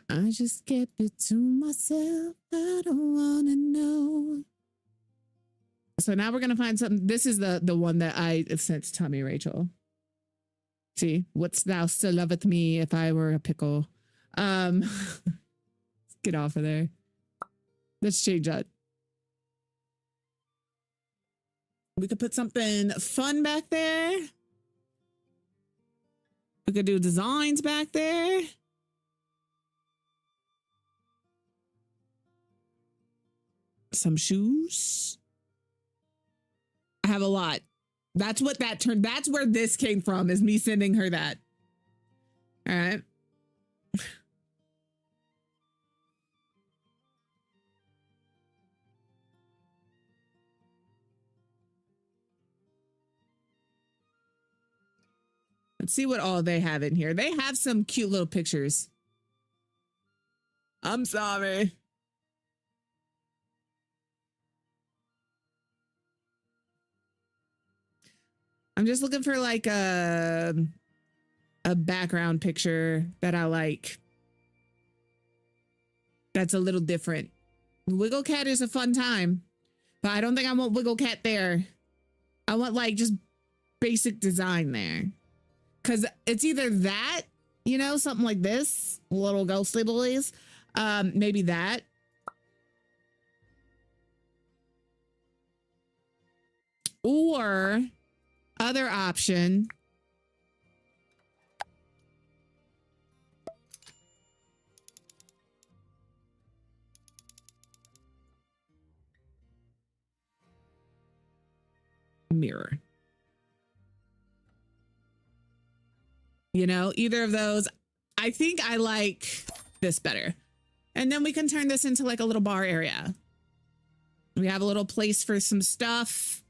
I just kept it to myself. I don't want to know. So now we're going to find something. This is the one that I sent to Tommy Rachel. See, wouldst thou still loveth me if I were a pickle? Get off of there. Let's change that. We could put something fun back there. We could do designs back there. Some shoes. I have a lot. That's what that turned. That's where this came from, is me sending her that. All right. Let's see what all they have in here. They have some cute little pictures. I'm sorry. I'm just looking for like a background picture that I like. That's a little different. Wiggle Cat is a fun time, but I don't think I want Wiggle Cat there. I want like just basic design there. Cause it's either that, you know, something like this, little ghostly boys. Maybe that. Or other option. Mirror. You know, either of those. I think I like this better. And then we can turn this into like a little bar area. We have a little place for some stuff.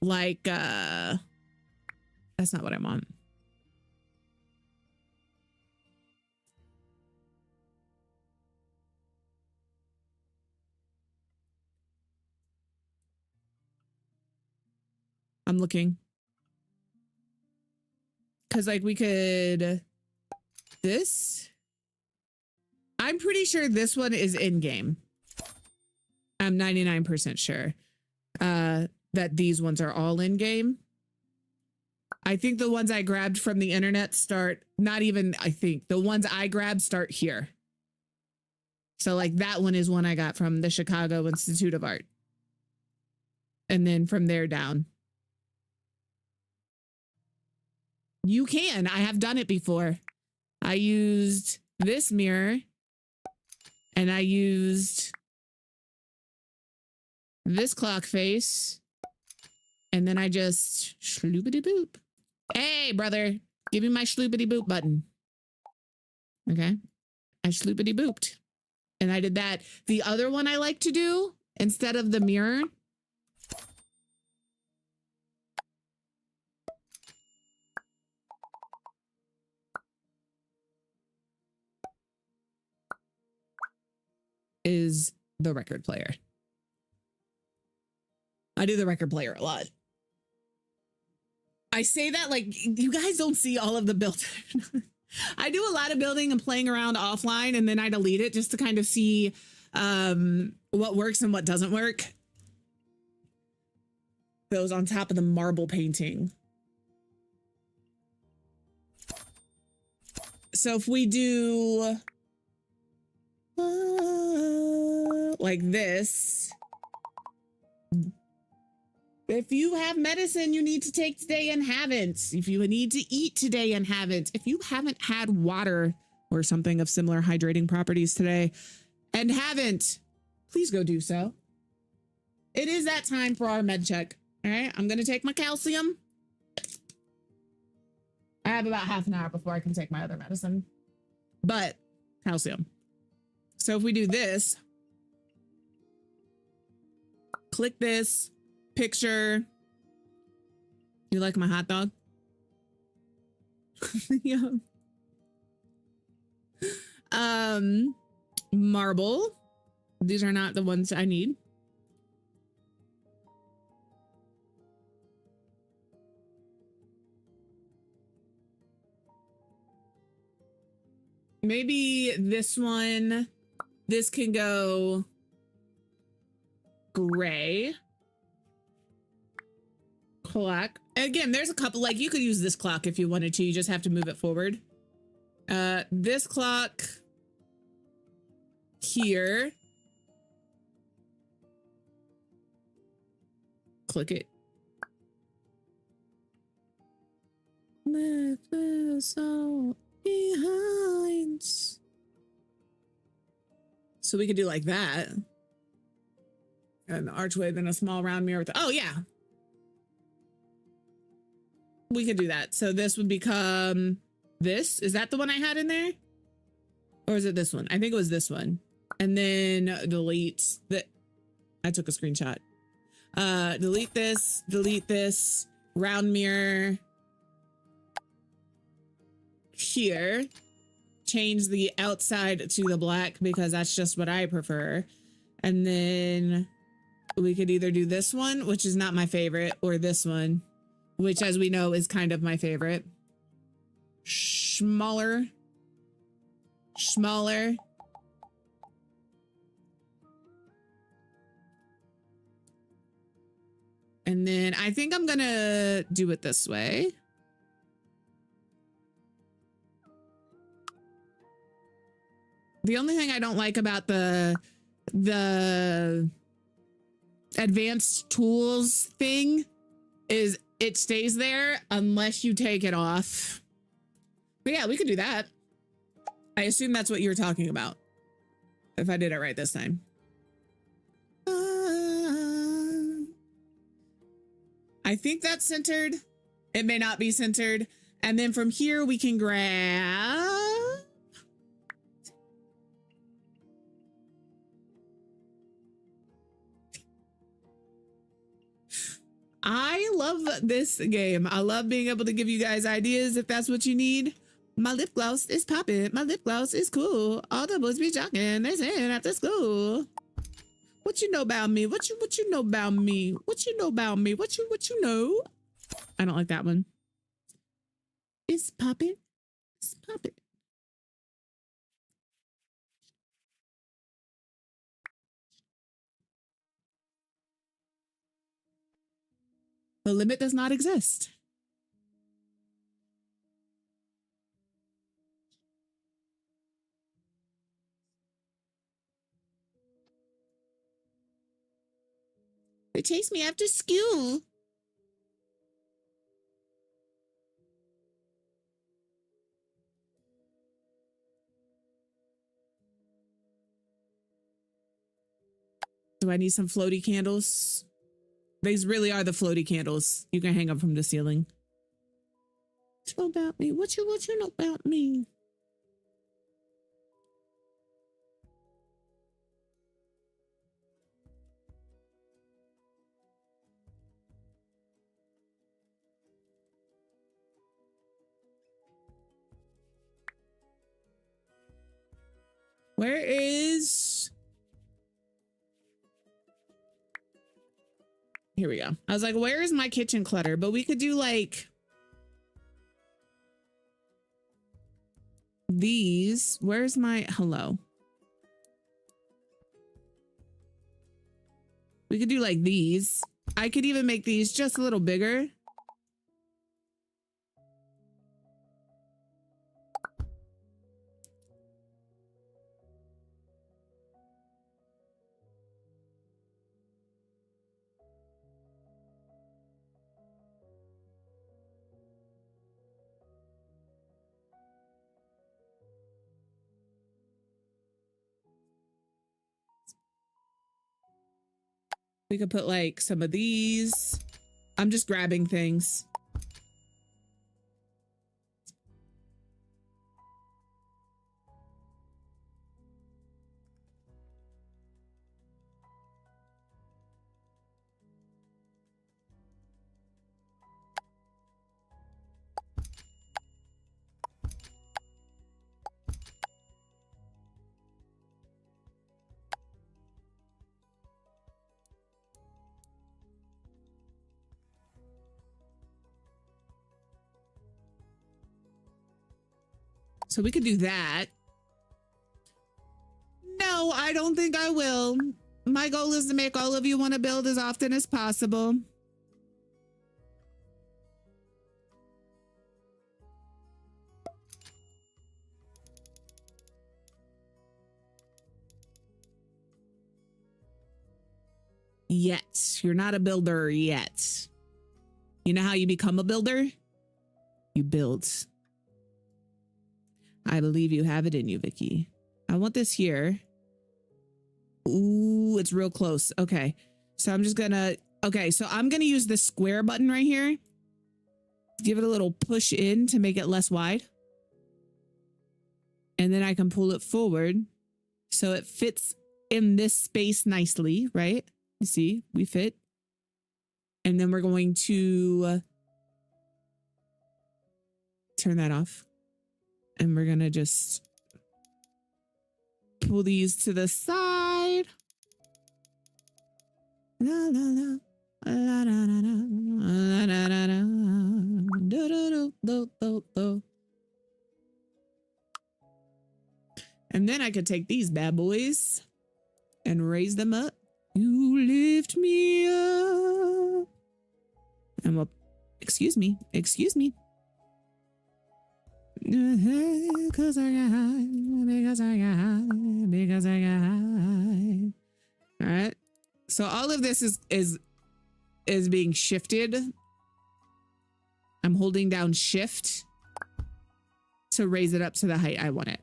Like, that's not what I want. I'm looking. Cause like we could, this. I'm pretty sure this one is in game. I'm 99% sure that these ones are all in game. I think the ones I grabbed from the internet start, not even, I think the ones I grabbed start here. So like that one is one I got from the Chicago Institute of Art. And then from there down. You can. I have done it before. I used this mirror and I used this clock face. And then I just shloopity boop. Hey, brother, give me my shloopity boop button. Okay. I shloopity booped. And I did that. The other one I like to do instead of the mirror is the record player. I do the record player a lot. I say that like you guys don't see all of the build. I do a lot of building and playing around offline, and then I delete it just to kind of see what works and what doesn't work. Those on top of the marble painting. So if we do like this, if you have medicine you need to take today and haven't, if you need to eat today and haven't, if you haven't had water or something of similar hydrating properties today and haven't, please go do so. It is that time for our med check. All right, I'm going to take my calcium. I have about half an hour before I can take my other medicine, but calcium. So if we do this, click this picture. You like my hot dog? Yeah. Marble. These are not the ones I need. Maybe this one, this can go gray. clock. Again, there's a couple, like you could use this clock if you wanted to. You just have to move it forward. This clock here. Click it. Left us all behind. So we could do like that. An archway, then a small round mirror. Oh yeah. We could do that. So this would become this. Is that the one I had in there? Or is it this one? I think it was this one. And then delete the, I took a screenshot. Delete this, round mirror here. Change the outside to the black because that's just what I prefer. And then we could either do this one, which is not my favorite, or this one, which as we know is kind of my favorite. Smaller. And then I think I'm gonna do it this way. The only thing I don't like about the advanced tools thing is it stays there unless you take it off. But yeah, we could do that. I assume that's what you're talking about. If I did it right this time. I think that's centered. It may not be centered. And then from here we can grab. I love this game. I love being able to give you guys ideas if that's what you need. My lip gloss is popping. My lip gloss is cool. All the boys be jocking. They're saying after school. What you know about me? What you know about me? What you know about me? What you know? I don't like that one. It's popping. It's popping. The limit does not exist. They chase me after school. Do I need some floaty candles? These really are the floaty candles. You can hang them from the ceiling. What you know about me? What you know about me? Where is... Here we go. I was like, where is my kitchen clutter? But we could do like these. Where's my hello? We could do like these. I could even make these just a little bigger. We could put like some of these. I'm just grabbing things. So we could do that. No, I don't think I will. My goal is to make all of you want to build as often as possible. yet. You're not a builder yet. You know how you become a builder? You build. I believe you have it in you, Vicky. I want this here. Ooh, it's real close. Okay. So I'm just gonna, okay. So I'm gonna use the square button right here. Give it a little push in to make it less wide. And then I can pull it forward so it fits in this space nicely, right? You see, we fit. And then we're going to turn that off. And we're going to just pull these to the side. La, la, la. La, la, la, la, la, la, la, la. Do, do, do, do, do. And then I could take these bad boys and raise them up. You lift me up. And we'll, excuse me. Because I got high, because I got high, because I got high. All right. So all of this is being shifted. I'm holding down shift to raise it up to the height I want it.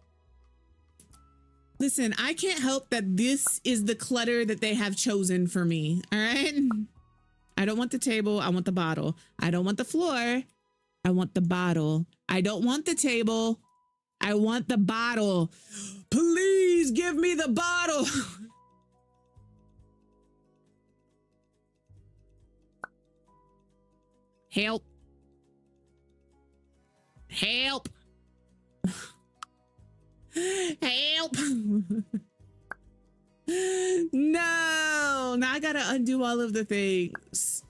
Listen, I can't help that this is the clutter that they have chosen for me. All right. I don't want the table. I want the bottle. I don't want the floor. I want the bottle. I don't want the table. I want the bottle. Please give me the bottle. Help. Help. Help. No. Now I gotta undo all of the things.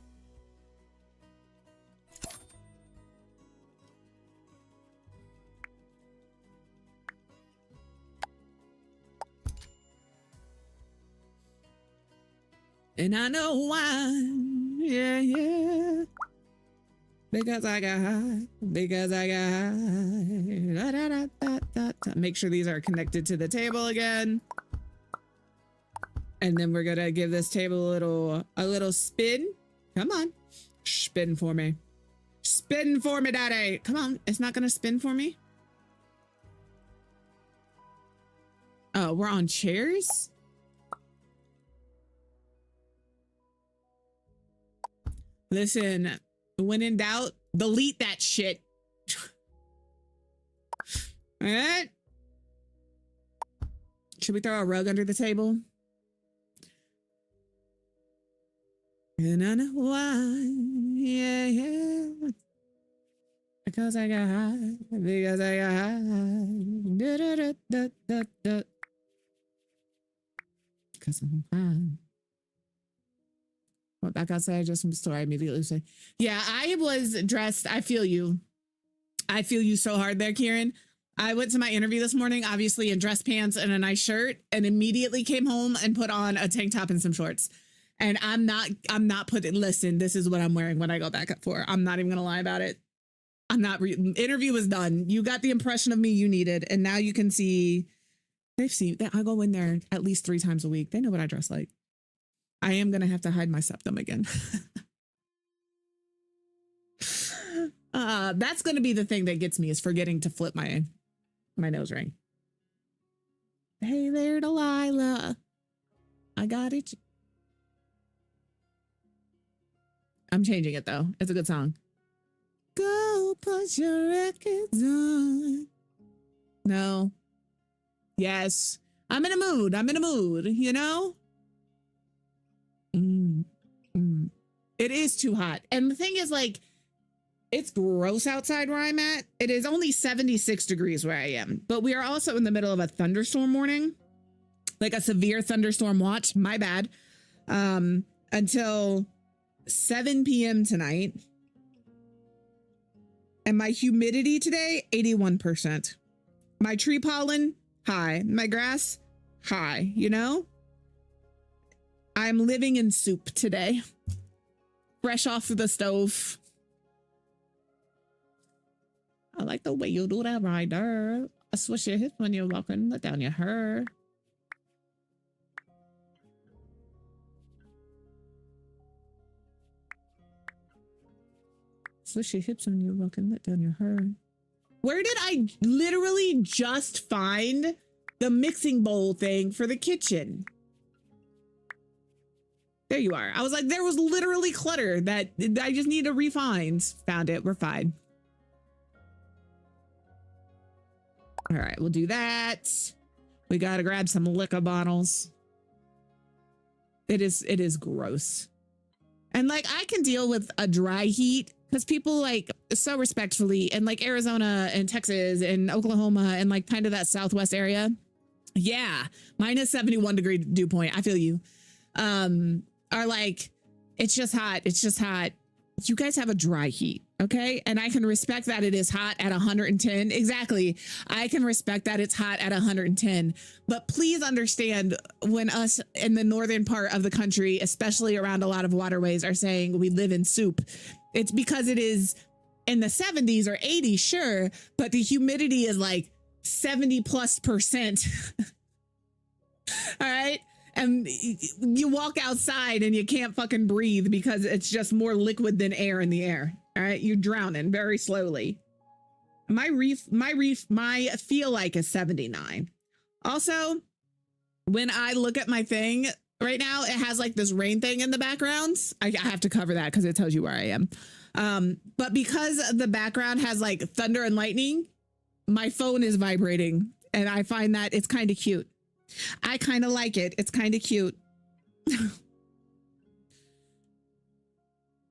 And I know why. Yeah, yeah. Because I got high. Because I got high. Da, da, da, da, da, da. Make sure these are connected to the table again. And then we're gonna give this table a little spin. Come on. Spin for me. Spin for me, daddy. Come on. It's not gonna spin for me. Oh, we're on chairs? Listen, when in doubt, delete that shit. All right. Should we throw a rug under the table? And I know why. Yeah, yeah. Because I got high. Because I got high. Da, da, da, da, da, da. Because I'm high. Went back outside just from the store. I immediately say, yeah, I was dressed. I feel you. I feel you so hard there, Kieran. I went to my interview this morning, obviously in dress pants and a nice shirt, and immediately came home and put on a tank top and some shorts. And I'm not putting, listen, this is what I'm wearing when I go back up for. I'm not even going to lie about it. Interview was done. You got the impression of me you needed. And now you can see, they've seen that I go in there at least 3 times a week. They know what I dress like. I am going to have to hide my septum again. That's going to be the thing that gets me, is forgetting to flip my nose ring. Hey there, Delilah. I got it. I'm changing it though. It's a good song. Go put your records on. No. Yes. I'm in a mood. You know? It is too hot. And the thing is, like, it's gross outside where I'm at. It is only 76 degrees where I am, but we are also in the middle of a thunderstorm warning, like a severe thunderstorm watch. My bad. Until 7 p.m. tonight. And my humidity today, 81%. My tree pollen, high. My grass, high, you know? I'm living in soup today. Fresh off of the stove. I like the way you do that right there. I swish your hips when you're walking. Let down your hair. Swish your hips on your walking, let down your hair. Where did I literally just find the mixing bowl thing for the kitchen? There you are. I was like, there was literally clutter that I just need to refine. Found it. We're fine. All right, we'll do that. We got to grab some liquor bottles. It is gross. And like, I can deal with a dry heat because people like so respectfully in like Arizona and Texas and Oklahoma and like kind of that Southwest area. Yeah. Minus 71 degree dew point. I feel you. Are like, it's just hot. It's just hot. You guys have a dry heat. Okay. And I can respect that it is hot at 110. Exactly. I can respect that it's hot at 110. But please understand when us in the northern part of the country, especially around a lot of waterways, are saying we live in soup, it's because it is in the 70s or 80s, sure. But the humidity is like 70+%. All right. And you walk outside and you can't fucking breathe because it's just more liquid than air in the air. All right. You're drowning very slowly. My feel like is 79. Also, when I look at my thing right now, it has like this rain thing in the background. I have to cover that because it tells you where I am. But because the background has like thunder and lightning, my phone is vibrating and I find that it's kind of cute. I kind of like it. It's kind of cute.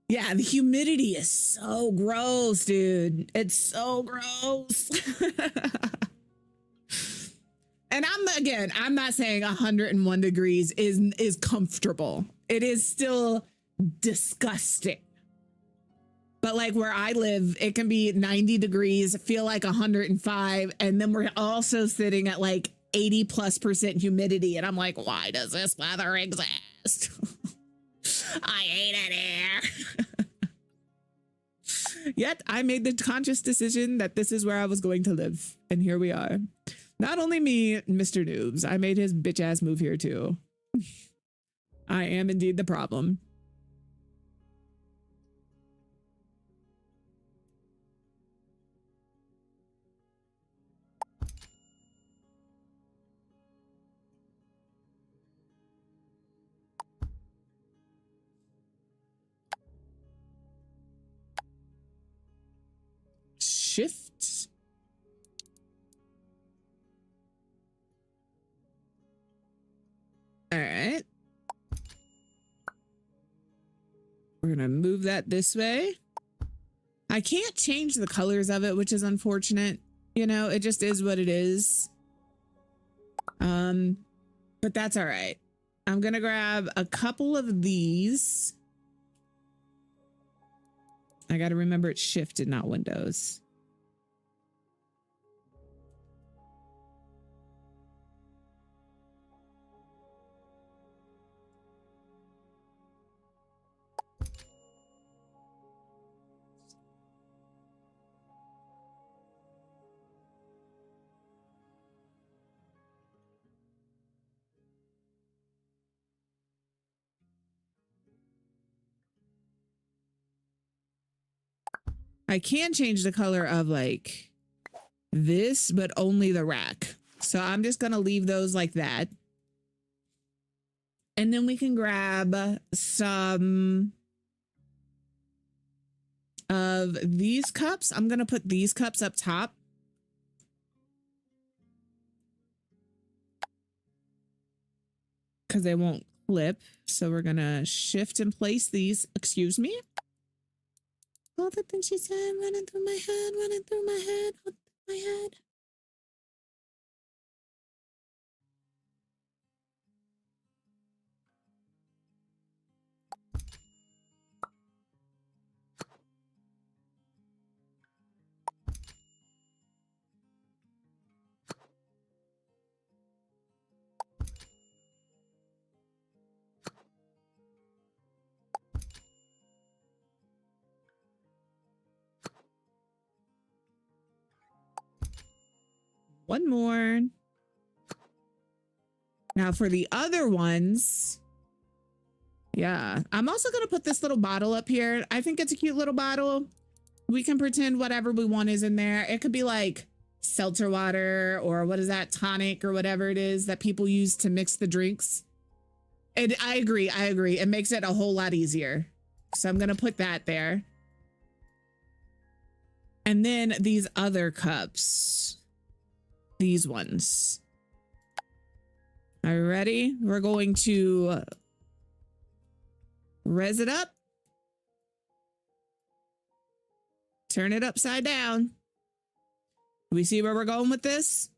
Yeah, the humidity is so gross, dude. It's so gross. And I'm not saying 101 degrees is comfortable. It is still disgusting. But like where I live, it can be 90 degrees, feel like 105. And then we're also sitting at like 80+% humidity. And I'm like, why does this weather exist? I hate it here. Yet I made the conscious decision that this is where I was going to live. And here we are. Not only me, Mr. Noobs, I made his bitch ass move here too. I am indeed the problem. Shift. All right. We're gonna move that this way. I can't change the colors of it, which is unfortunate. You know, it just is what it is. But that's all right. I'm gonna grab a couple of these. I gotta remember it's Shift and not Windows. I can change the color of like this, but only the rack. So I'm just going to leave those like that. And then we can grab some of these cups. I'm going to put these cups up top. Because they won't clip. So we're going to shift and place these. Excuse me. All the things she said running through my head, running through my head, my head. One more. Now for the other ones. Yeah, I'm also going to put this little bottle up here. I think it's a cute little bottle. We can pretend whatever we want is in there. It could be like seltzer water or what is that, tonic or whatever it is that people use to mix the drinks. And I agree. It makes it a whole lot easier. So I'm going to put that there. And then these other cups, these ones. Are you ready? We're going to res it up. Turn it upside down. Do we see where we're going with this?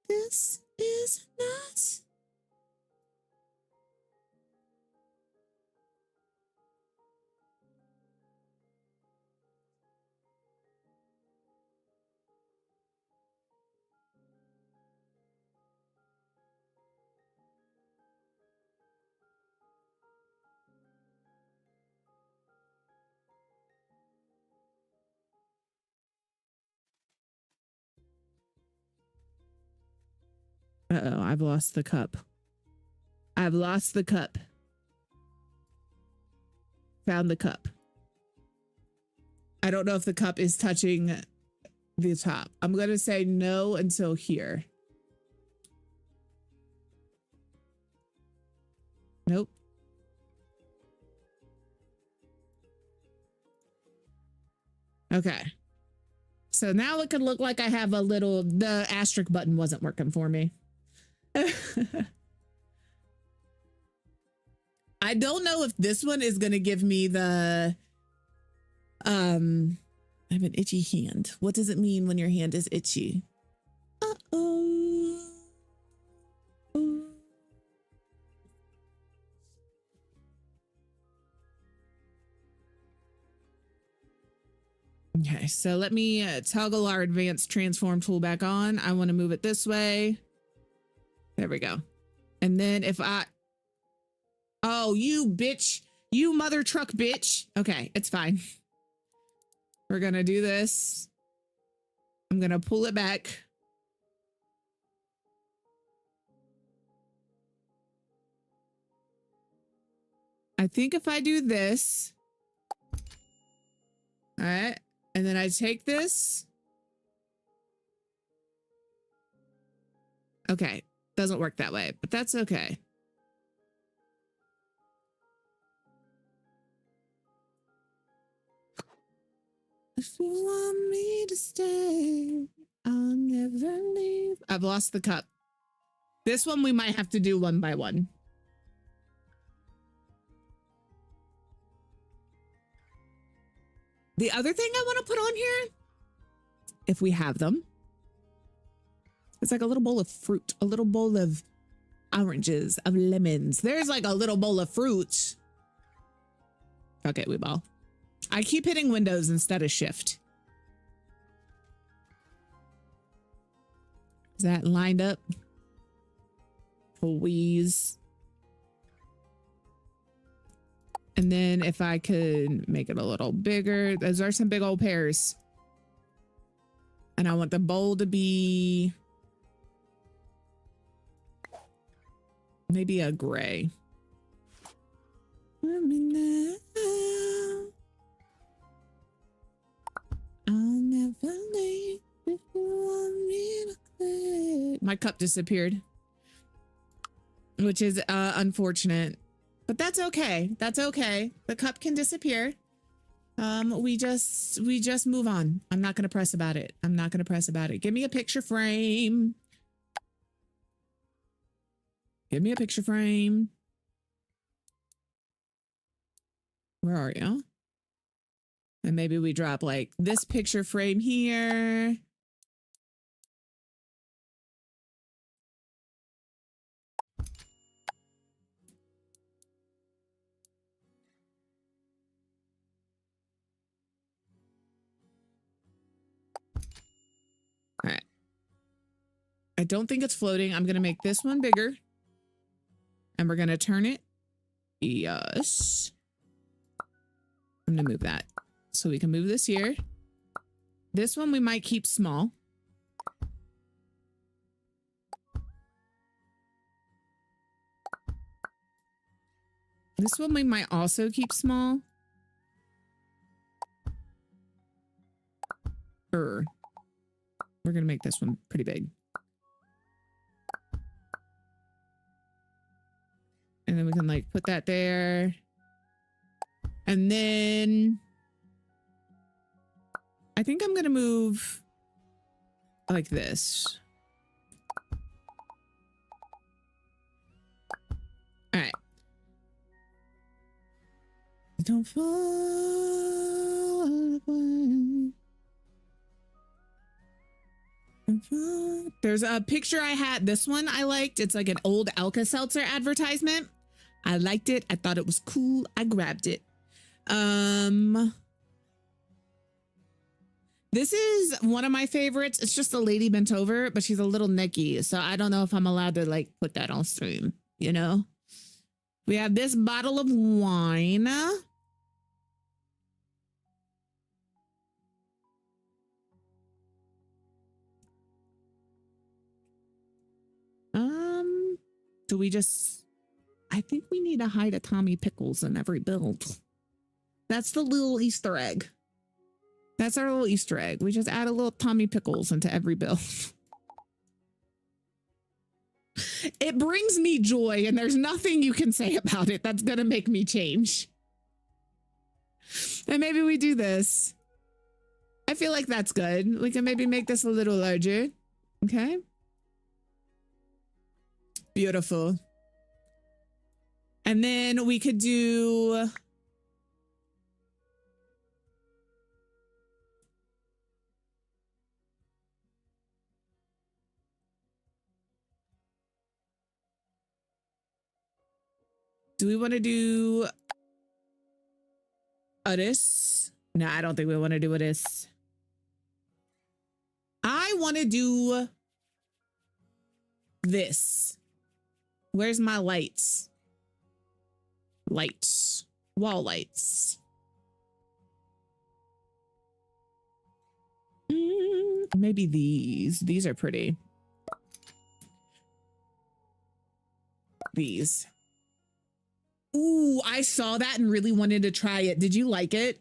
This is not. Uh-oh, I've lost the cup. I've lost the cup. Found the cup. I don't know if the cup is touching the top. I'm going to say no until here. Nope. Okay. So now it could look like I have a little, the asterisk button wasn't working for me. I don't know if this one is going to give me the, I have an itchy hand. What does it mean when your hand is itchy? Uh-oh. Okay, so let me toggle our advanced transform tool back on. I want to move it this way. There we go. And then if oh, you bitch, you mother truck bitch. Okay, it's fine. We're going to do this. I'm going to pull it back. I think if I do this, all right, and then I take this. Okay, doesn't work that way, but that's okay. If you want me to stay, I'll never leave. I've lost the cup. This one we might have to do one by one. The other thing I want to put on here, if we have them, it's like a little bowl of fruit, a little bowl of oranges, of lemons. There's like a little bowl of fruit. Okay, we ball. I keep hitting Windows instead of Shift. Is that lined up? Please. And then if I could make it a little bigger, those are some big old pears. And I want the bowl to be maybe a gray. Let me know. I'll never leave if you want me to quit. My cup disappeared, which is unfortunate, but that's okay. That's okay. The cup can disappear. We just move on. I'm not going to press about it. I'm not going to press about it. Give me a picture frame. Give me a picture frame. Where are you? And maybe we drop like this picture frame here. All right. I don't think it's floating. I'm going to make this one bigger. And we're going to turn it. Yes. I'm going to move that. So we can move this here. This one we might keep small. This one we might also keep small. We're gonna make this one pretty big. And then we can like put that there. And then I think I'm gonna move like this. All right. Don't fall away. There's a picture I had. This one I liked. It's like an old Alka-Seltzer advertisement. I liked it. I thought it was cool. I grabbed it. This is one of my favorites. It's just a lady bent over, but she's a little necky. So I don't know if I'm allowed to like put that on stream, you know? We have this bottle of wine. Do we just, I think we need to hide a Tommy Pickles in every build. That's the little Easter egg. That's our little Easter egg. We just add a little Tommy Pickles into every build. It brings me joy, and there's nothing you can say about it that's going to make me change. And maybe we do this. I feel like that's good. We can maybe make this a little larger. Okay. Beautiful. And then we could do... Do we want to do this? No, I don't think we want to do this. I want to do this. Where's my lights? Lights. Wall lights. Maybe these. These are pretty. These. Ooh, I saw that and really wanted to try it. Did you like it?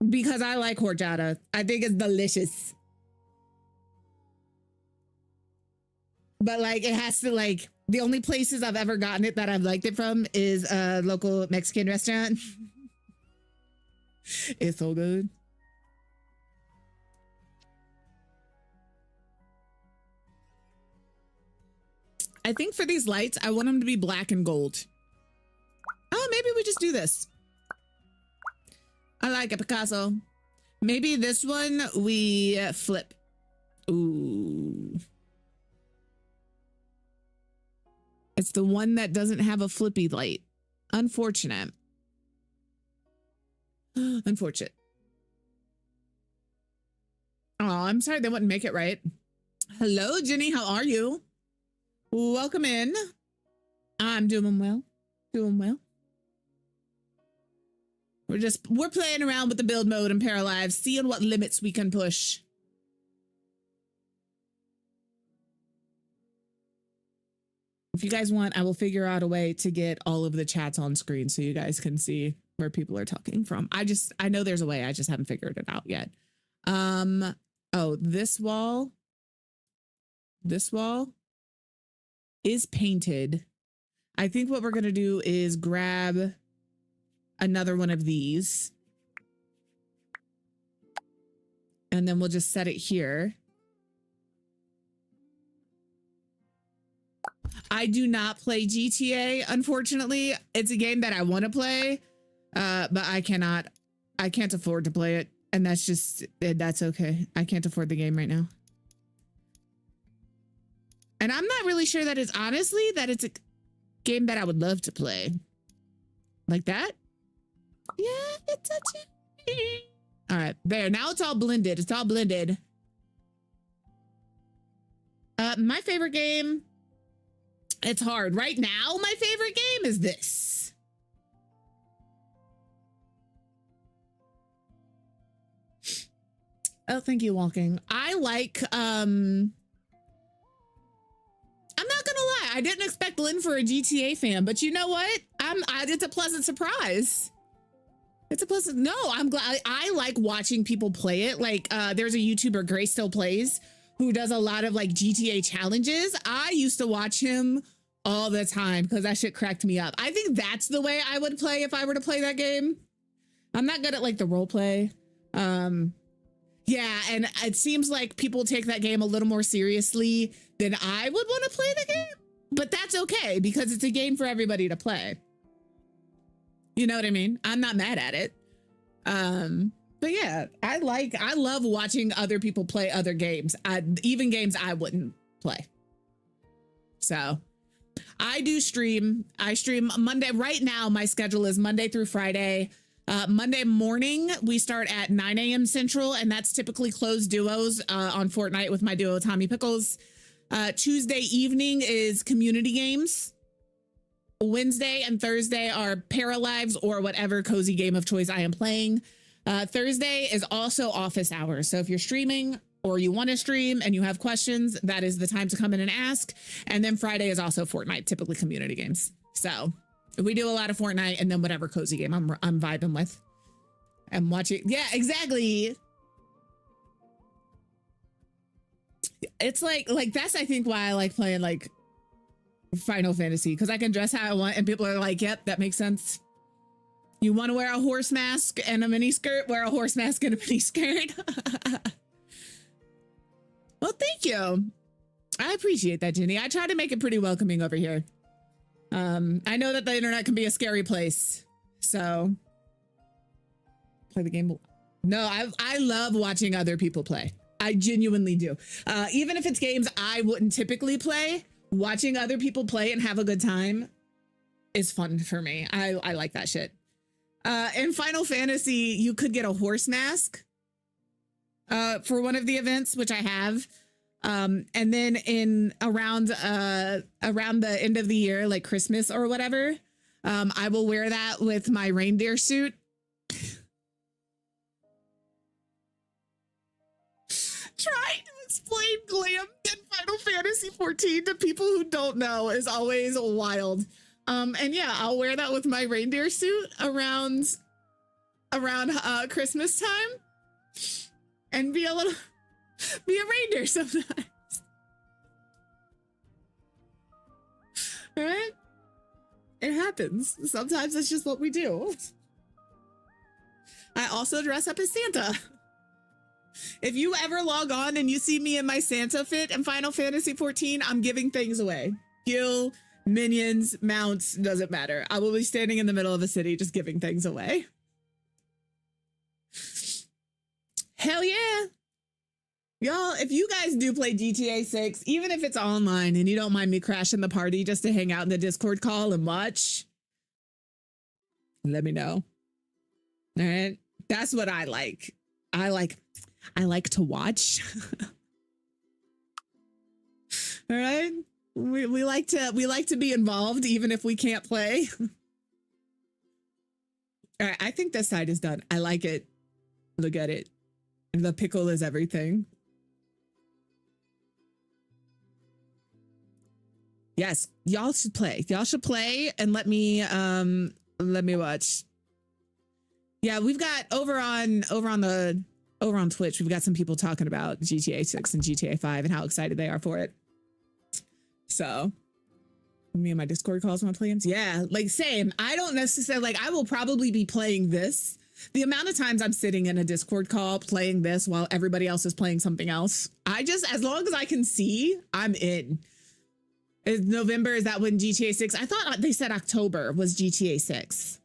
Because I like horchata. I think it's delicious. But like, it has to like, the only places I've ever gotten it that I've liked it from is a local Mexican restaurant. It's so good. I think for these lights, I want them to be black and gold. Oh, maybe we just do this. I like it, Picasso. Maybe this one we flip. Ooh. It's the one that doesn't have a flippy light. Unfortunate. Unfortunate. Oh, I'm sorry they wouldn't make it right. Hello, Jenny. How are you? Welcome in. I'm doing well. Doing well. We're playing around with the build mode in Paralives, seeing what limits we can push. If you guys want, I will figure out a way to get all of the chats on screen so you guys can see where people are talking from. I know there's a way. I just haven't figured it out yet. Oh, this wall is painted. I think what we're going to do is grab another one of these. And then we'll just set it here. I do not play GTA, unfortunately. It's a game that I want to play, but I can't afford to play it. And that's okay. I can't afford the game right now. And I'm not really sure that it's a game that I would love to play. Like that? Yeah, it's a... All right, there. Now it's all blended. It's all blended. My favorite game... It's hard. Right now, my favorite game is this. Oh, thank you, Walking. I like, I'm not gonna lie. I didn't expect Lynn for a GTA fan, but you know what? It's a pleasant surprise. It's a pleasant. No, I'm glad. I like watching people play it. Like, there's a YouTuber, Grace Still Plays, who does a lot of like GTA challenges. I used to watch him all the time because that shit cracked me up. I think that's the way I would play if I were to play that game. I'm not good at like the role play. Yeah, and it seems like people take that game a little more seriously than I would want to play the game. But that's okay because it's a game for everybody to play. You know what I mean? I'm not mad at it. But yeah, I love watching other people play other games, even games I wouldn't play. So I do stream. I stream Monday. Right now, my schedule is Monday through Friday. Monday morning, we start at 9 a.m. Central, and that's typically closed duos on Fortnite with my duo, Tommy Pickles. Tuesday evening is community games. Wednesday and Thursday are Paralives or whatever cozy game of choice I am playing. Thursday is also office hours. So if you're streaming or you want to stream and you have questions, that is the time to come in and ask. And then Friday is also Fortnite, typically community games. So we do a lot of Fortnite and then whatever cozy game I'm vibing with. I'm watching. Yeah, exactly. It's like that's, I think, why I like playing like Final Fantasy, because I can dress how I want and people are like, yep, that makes sense. You want to wear a horse mask and a mini skirt? Wear a horse mask and a mini skirt. Well, thank you. I appreciate that, Jenny. I try to make it pretty welcoming over here. I know that the internet can be a scary place, so play the game. No, I love watching other people play. I genuinely do. Even if it's games I wouldn't typically play, watching other people play and have a good time is fun for me. I like that shit. In Final Fantasy, you could get a horse mask for one of the events, which I have. And then in around the end of the year, like Christmas or whatever, I will wear that with my reindeer suit. Trying to explain glam in Final Fantasy 14 to people who don't know is always wild. And yeah, I'll wear that with my reindeer suit around Christmas time and be a reindeer sometimes. All right? It happens. Sometimes it's just what we do. I also dress up as Santa. If you ever log on and you see me in my Santa fit in Final Fantasy 14, I'm giving things away. Gil, minions, mounts, doesn't matter. I will be standing in the middle of a city just giving things away. Hell yeah. Y'all, if you guys do play GTA 6, even if it's online and you don't mind me crashing the party just to hang out in the Discord call and watch, let me know. All right? That's what I like. I like to watch. All right? We like to be involved even if we can't play. All right, I think this side is done. I like it. Look at it. The pickle is everything. Yes, y'all should play. Y'all should play and let me watch. Yeah, we've got over on Twitch, we've got some people talking about GTA 6 and GTA 5 and how excited they are for it. So me and my Discord calls when I play games. Yeah, like same. I don't necessarily like, I will probably be playing this. The amount of times I'm sitting in a Discord call playing this while everybody else is playing something else, as long as I can see, I'm in. Is November, is that when GTA 6? I thought they said October was GTA 6.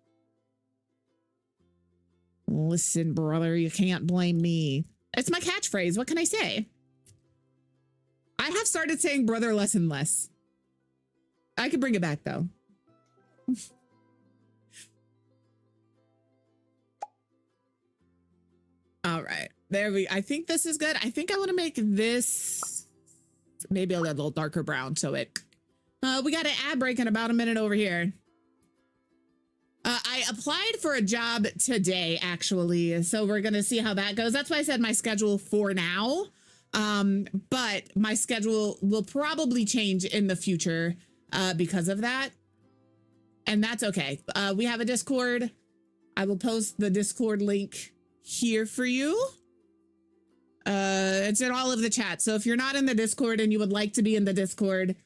Listen, brother, you can't blame me. It's my catchphrase. What can I say? I have started saying brother less and less. I could bring it back though. All right, I think this is good. I think I want to make this maybe a little darker brown. So we got an ad break in about a minute over here. I applied for a job today, actually. So we're going to see how that goes. That's why I said my schedule for now. But my schedule will probably change in the future. because of that. And that's okay. We have a Discord. I will post the Discord link here for you. It's in all of the chats. So if you're not in the Discord and you would like to be in the Discord,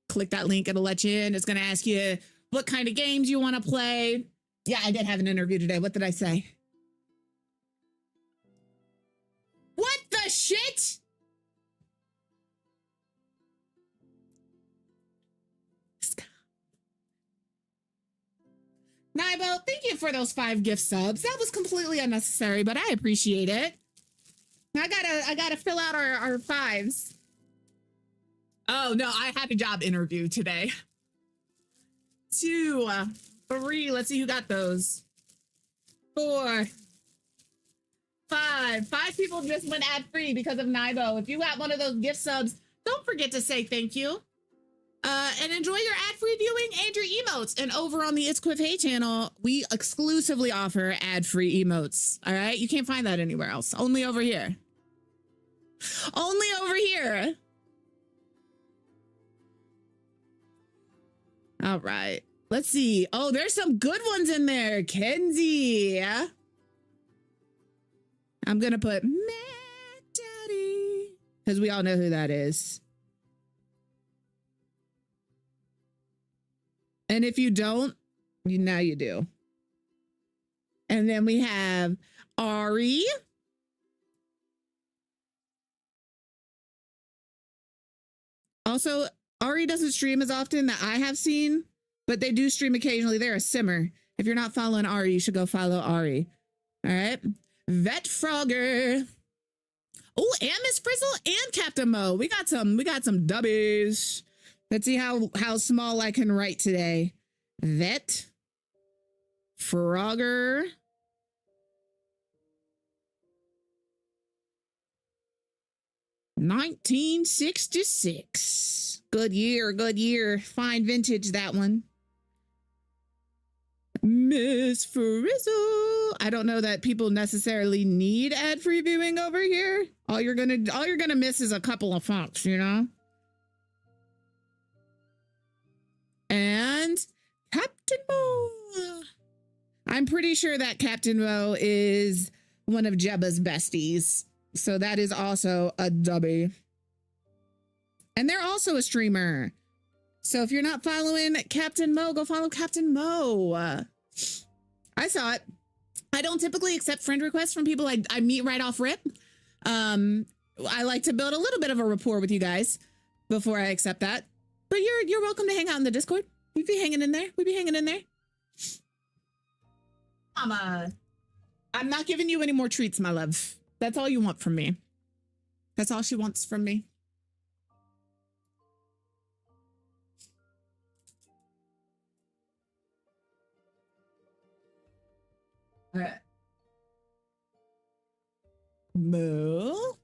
click that link. It'll let you in. It's going to ask you what kind of games you want to play. Yeah, I did have an interview today. What did I say? What the shit? Naibo, thank you for those 5 gift subs. That was completely unnecessary, but I appreciate it. I gotta fill out our 5s. Oh no, I had a job interview today. 2, 3, let's see who got those. 4, 5. 5 people just went ad-free because of Naibo. If you got one of those gift subs, don't forget to say thank you. And enjoy your ad-free viewing and your emotes. And over on the ItsQuivHey channel, we exclusively offer ad-free emotes. All right? You can't find that anywhere else. Only over here. Only over here. All right. Let's see. Oh, there's some good ones in there. Kenzie. I'm going to put Mac Daddy because we all know who that is. And if you don't, now you do. And then we have Ari. Also, Ari doesn't stream as often that I have seen, but they do stream occasionally. They're a simmer. If you're not following Ari, you should go follow Ari. All right. Vet Frogger. Oh, and Miss Frizzle and Captain Mo. We got some dubbies. Let's see how small I can write today. Vet Frogger. $1966. Good year, good year. Fine vintage, that one. Miss Frizzle. I don't know that people necessarily need ad-free viewing over here. All you're gonna miss is a couple of fonts, you know? And Captain Mo. I'm pretty sure that Captain Mo is one of Jebba's besties. So that is also a dubby. And they're also a streamer. So if you're not following Captain Mo, go follow Captain Mo. I saw it. I don't typically accept friend requests from people I meet right off rip. I like to build a little bit of a rapport with you guys before I accept that. But you're welcome to hang out in the Discord. We'd be hanging in there. We'd be hanging in there. I'm not giving you any more treats, my love. That's all you want from me. That's all she wants from me. All right. Mo.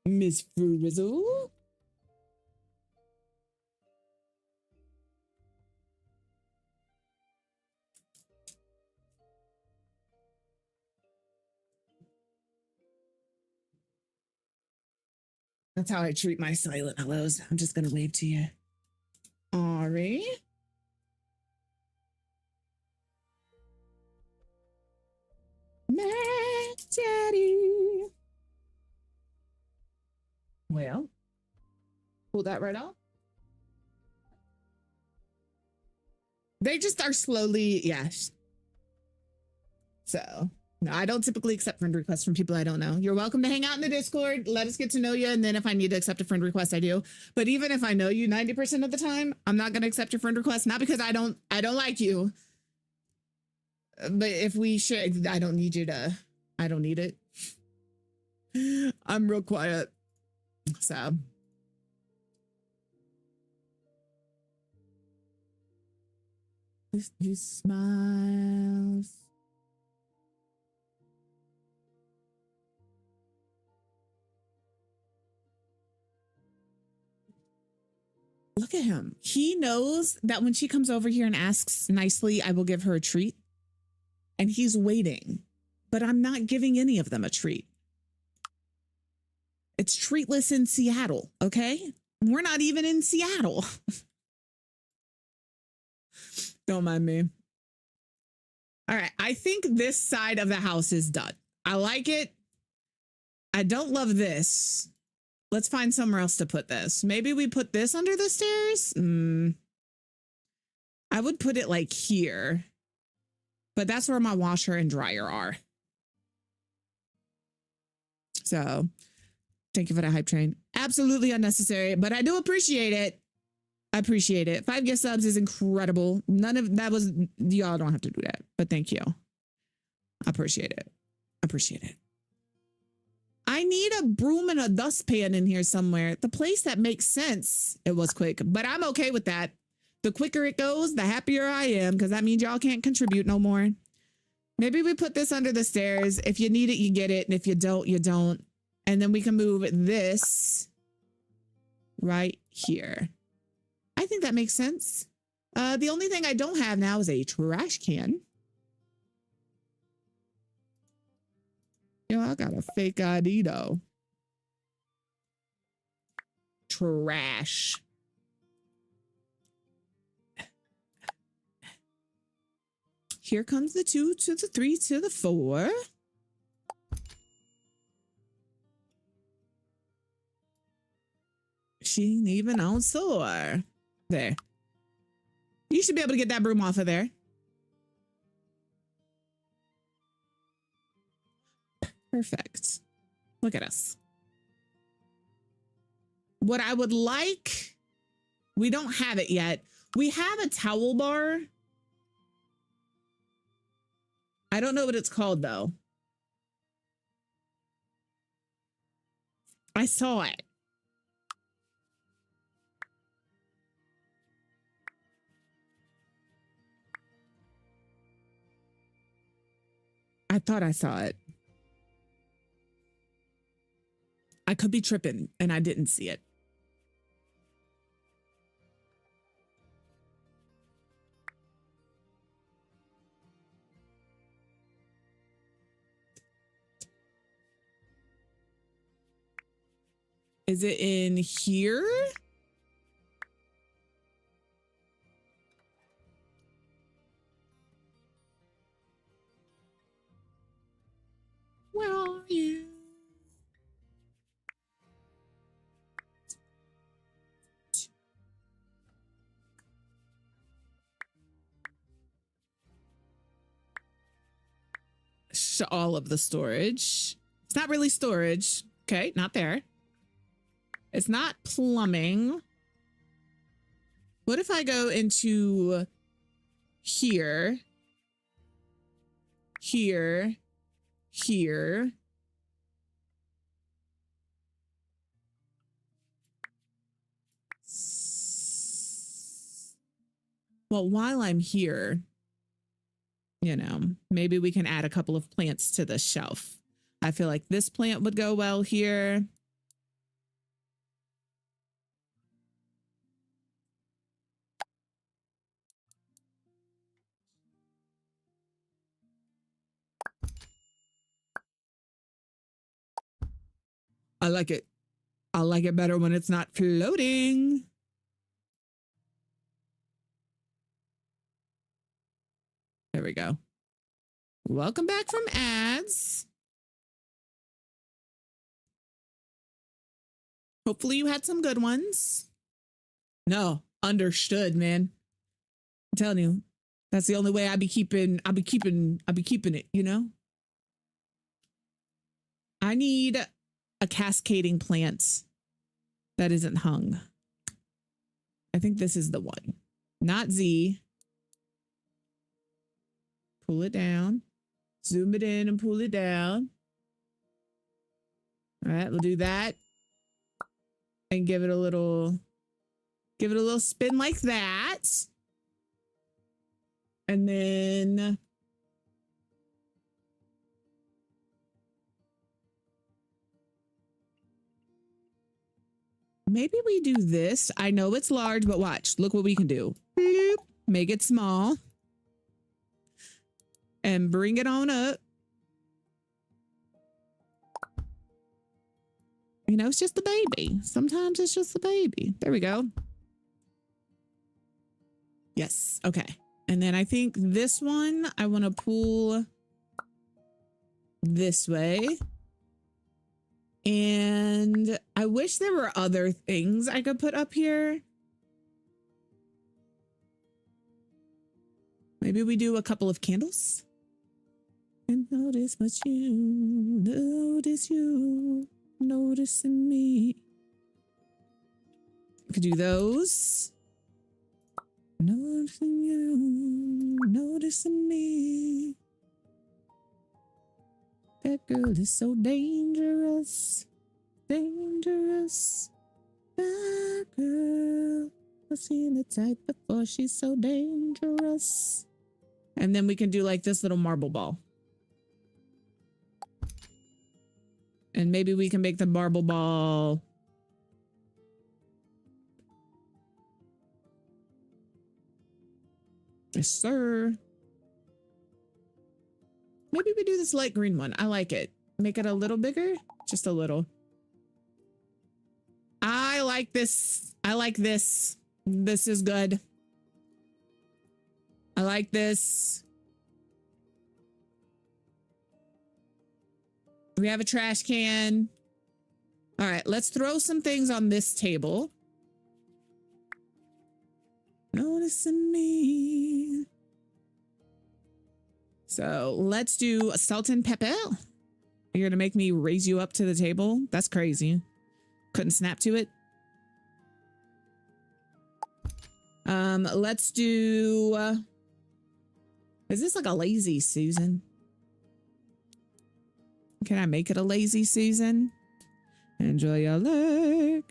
Miss Frizzle. That's how I treat my silent hellos. I'm just going to wave to you. Ari. Mac Daddy. Well, pull that right off. They just are slowly, yes. So, no, I don't typically accept friend requests from people I don't know. You're welcome to hang out in the Discord. Let us get to know you. And then if I need to accept a friend request, I do. But even if I know you 90% of the time, I'm not going to accept your friend request. Not because I don't like you. But if we share, I don't need you to, I don't need it. I'm real quiet. So. He smiles. Look at him. He knows that when she comes over here and asks nicely, I will give her a treat. And he's waiting. But I'm not giving any of them a treat. It's treatless in Seattle, okay? We're not even in Seattle. Don't mind me. All right. I think this side of the house is done. I like it. I don't love this. Let's find somewhere else to put this. Maybe we put this under the stairs. I would put it like here, but that's where my washer and dryer are. So thank you for the hype train. Absolutely unnecessary, but I do appreciate it. I appreciate it. 5 gift subs is incredible. None of that was, y'all don't have to do that, but thank you. I appreciate it. I appreciate it. I need a broom and a dustpan in here somewhere. The place that makes sense. It was quick, but I'm okay with that. The quicker it goes, the happier I am, because that means y'all can't contribute no more. Maybe we put this under the stairs. If you need it, you get it. And if you don't, you don't. And then we can move this right here. I think that makes sense. The only thing I don't have now is a trash can. Yo, I got a fake ID though. Trash. Here comes the 2 to the 3 to the 4. She ain't even on sore. There. You should be able to get that broom off of there. Perfect. Look at us. What I would like, we don't have it yet. We have a towel bar. I don't know what it's called though. I saw it. I thought I saw it. I could be tripping and I didn't see it. Is it in here? Where are you? All of the storage. It's not really storage. Okay, not there. It's not plumbing. What if I go into here, here, here? Well, while I'm here, you know, maybe we can add a couple of plants to the shelf. I feel like this plant would go well here. I like it. I like it better when it's not floating. There we go. Welcome back from ads. Hopefully you had some good ones. No, understood, man. I'm telling you, that's the only way I'll be keeping it, you know? I need a cascading plant that isn't hung. I think this is the one. Not Z. Pull it down. Zoom it in and pull it down. All right, we'll do that. And give it a little spin like that. And then maybe we do this. I know it's large, but watch. Look what we can do. Bloop. Make it small. And bring it on up. know, it's just the baby. Sometimes it's just the baby. There we go. Yes. Okay. And then I think this one, I want to pull this way. And I wish there were other things I could put up here. Maybe we do a couple of candles. And notice what you noticing me. We could do those. Noticing you, noticing me. That girl is so dangerous, dangerous. That girl, I've seen the type before. She's so dangerous. And then we can do like this little marble ball. And maybe we can make the marble ball. Yes, sir. Maybe we do this light green one. I like it. Make it a little bigger. Just a little. I like this. I like this. This is good. I like this. We have a trash can. All right, let's throw some things on this table. Noticing me. So let's do a salt and pepper. You're gonna make me raise you up to the table? That's crazy. Couldn't snap to it. Let's do, is this like a lazy Susan? Can I make it a lazy Susan? Enjoy your look.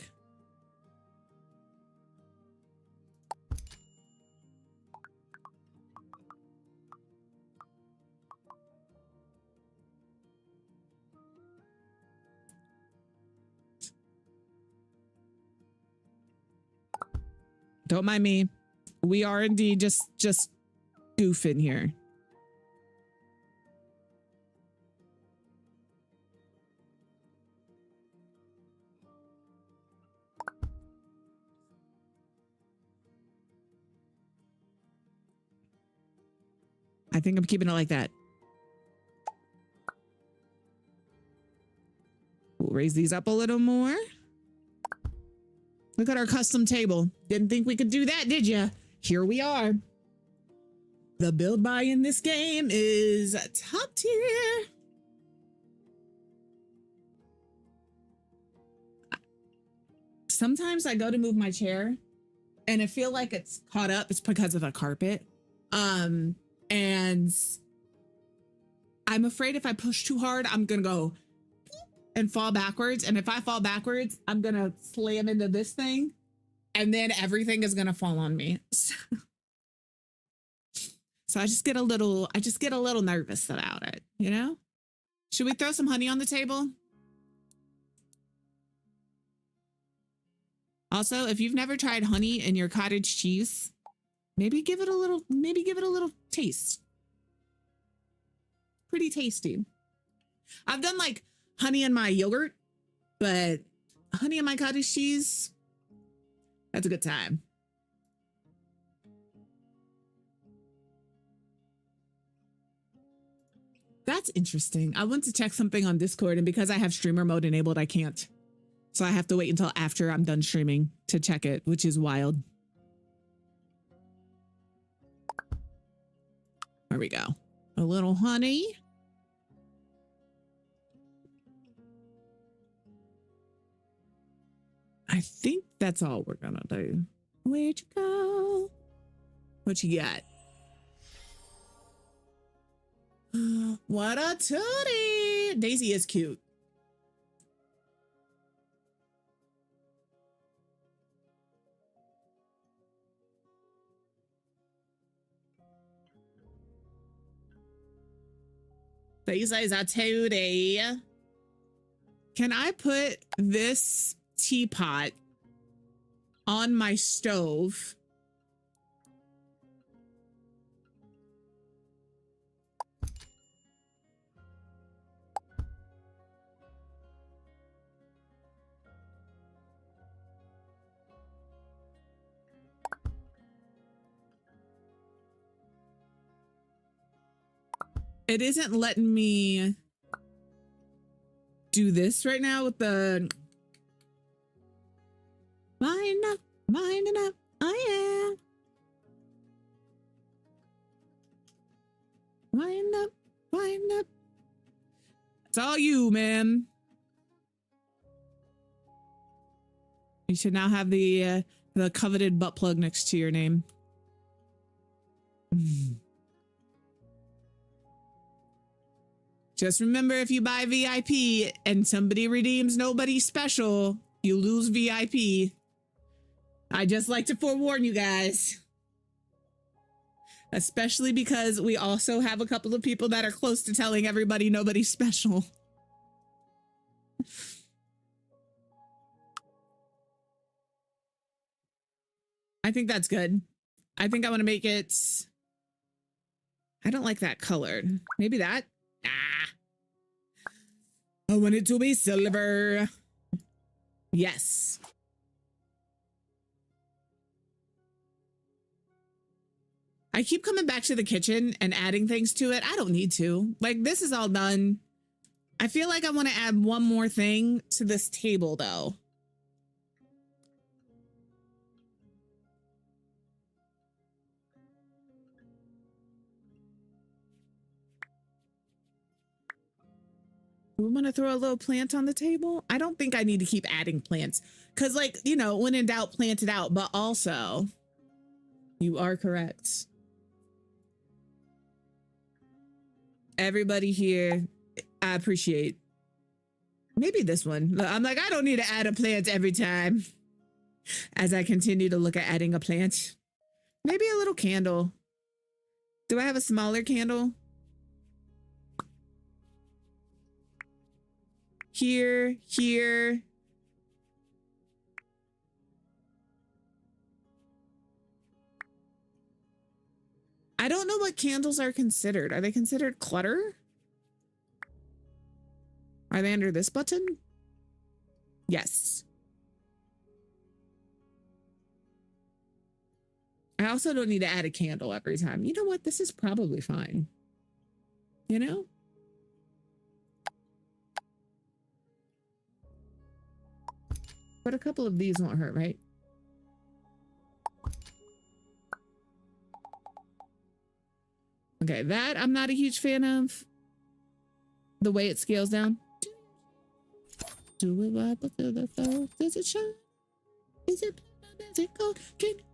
Don't mind me. We are indeed just goofing here. I think I'm keeping it like that. We'll raise these up a little more. Look at our custom table. Didn't think we could do that, did ya? Here we are. The build buy in this game is top tier. Sometimes I go to move my chair and I feel like it's caught up. It's because of the carpet. And I'm afraid if I push too hard, I'm going to go and fall backwards. And if I fall backwards, I'm going to slam into this thing and then everything is going to fall on me. So I just get a little nervous about it, you know? Should we throw some honey on the table? Also, if you've never tried honey in your cottage cheese, maybe give it a little taste. Pretty tasty. I've done like honey in my yogurt, but honey in my cottage cheese, that's a good time. That's interesting. I went to check something on Discord and because I have streamer mode enabled, I can't. So I have to wait until after I'm done streaming to check it, which is wild. There we go. A little honey. I think that's all we're gonna do. Where'd you go? What you got? What a tootie! Daisy is cute. Daisy is a tootie. Can I put this teapot on my stove? It isn't letting me do this right now with the winding up. Oh yeah. Wind up, wind up. It's all you, man. You should now have the coveted butt plug next to your name. Just remember, if you buy VIP and somebody redeems nobody special, you lose VIP. I just like to forewarn you guys. Especially because we also have a couple of people that are close to telling everybody nobody's special. I think that's good. I think I want to make it... I don't like that color. Maybe that? Ah. I want it to be silver. Yes. I keep coming back to the kitchen and adding things to it. I don't need to. Like, this is all done. I feel like I want to add one more thing to this table, though. We want to throw a little plant on the table. I don't think I need to keep adding plants because, like, you know, when in doubt, plant it out. But also, you are correct. Everybody here, I appreciate. Maybe this one. I'm like, I don't need to add a plant every time. As I continue to look at adding a plant. Maybe a little candle. Do I have a smaller candle? Here, here. I don't know what candles are considered. Are they considered clutter? Are they under this button? Yes. I also don't need to add a candle every time. You know what? This is probably fine. You know? But a couple of these won't hurt, right? Okay, that I'm not a huge fan of. The way it scales down. Do it right before the fall. Does it shine? Is it magical? Can you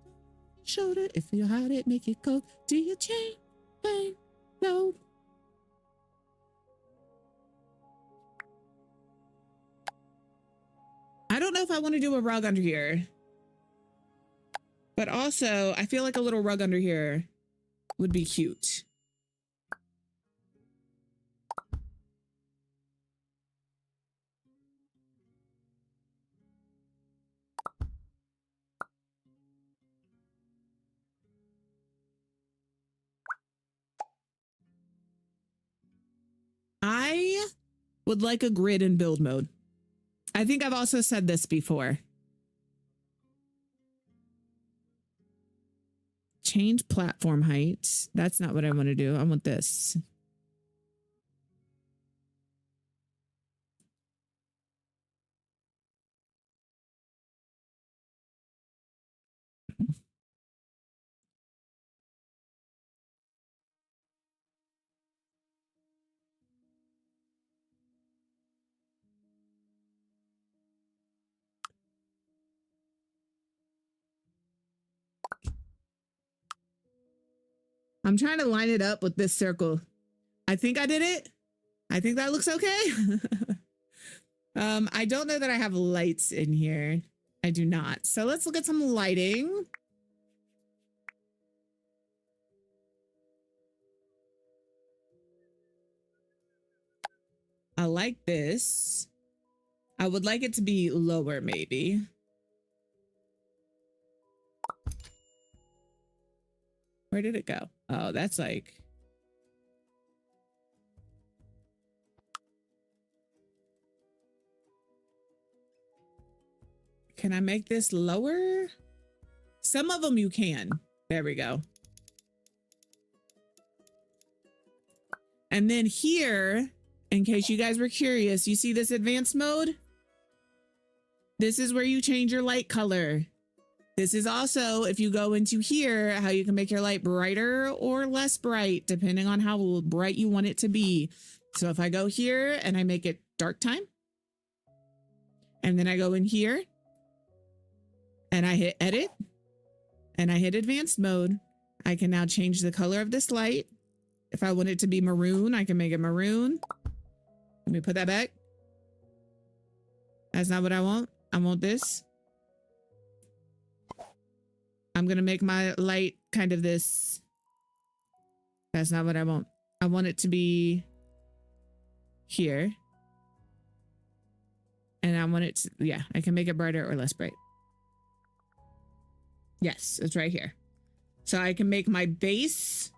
shoulder? If you hide it, make it cold. Do you change? Pain? No. I don't know if I want to do a rug under here. But also, I feel like a little rug under here would be cute. I would like a grid in build mode. I think I've also said this before. Change platform height. That's not what I want to do. I want this. I'm trying to line it up with this circle. I think I did it. I think that looks okay. I don't know that I have lights in here. I do not. So let's look at some lighting. I like this. I would like it to be lower, maybe. Where did it go? Oh, that's like... Can I make this lower? Some of them you can. There we go. And then here, in case you guys were curious, you see this advanced mode? This is where you change your light color. This is also, if you go into here, how you can make your light brighter or less bright, depending on how bright you want it to be. So if I go here and I make it dark time, and then I go in here and I hit edit and I hit advanced mode, I can now change the color of this light. If I want it to be maroon, I can make it maroon. Let me put that back. That's not what I want. I want this. I'm going to make my light kind of this. That's not what I want. I want it to be here. And I want it to, yeah, I can make it brighter or less bright. Yes, it's right here. So I can make my base,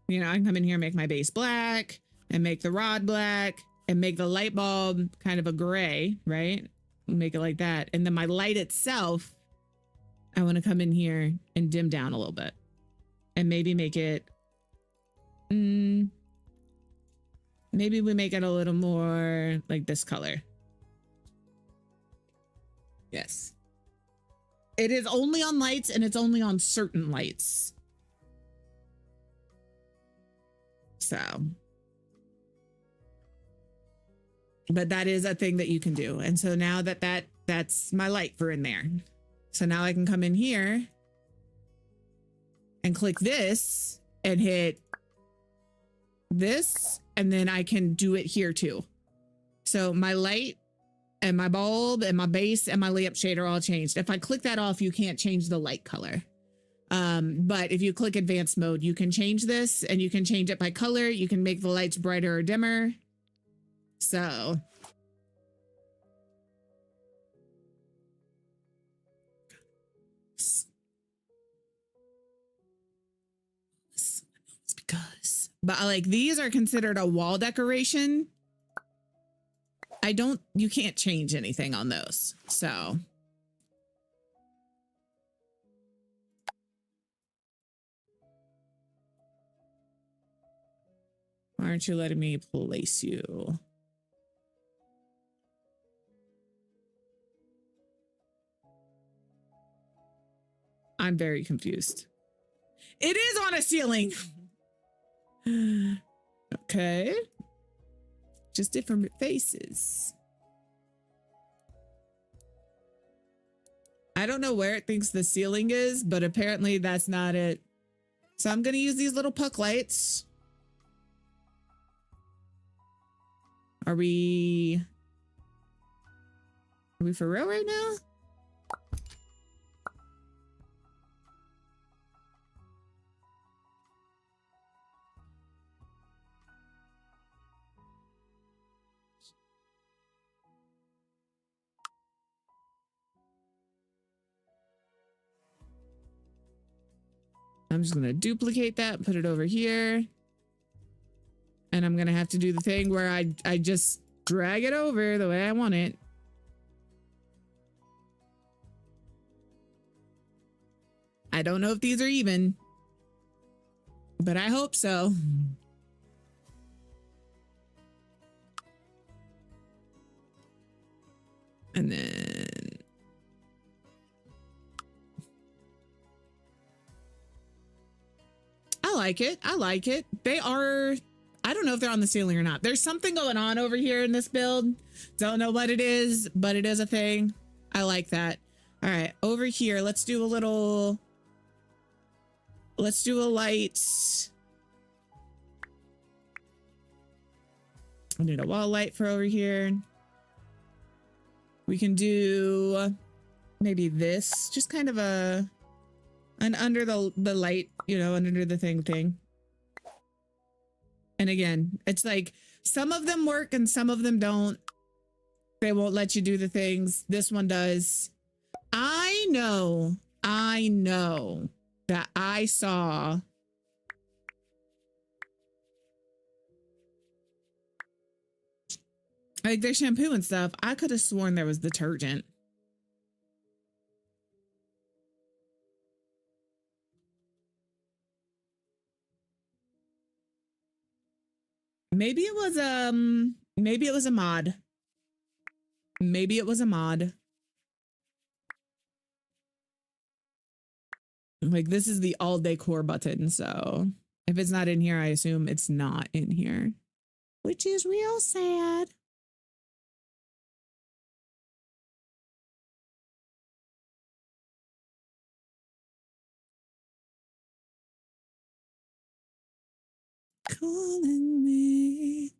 you know, I can come in here and make my base black and make the rod black and make the light bulb kind of a gray, right? Make it like that. And then my light itself, I want to come in here and dim down a little bit and maybe make it, maybe we make it a little more like this color. Yes. It is only on lights and it's only on certain lights. So, but that is a thing that you can do. And so now that's my light for in there. So now I can come in here and click this and hit this, and then I can do it here too. So my light and my bulb and my base and my lampshade are all changed. If I click that off, you can't change the light color. But if you click advanced mode, you can change this and you can change it by color. You can make the lights brighter or dimmer. So it's because, but like these are considered a wall decoration. You can't change anything on those. So why aren't you letting me place you? I'm very confused. It is on a ceiling. Okay. Just different faces. I don't know where it thinks the ceiling is, but apparently that's not it. So I'm going to use these little puck lights. Are we for real right now? I'm just going to duplicate that, put it over here. And I'm going to have to do the thing where I just drag it over the way I want it. I don't know if these are even, but I hope so. And then I like it. I like it. They are, I don't know if they're on the ceiling or not. There's something going on over here in this build. Don't know what it is, but it is a thing. I like that. All right, over here, let's do a light. I need a wall light for over here. We can do maybe this, just kind of an under the light, you know, under the thing. And again, it's like some of them work and some of them don't. They won't let you do the things. This one does. I know that I saw like their shampoo and stuff. I could have sworn there was detergent. Maybe it was maybe it was a mod. Maybe it was a mod. Like this is the all decor button, so if it's not in here, I assume it's not in here, which is real sad. Calling me.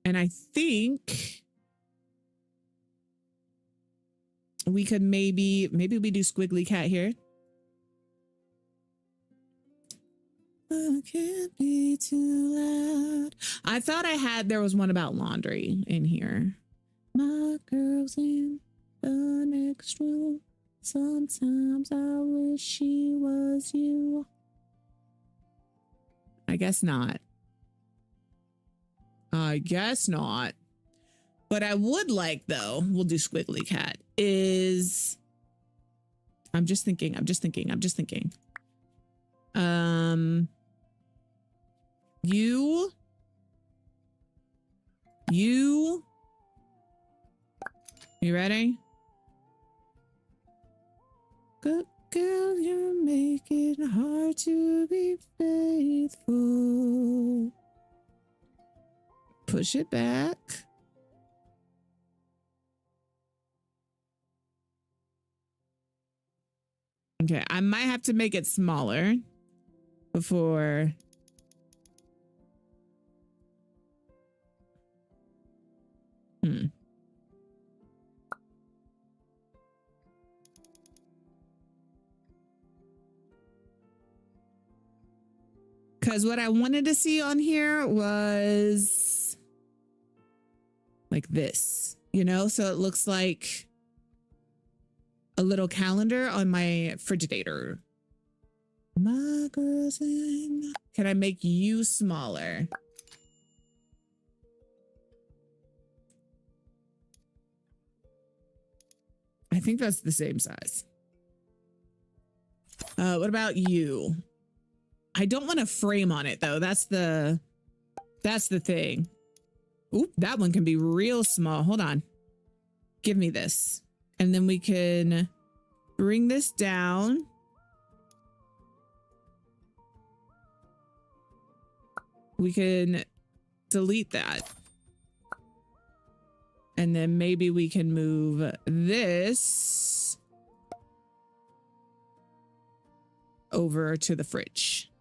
And I think we could maybe we do squiggly cat here. I can't be too loud. I thought there was one about laundry in here. My girl's in the next room. Sometimes I wish she was you. I guess not. I guess not. But I would like, though, we'll do squiggly cat, is I'm just thinking. You ready? Good girl, you make it hard to be faithful. Push it back. Okay, I might have to make it smaller before. Because what I wanted to see on here was like this, you know? So it looks like a little calendar on my Frigidator. My girl's in. Can I make you smaller? I think that's the same size. What about you? I don't want a frame on it though. That's the thing. Oop, that one can be real small. Hold on. Give me this. And then we can bring this down. We can delete that. And then maybe we can move this over to the fridge.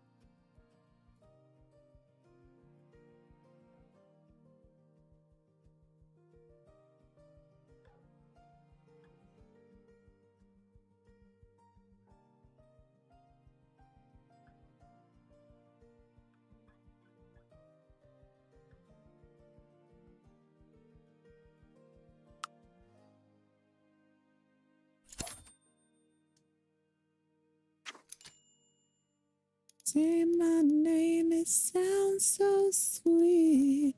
Say my name, it sounds so sweet.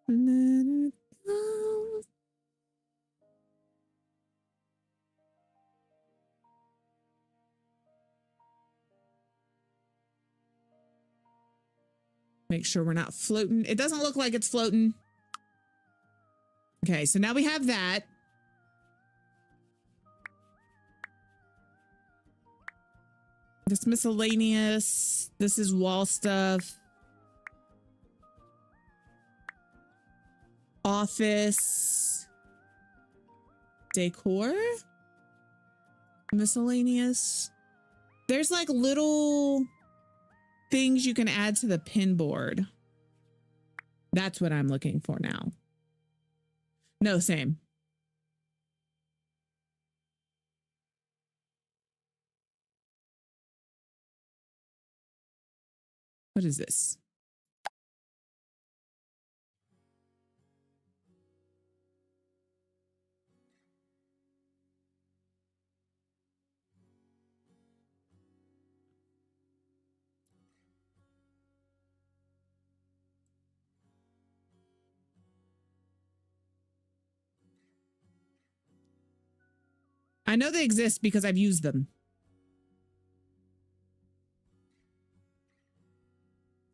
Let it go. Make sure we're not floating. It doesn't look like it's floating. Okay, so now we have that. This miscellaneous. This is wall stuff. Office. Decor. Miscellaneous. There's like little things you can add to the pin board. That's what I'm looking for now. No, same. What is this? I know they exist because I've used them.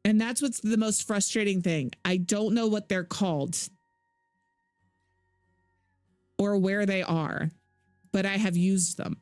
And that's what's the most frustrating thing. I don't know what they're called or where they are, but I have used them.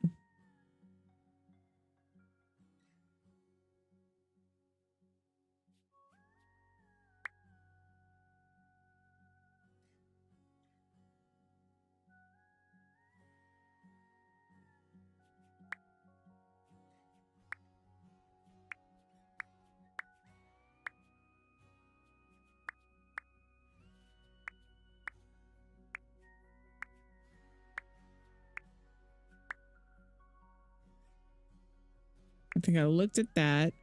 I think I looked at that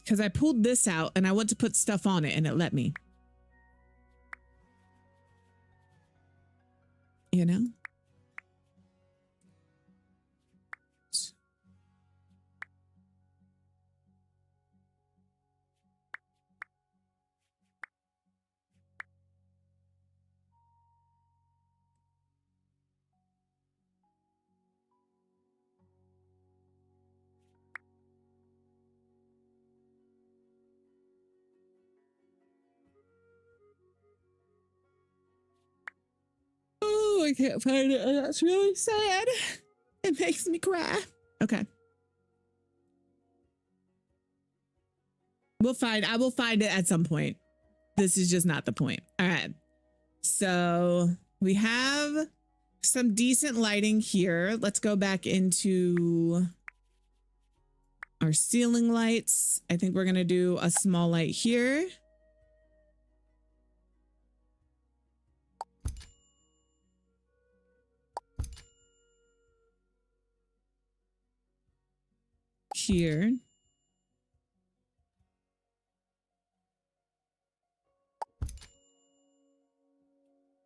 because I pulled this out and I went to put stuff on it and it let me. You know? Oh, I can't find it. That's really sad. It makes me cry. Okay. I will find it at some point. This is just not the point. All right. So we have some decent lighting here. Let's go back into our ceiling lights. I think we're going to do a small light here. Here.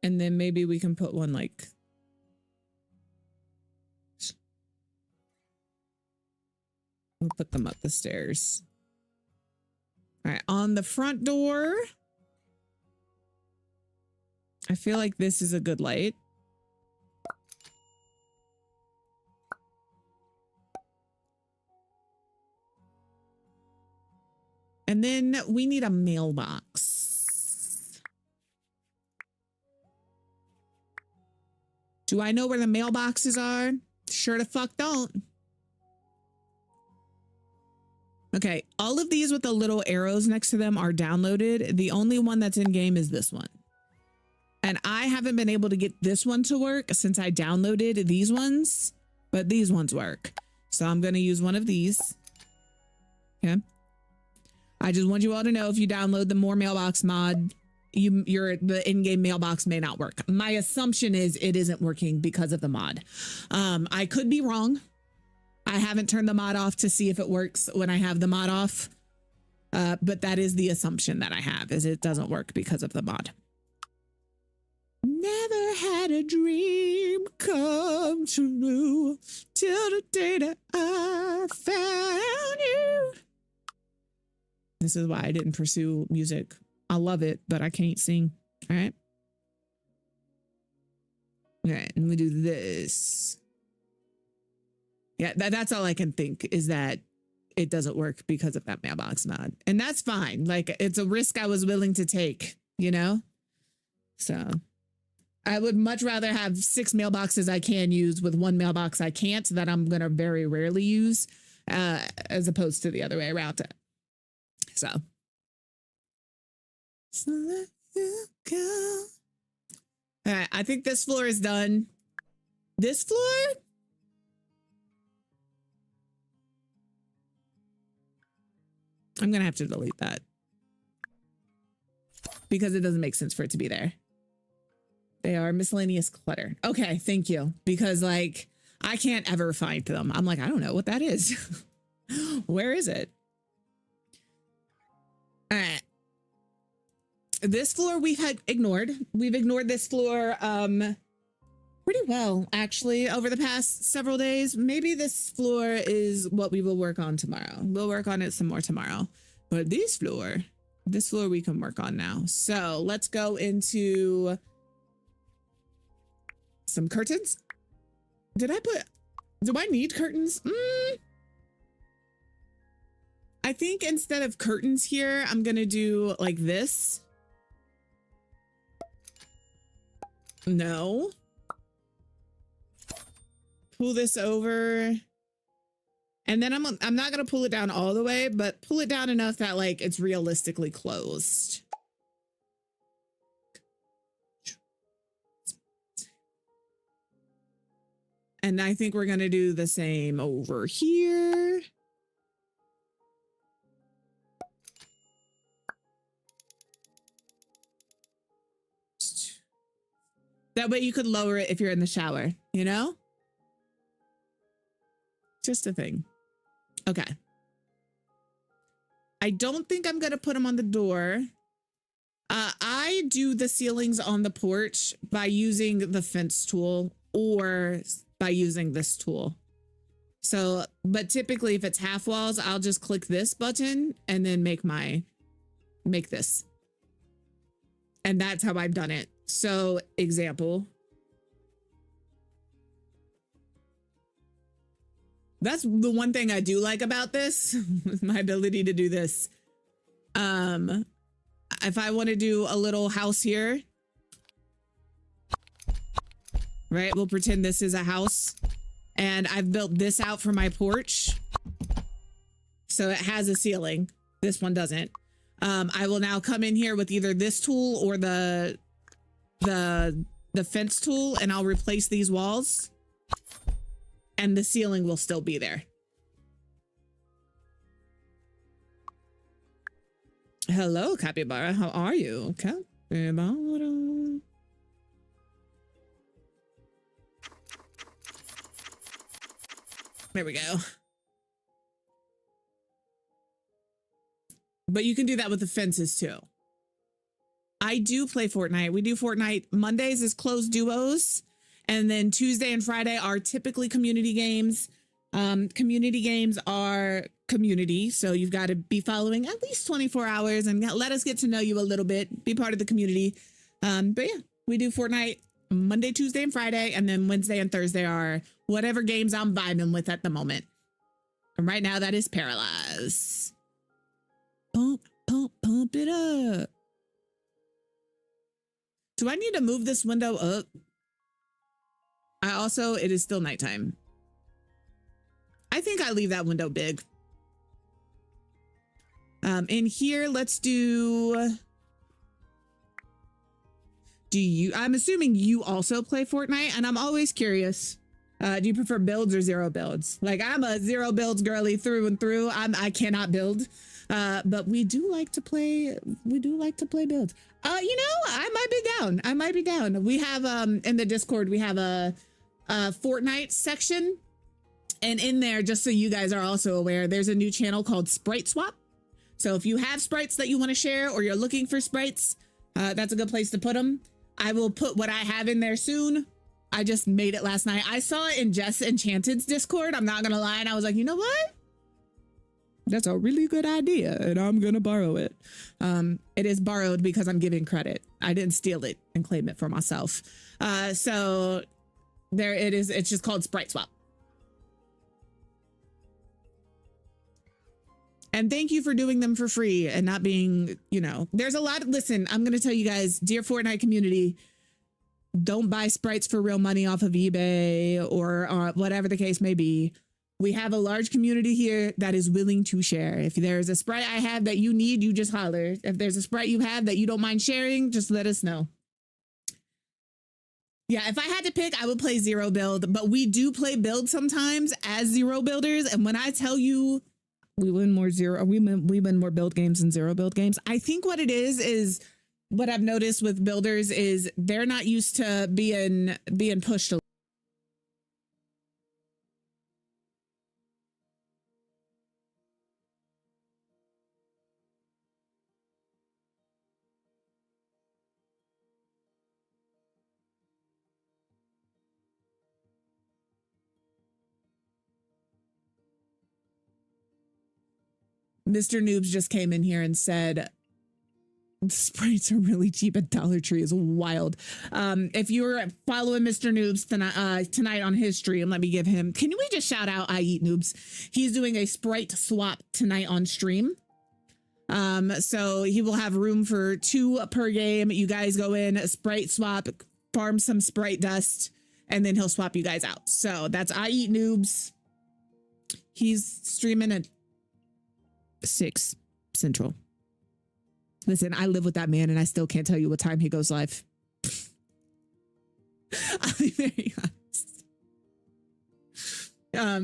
And then maybe we can put one like we'll put them up the stairs. All right, on the front door. I feel like this is a good light. And then we need a mailbox. Do I know where the mailboxes are? Sure the fuck don't. Okay, all of these with the little arrows next to them are downloaded. The only one that's in game is this one. And I haven't been able to get this one to work since I downloaded these ones, but these ones work. So I'm going to use one of these. Okay. I just want you all to know if you download the More Mailbox mod, the in-game mailbox may not work. My assumption is it isn't working because of the mod. I could be wrong. I haven't turned the mod off to see if it works when I have the mod off. But that is the assumption that I have, is it doesn't work because of the mod. Never had a dream come true till the day that I found you. This is why I didn't pursue music. I love it, but I can't sing. All right. All right. And we do this. Yeah, that's all I can think is that it doesn't work because of that mailbox mod. And that's fine. Like, it's a risk I was willing to take, you know? So I would much rather have 6 mailboxes I can use with 1 mailbox I can't, that I'm going to very rarely use, as opposed to the other way around. So let you go. All right, I think this floor is done. This floor? I'm going to have to delete that because it doesn't make sense for it to be there. They are miscellaneous clutter. Okay, thank you. Because like, I can't ever find them. I'm like, I don't know what that is. Where is it? All right. This floor we had ignored. We've ignored this floor pretty well, actually, over the past several days. Maybe this floor is what we will work on tomorrow. We'll work on it some more tomorrow. But this floor we can work on now. So let's go into some curtains. Do I need curtains? I think instead of curtains here, I'm going to do like this. No. Pull this over. And then I'm not going to pull it down all the way, but pull it down enough that like it's realistically closed. And I think we're going to do the same over here. That way you could lower it if you're in the shower, you know? Just a thing. Okay. I don't think I'm going to put them on the door. I do the ceilings on the porch by using the fence tool or by using this tool. So, but typically if it's half walls, I'll just click this button and then make this. And that's how I've done it. So, example. That's the one thing I do like about this, my ability to do this. If I want to do a little house here, right? We'll pretend this is a house and I've built this out for my porch. So it has a ceiling. This one doesn't. I will now come in here with either this tool or the fence tool, and I'll replace these walls and the ceiling will still be there. Hello, Capybara. How are you? Capybara. There we go. But you can do that with the fences too. I do play Fortnite. We do Fortnite. Mondays is closed duos. And then Tuesday and Friday are typically community games. Community games are community. So you've got to be following at least 24 hours and let us get to know you a little bit. Be part of the community. But yeah, we do Fortnite Monday, Tuesday, and Friday. And then Wednesday and Thursday are whatever games I'm vibing with at the moment. And right now that is Paralives. Pump, pump, pump it up. Do I need to move this window up? It is still nighttime. I think I leave that window big. In here, let's I'm assuming you also play Fortnite, and I'm always curious. Do you prefer builds or zero builds? Like, I'm a zero builds girly through and through. I cannot build. But we do like to play builds. I might be down. We have in the Discord, we have a Fortnite section. And in there, just so you guys are also aware, there's a new channel called Sprite Swap. So if you have sprites that you want to share or you're looking for sprites, that's a good place to put them. I will put what I have in there soon. I just made it last night. I saw it in Jess Enchanted's Discord. I'm not going to lie. And I was like, you know what? That's a really good idea. And I'm going to borrow it. It is borrowed because I'm giving credit. I didn't steal it and claim it for myself. So there it is. It's just called Sprite Swap. And thank you for doing them for free and not being, there's a lot of, listen, I'm going to tell you guys, dear Fortnite community, don't buy sprites for real money off of eBay or whatever the case may be. We have a large community here that is willing to share. If there's a sprite I have that you need, you just holler. If there's a sprite you have that you don't mind sharing, just let us know. Yeah, if I had to pick, I would play zero build, but we do play build sometimes as zero builders. And when I tell you we win more build games than zero build games, I think what it is what I've noticed with builders is they're not used to being pushed a. Mr. Noobs just came in here and said Sprites are really cheap at Dollar Tree is wild. If you're following Mr. Noobs tonight on his stream, let me give him, can we just shout out I Eat Noobs? He's doing a Sprite swap tonight on stream. So he will have room for 2 per game. You guys go in, Sprite swap, farm some Sprite dust, and then he'll swap you guys out. So that's I Eat Noobs. He's streaming at 6 Central. Listen, I live with that man and I still can't tell you what time he goes live. I'll be very honest.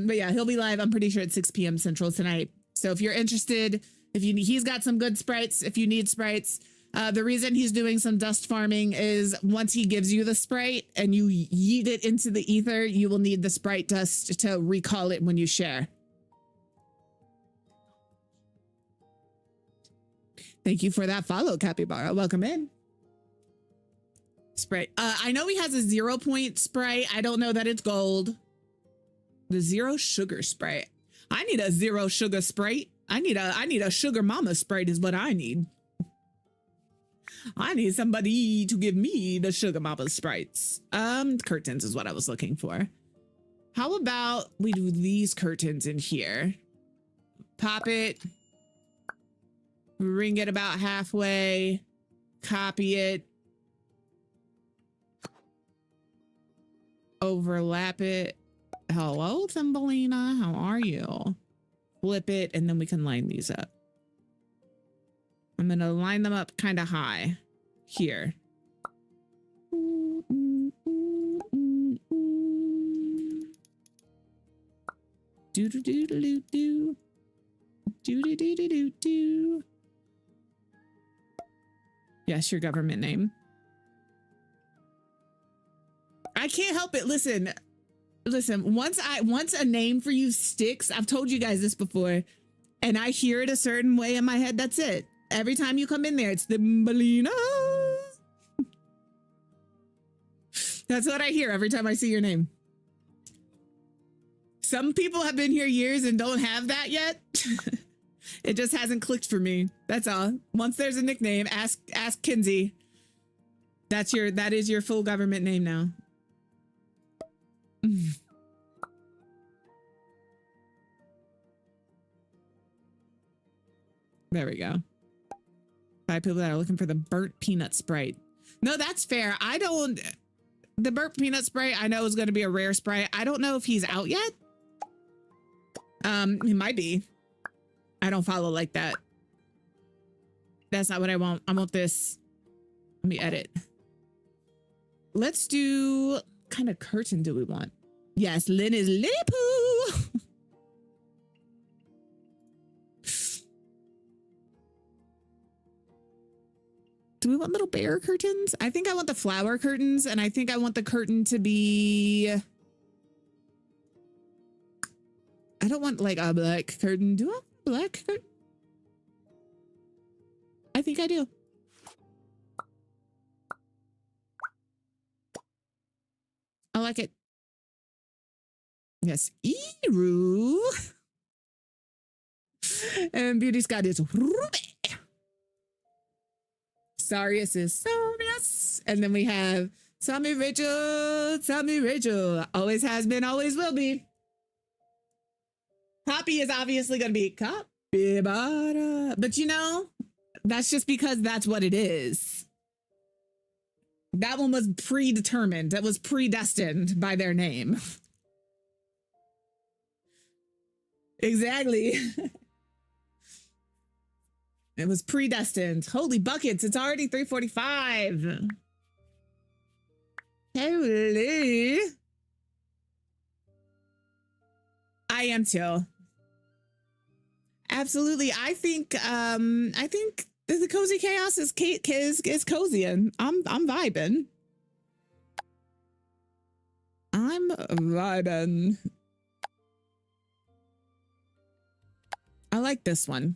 But yeah, he'll be live, I'm pretty sure at 6 p.m. Central tonight. So if you're interested, he's got some good sprites, if you need sprites. The reason he's doing some dust farming is once he gives you the sprite and you yeet it into the ether, you will need the sprite dust to recall it when you share. Thank you for that follow, Capybara. Welcome in. Sprite. I know he has a 0 point Sprite. I don't know that it's gold. The 0 sugar Sprite. I need a 0 sugar Sprite. I need a sugar mama Sprite is what I need. I need somebody to give me the sugar mama Sprites. Curtains is what I was looking for. How about we do these curtains in here? Pop it. Ring it about halfway, copy it, overlap it. Hello, Thumbelina, how are you? Flip it, and then we can line these up. I'm gonna line them up kind of high here. Do do do do do do do do do do do. Yes, your government name. I can't help it. Listen, once a name for you sticks, I've told you guys this before, and I hear it a certain way in my head, that's it. Every time you come in there, it's the Thumbelina. That's what I hear every time I see your name. Some people have been here years and don't have that yet. It just hasn't clicked for me. That's all. Once there's a nickname, ask Kinsey. That is your full government name now. There we go. 5 people that are looking for the burnt peanut Sprite. No, that's fair. The burnt peanut Sprite I know is going to be a rare Sprite. I don't know if he's out yet. He might be. I don't follow like that. That's not what I want. I want this. Let me edit. Let's do, what kind of curtain do we want? Yes, Lynn is Lippoo. Do we want little bear curtains? I think I want the flower curtains, and I think I want the curtain to be, I don't want like a black curtain. Do I want a black curtain? I think I do. I like it. Yes, Eru. And Beauty Scott is Ruby. Sarius is Sarius. And then we have Tommy Rachel. Always has been, always will be. Poppy is obviously going to be Capybara. But you know, that's just because that's what it is. That one was predetermined. That was predestined by their name. Exactly. It was predestined. Holy buckets. It's already 3:45. Holy. I am too. Absolutely. I think the cozy chaos is cozy, and I'm vibing. I'm vibing. I like this one.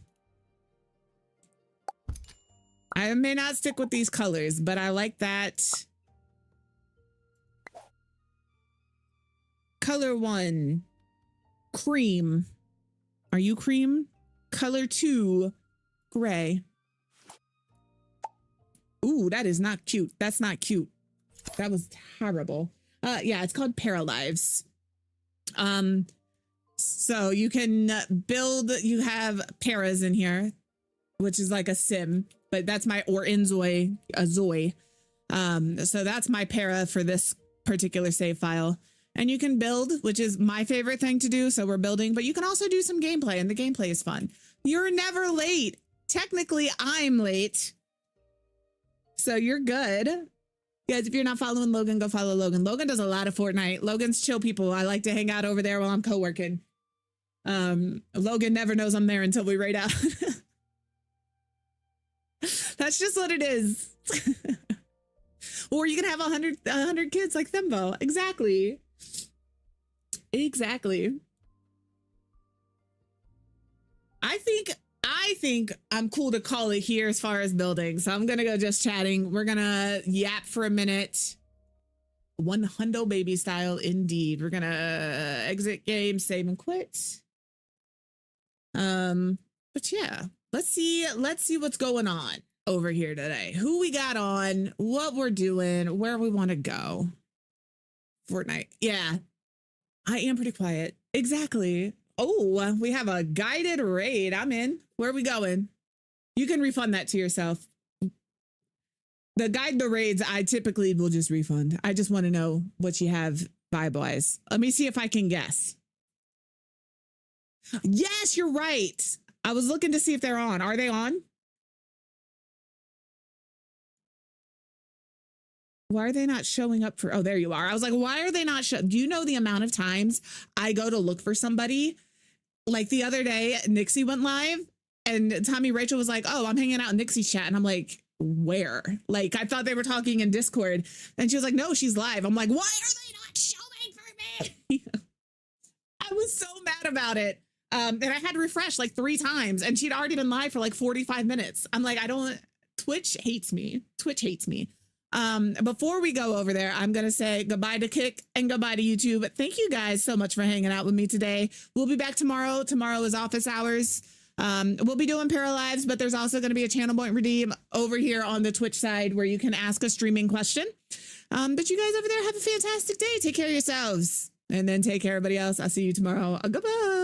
I may not stick with these colors, but I like that. Color 1, cream. Are you cream? Color 2, gray. Ooh, that is not cute. That's not cute. That was terrible. Yeah, it's called Paralives. So you can build, you have paras in here, which is like a sim, but that's my, or Inzoi, a Zoe. So that's my para for this particular save file. And you can build, which is my favorite thing to do. So we're building, but you can also do some gameplay, and the gameplay is fun. You're never late. Technically, I'm late. So you're good. Guys, if you're not following Logan, go follow Logan. Logan does a lot of Fortnite. Logan's chill people. I like to hang out over there while I'm co-working. Logan never knows I'm there until we raid out. That's just what it is. Or you can have 100 kids like Thembo. Exactly. Exactly. I think I'm cool to call it here as far as building. So I'm going to go just chatting. We're going to yap for a minute. One hundo baby style indeed. We're going to exit game, save and quit. But yeah, let's see what's going on over here today. Who we got on, what we're doing, where we want to go. Fortnite. Yeah, I am pretty quiet. Exactly. Oh, we have a guided raid. I'm in. Where are we going? You can refund that to yourself. The guide the raids, I typically will just refund. I just want to know what you have vibe-wise. Let me see if I can guess. Yes, you're right. I was looking to see if they're on. Are they on? Why are they not showing up for, oh, there you are. I was like, why are they not do you know the amount of times I go to look for somebody? Like the other day, Nixie went live and Tommy Rachel was like, oh, I'm hanging out in Nixie's chat. And I'm like, where? Like, I thought they were talking in Discord. And she was like, no, she's live. I'm like, why are they not showing for me? I was so mad about it. And I had to refresh like 3 times and she'd already been live for like 45 minutes. I'm like, Twitch hates me. Twitch hates me. Before we go over there, I'm going to say goodbye to Kick and goodbye to YouTube. Thank you guys so much for hanging out with me today. We'll be back tomorrow. Tomorrow is office hours. We'll be doing Paralives, but there's also going to be a channel point redeem over here on the Twitch side where you can ask a streaming question. But you guys over there have a fantastic day. Take care of yourselves and then take care of everybody else. I'll see you tomorrow. Goodbye.